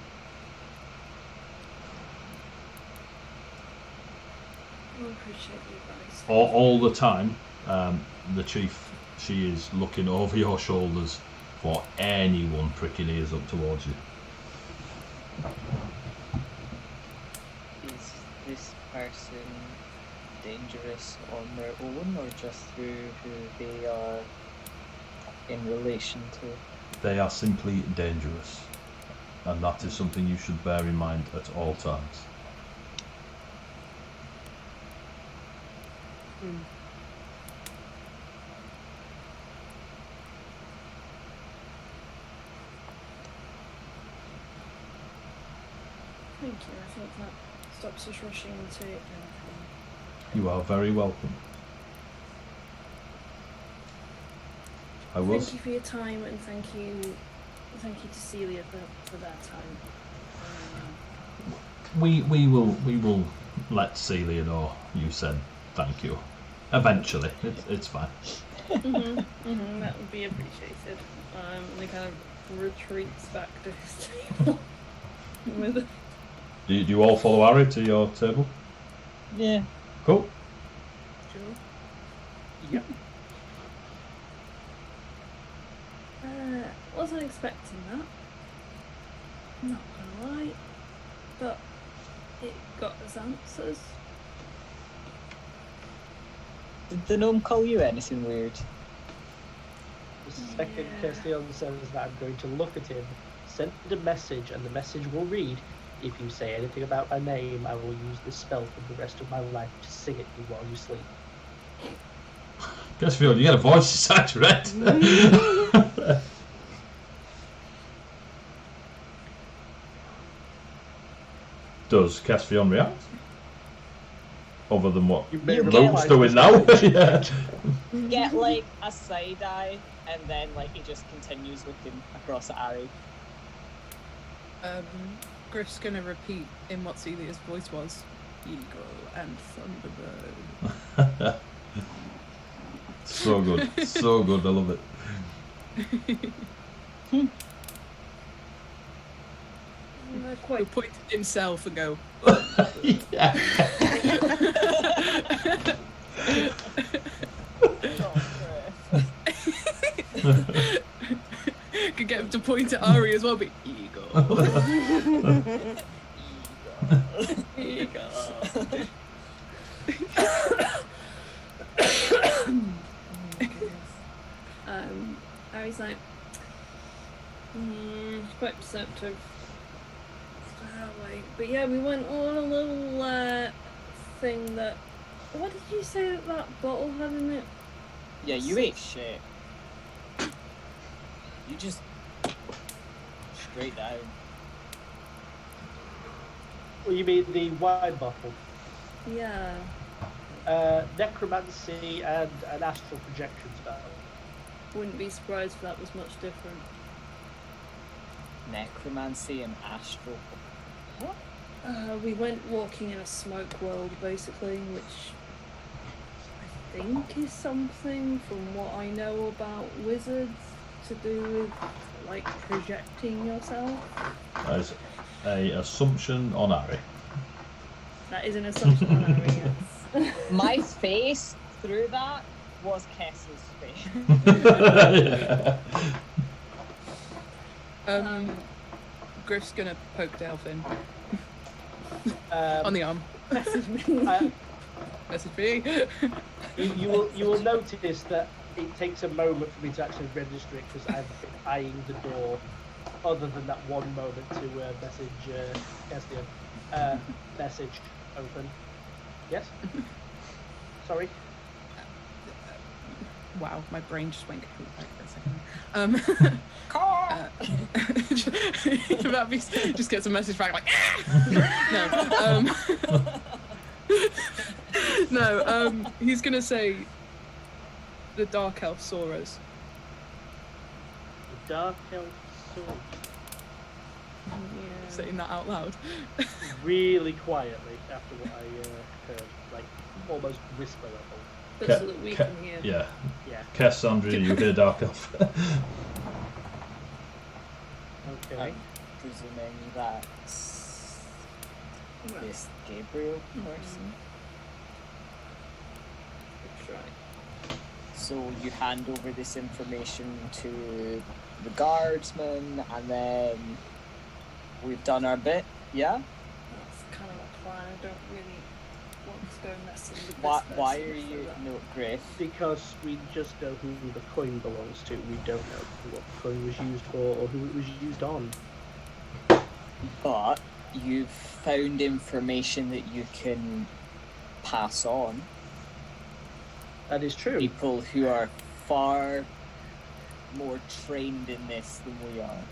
I appreciate the advice. All the time, the chief, she is looking over your shoulders for anyone pricking ears up towards you. Is this person dangerous on their own or just through who they are in relation to? They are simply dangerous, and that is something you should bear in mind at all times. Thank you. I think that stops us rushing into it. You are very welcome. I will. Thank you for your time, and thank you to Celia for that time. We will let Celia know you said thank you. Eventually, it's fine. That would be appreciated. And he kind of retreats back to his table. With Do you all follow Ari to your table? Yeah. Cool. Joe. Yep. wasn't expecting that. Not gonna lie. But it got us answers. Did the gnome call you anything weird? The second Castiel says that I'm going to look at him, send a message, and the message will read, if you say anything about my name, I will use this spell for the rest of my life to sing at you while you sleep. Castiel, you got a voice such red. Does Castiel react? Other than what Luke's doing now? Yeah. Get like a side eye, and then like he just continues looking across at Ari. Griff's gonna repeat in what Celia's voice was. Eagle and Thunderbird. So good, so good. I love it. He'll point at himself and go. Yeah. Could get him to point at Ari as well, but eagle. Eagle. Ari's like, quite perceptive. But yeah, we went on a little thing that. What did you say that bottle had in it? Yeah, you ate shit. You just straight down. Well, you mean the wine bottle? Yeah. Necromancy and an astral projection spell. Wouldn't be surprised if that was much different. Necromancy and astral. What? We went walking in a smoke world, basically, which I think is something, from what I know about wizards, to do with, like, projecting yourself. That is a assumption on Ari. That is an assumption on Ari, yes. My face through that was Kess's face. Griff's gonna poke Delphin on the arm. Message me. Message me. You will notice that it takes a moment for me to actually register it because I've been eyeing the door. Other than that one moment to message Castiel. Message open. Yes. Sorry. Wow, my brain just went complete for a second. That just gets a message back like no. He's gonna say the Dark Elf saw us. The Dark Elf saw us. Yeah. Saying that out loud. Really quietly after what I heard, like almost whisper level. But so that we can hear. Yeah. Yeah. Cassandra, you hear Dark Elf. Okay. Presuming that's this Gabriel person. That's right. So you hand over this information to the guardsman, and then we've done our bit, yeah? That's kind of a plan. I don't really want to go messing with this Why person are you... for that. No, Griff. Because we just know who the coin belongs to. We don't know what the coin was used for or who it was used on. But you've found information that you can pass on. That is true. People who are far more trained in this than we are.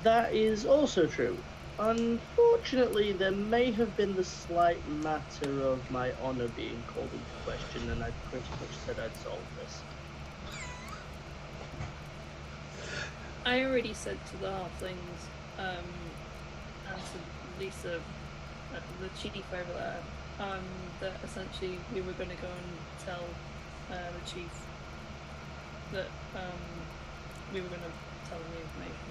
That is also true. Unfortunately, there may have been the slight matter of my honour being called into question, and I pretty much said I'd solve this. I already said to the halflings, and to Lisa, the chief over there, that essentially we were going to go and tell the chief that we were going to tell him the information.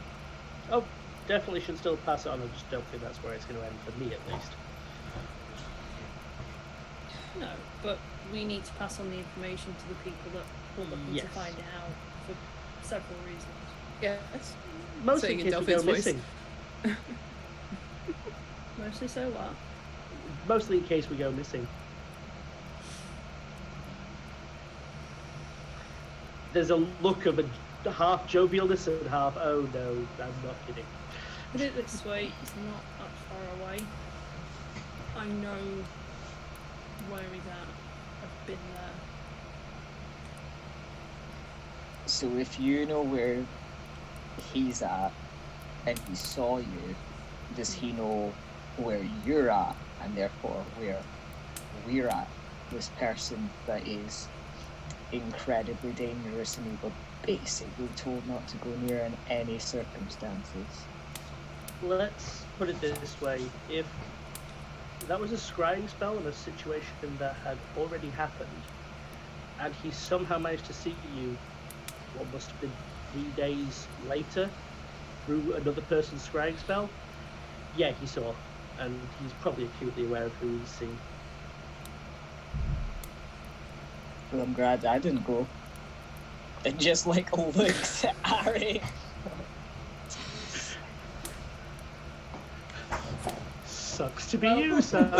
Oh, definitely should still pass it on. I just don't think that's where it's going to end for me, at least. No, but we need to pass on the information to the people that were looking to find it out for several reasons. Yes. Mostly Saying in in case we go Delphin's voice. missing. Mostly so what? Mostly in case we go missing. There's a look of a half jovialness and half, oh no, I'm not kidding. Put it this way, it's not that far away. I know where he's at. I've been there. So if you know where he's at and he saw you, does he know where you're at and therefore where we're at? This person that is incredibly dangerous and we were basically told not to go near in any circumstances. Let's put it this way, if that was a scrying spell in a situation that had already happened, and he somehow managed to see you, what must have been 3 days later, through another person's scrying spell, yeah, he saw, and he's probably acutely aware of who he's seen. Well, I'm glad I didn't go. And just like looks at Ari. Sucks to be you, son.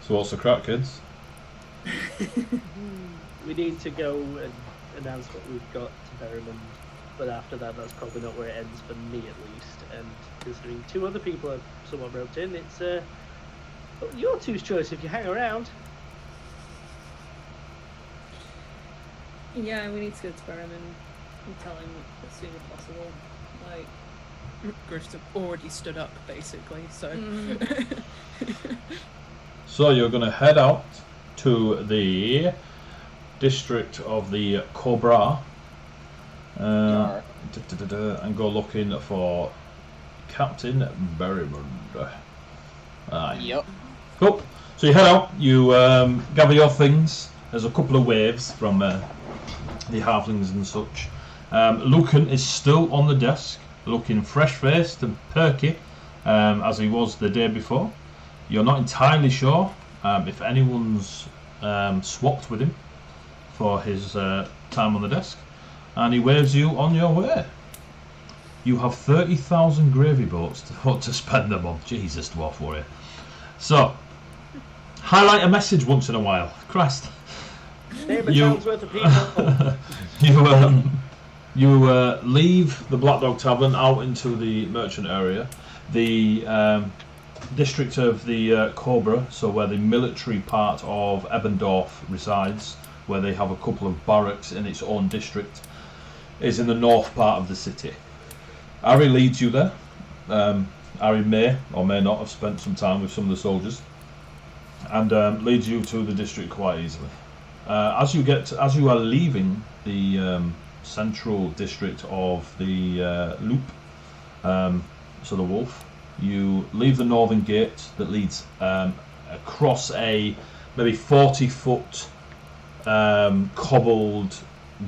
So what's the crack, kids? We need to go and announce what we've got to Berryman, but after that, that's probably not where it ends for me at least. And considering 2 other people are somewhat roped in, it's your two's choice if you hang around. Yeah, we need to go to Berham and tell him as soon as possible. Like, Griff's have already stood up, basically, so... So you're going to head out to the district of the Cobra and go looking for Captain Berryman. Aye. Yep. Cool. So you head out, you gather your things. There's a couple of waves from the halflings and such. Lucan is still on the desk, looking fresh-faced and perky, as he was the day before. You're not entirely sure if anyone's swapped with him for his time on the desk, and he waves you on your way. You have 30,000 gravy boats to spend them on. Jesus, Dwarf Warrior. So, highlight a message once in a while. Christ. Name a town's worth of people. You leave the Black Dog Tavern out into the merchant area. The district of the Cobra, so where the military part of Ebendorf resides, where they have a couple of barracks in its own district, is in the north part of the city. Ari leads you there. Ari may or may not have spent some time with some of the soldiers, and leads you to the district quite easily. As you are leaving the central district of the Loop, so the Wolf, you leave the northern gate that leads across a maybe 40-foot cobbled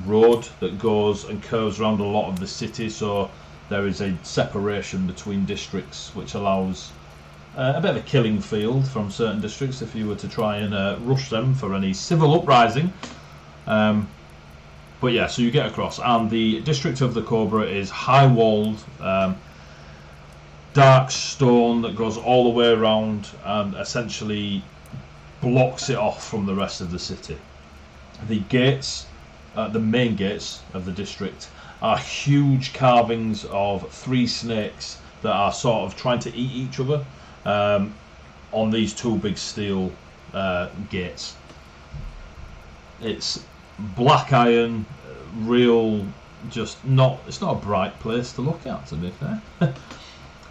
road that goes and curves around a lot of the city, so there is a separation between districts, which allows a bit of a killing field from certain districts if you were to try and rush them for any civil uprising. But yeah, so you get across, and the district of the Cobra is high-walled, dark stone that goes all the way around and essentially blocks it off from the rest of the city. The gates, the main gates of the district, are huge carvings of 3 snakes that are sort of trying to eat each other on these 2 big steel gates. It's black iron, real, just not. It's not a bright place to look at, to be fair.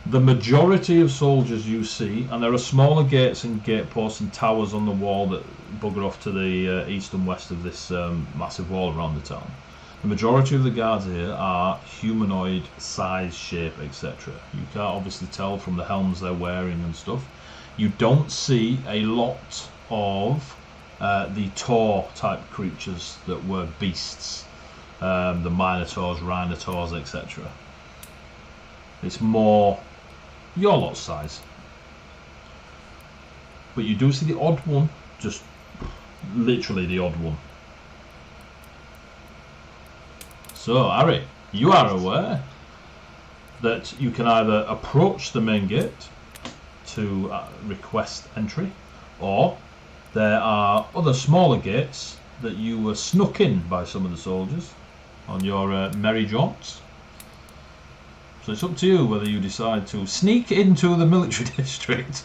The majority of soldiers you see, and there are smaller gates and gate posts and towers on the wall that bugger off to the east and west of this massive wall around the town. The majority of the guards here are humanoid, size, shape, etc. You can't obviously tell from the helms they're wearing and stuff. You don't see a lot of the Tor type creatures that were beasts, the Minotaurs, Rhinotaurs, etc. It's more your lot size. But you do see the odd one just literally the odd one. So, Harry, you are aware that you can either approach the main gate to request entry, or there are other smaller gates that you were snuck in by some of the soldiers on your merry jaunts. So it's up to you whether you decide to sneak into the military district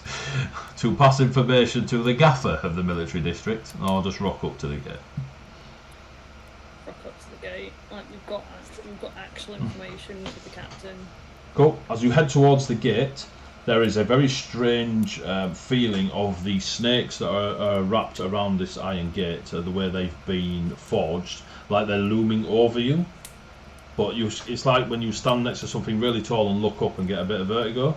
to pass information to the gaffer of the military district, or just rock up to the gate. Rock up to the gate, like we've got actual information with the captain. Cool. As you head towards the gate, there is a very strange feeling of the snakes that are wrapped around this iron gate, the way they've been forged, like they're looming over you. But it's like when you stand next to something really tall and look up and get a bit of vertigo.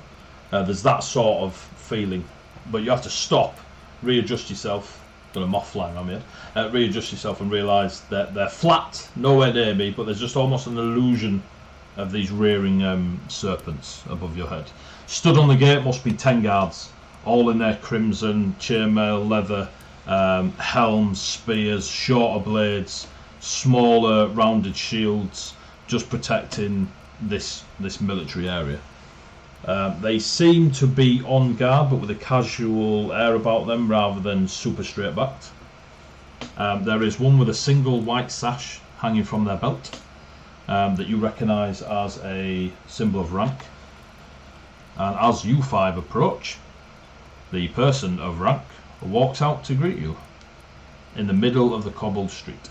There's that sort of feeling. But you have to stop, readjust yourself. Got a moth flying on my head. Readjust yourself and realise that they're flat, nowhere near me, but there's just almost an illusion of these rearing serpents above your head. Stood on the gate must be 10 guards, all in their crimson, chainmail, leather, helms, spears, shorter blades, smaller rounded shields, just protecting this military area. They seem to be on guard, but with a casual air about them rather than super straight backed. There is one with a single white sash hanging from their belt that you recognise as a symbol of rank. And as you five approach, the person of rank walks out to greet you in the middle of the cobbled street.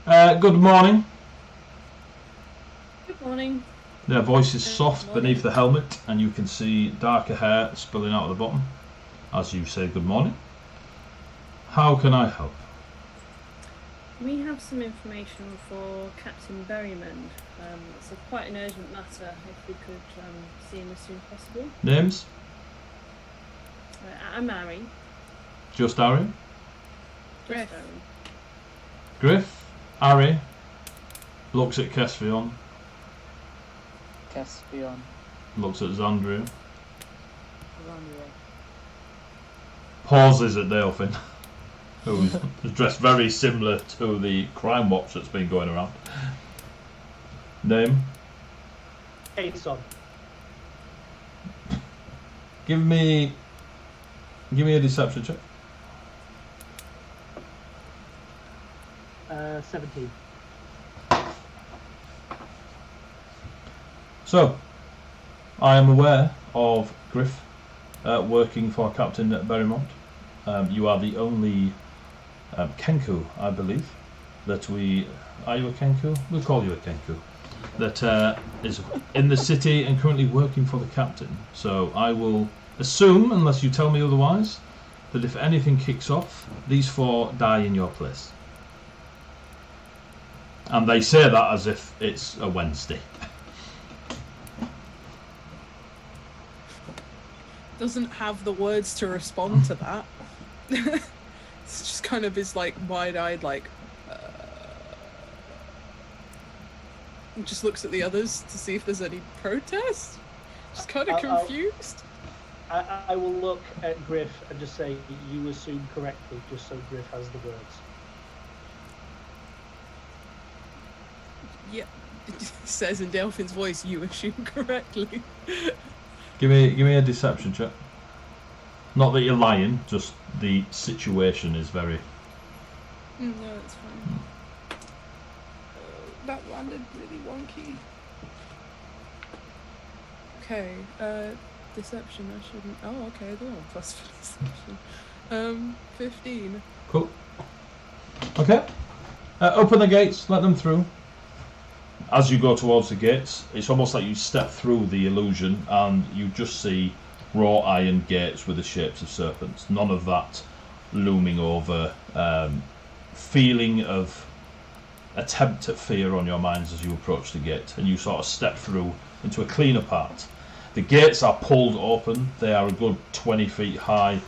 Good morning. Good morning. Their voice is soft beneath the helmet, and you can see darker hair spilling out of the bottom as you say good morning. How can I help? We have some information for Captain Berryman. It's quite an urgent matter. If we could see him as soon as possible. Names? I'm Harry. Just Harry? Griff. Griff, Harry, looks at Caspian, looks at Xandria, pauses at Delphin, who's dressed very similar to the crime watch that's been going around. Name? Aeson. Give me a deception check. 17. So, I am aware of Griff working for Captain Berrymont. You are the only Kenku, I believe, that we... Are you a Kenku? We'll call you a Kenku. That is in the city and currently working for the Captain. So I will assume, unless you tell me otherwise, that if anything kicks off, these four die in your place. And they say that as if it's a Wednesday. Doesn't have the words to respond to that. It's just kind of is like wide-eyed, like just looks at the others to see if there's any protest. Just kind of confused. I will look at Griff and just say, you assume correctly, just so Griff has the words. Yeah, it says in Delphin's voice, you assume correctly. Give me a deception check. Not that you're lying, just the situation is very... No, it's fine. That landed really wonky. Okay, deception, I shouldn't... Oh, okay, they're all plus for deception. 15. Cool. Okay. Open the gates, let them through. As you go towards the gates, it's almost like you step through the illusion and you just see raw iron gates with the shapes of serpents. None of that looming over, feeling of attempt at fear on your minds as you approach the gate, and you sort of step through into a cleaner part. The gates are pulled open. They are a good 20 feet high,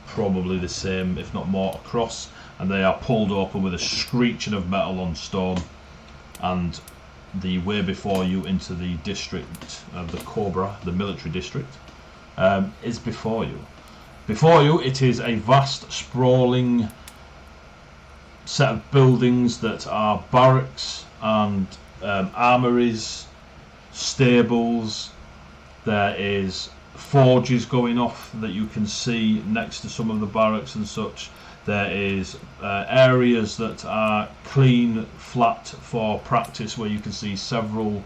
probably the same if not more across, and they are pulled open with a screeching of metal on stone. And the way before you into the district of the Cobra, the military district, is before you. Before you, it is a vast, sprawling set of buildings that are barracks and armories, stables. There is forges going off that you can see next to some of the barracks and such. There is areas that are clean, flat for practice, where you can see several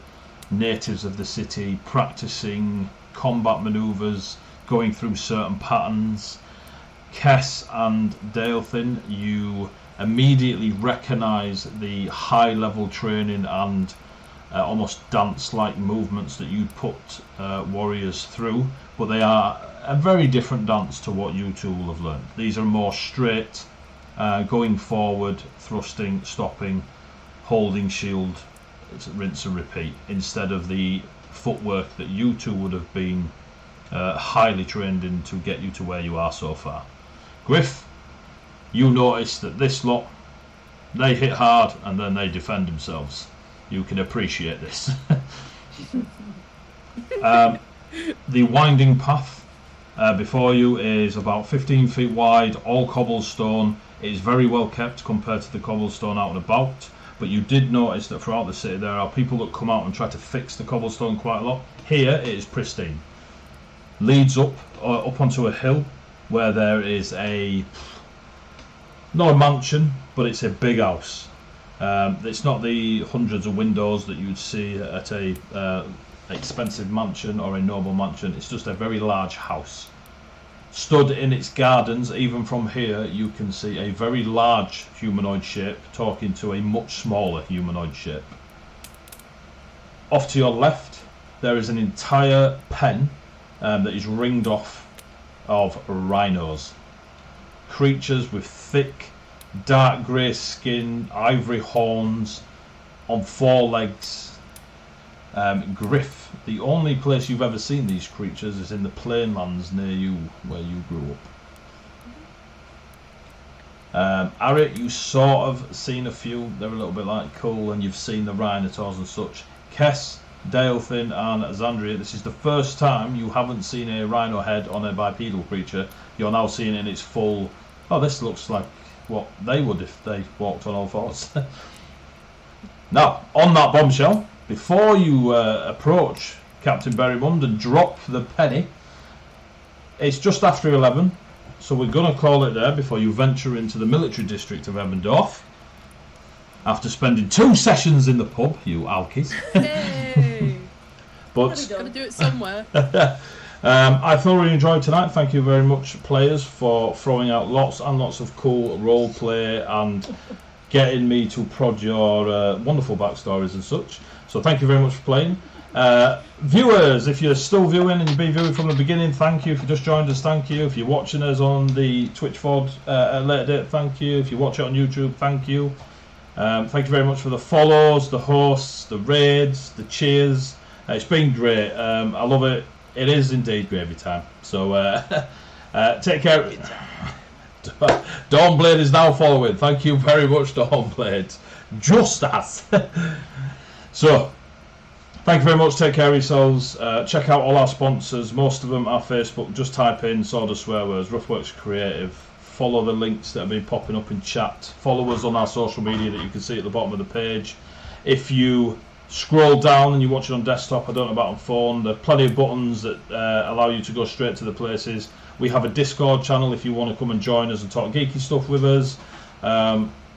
natives of the city practicing combat maneuvers, going through certain patterns. Kess and Daelthin, you immediately recognise the high level training and almost dance-like movements that you put warriors through, but they are a very different dance to what you two will have learned. These are more straight, going forward, thrusting, stopping, holding shield, rinse and repeat, instead of the footwork that you two would have been highly trained in to get you to where you are so far. Griff, you notice that this lot, they hit hard and then they defend themselves. You can appreciate this. The winding path before you is about 15 feet wide, all cobblestone. It is very well kept compared to the cobblestone out and about, but you did notice that throughout the city there are people that come out and try to fix the cobblestone quite a lot. Here it is pristine. Leads up onto a hill where there is not a mansion, but it's a big house. It's not the hundreds of windows that you'd see at a expensive mansion or a noble mansion. It's just a very large house. Stood in its gardens, even from here, you can see a very large humanoid shape talking to a much smaller humanoid shape. Off to your left, there is an entire pen that is ringed off of rhinos. Creatures with thick, dark grey skin, ivory horns, on 4 legs. Griff, the only place you've ever seen these creatures is in the plainlands near you, where you grew up. Arit, you sort of seen a few. They're a little bit like Kull, and you've seen the rhinotaurs and such. Kess, Daelthin and Xandria, this is the first time you haven't seen a rhino head on a bipedal creature. You're now seeing it in its full... Oh, this looks like what they would if they walked on all fours. Now, on that bombshell, before you approach Captain Berrymund and drop the penny, it's just after 11, so we're going to call it there before you venture into the military district of Emmendorf. After spending 2 sessions in the pub, you alkies. Yay! But Gotta do it somewhere. I thoroughly enjoyed tonight. Thank you very much, players, for throwing out lots and lots of cool role play and getting me to prod your wonderful backstories and such. So thank you very much for playing. Viewers, if you're still viewing and you've been viewing from the beginning, thank you. If you just joined us, thank you. If you're watching us on the Twitch VOD at a later date, thank you. If you watch it on YouTube, thank you. Thank you very much for the follows, the hosts, the raids, the cheers. It's been great. I love it. It is indeed gravy time. So take care. Dawnblade is now following. Thank you very much, Dawnblade. Just as. So, thank you very much. Take care of yourselves. Check out all our sponsors. Most of them are Facebook. Just type in Sawdust Swearwords, Ruffworx Creative. Follow the links that have been popping up in chat. Follow us on our social media that you can see at the bottom of the page. If you scroll down and you watch it on desktop, I don't know about on phone, there are plenty of buttons that allow you to go straight to the places. We have a Discord channel if you want to come and join us and talk geeky stuff with us.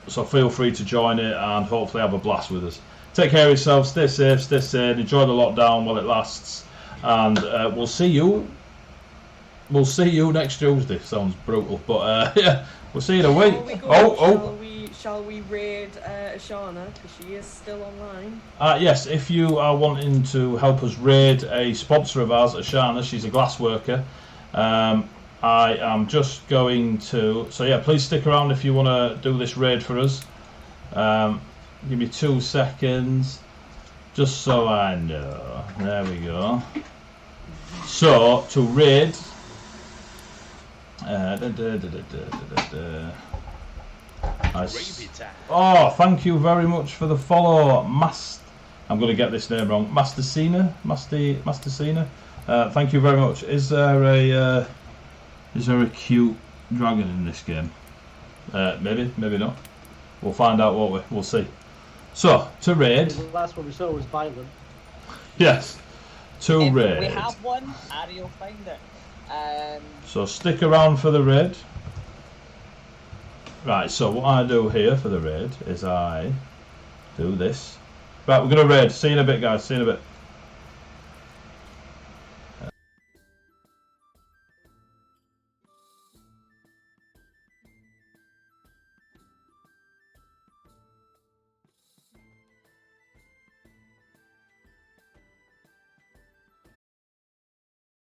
So feel free to join it and hopefully have a blast with us. Take care of yourselves, stay safe, stay sane, enjoy the lockdown while it lasts, and we'll see you next Tuesday. Sounds brutal, but yeah, we'll see you in a week. Shall we raid Ashana, because she is still online? Yes, if you are wanting to help us raid a sponsor of ours, Ashana, she's a glass worker. I am just going to... So yeah, please stick around if you want to do this raid for us. Give me 2 seconds, just so I know. There we go. So, to raid... Oh, thank you very much for the follow, I'm going to get this name wrong. Master Cena. Thank you very much. Is there a Is there a cute dragon in this game? Maybe, maybe not. We'll find out, won't we? We'll see. So, to raid. The last one we saw was violent. Yes. To If raid. we have one, Ari will find it. So stick around for the raid. Right, so what I do here for the raid is I do this. Right, we're going to raid. See you in a bit, guys. See you in a bit.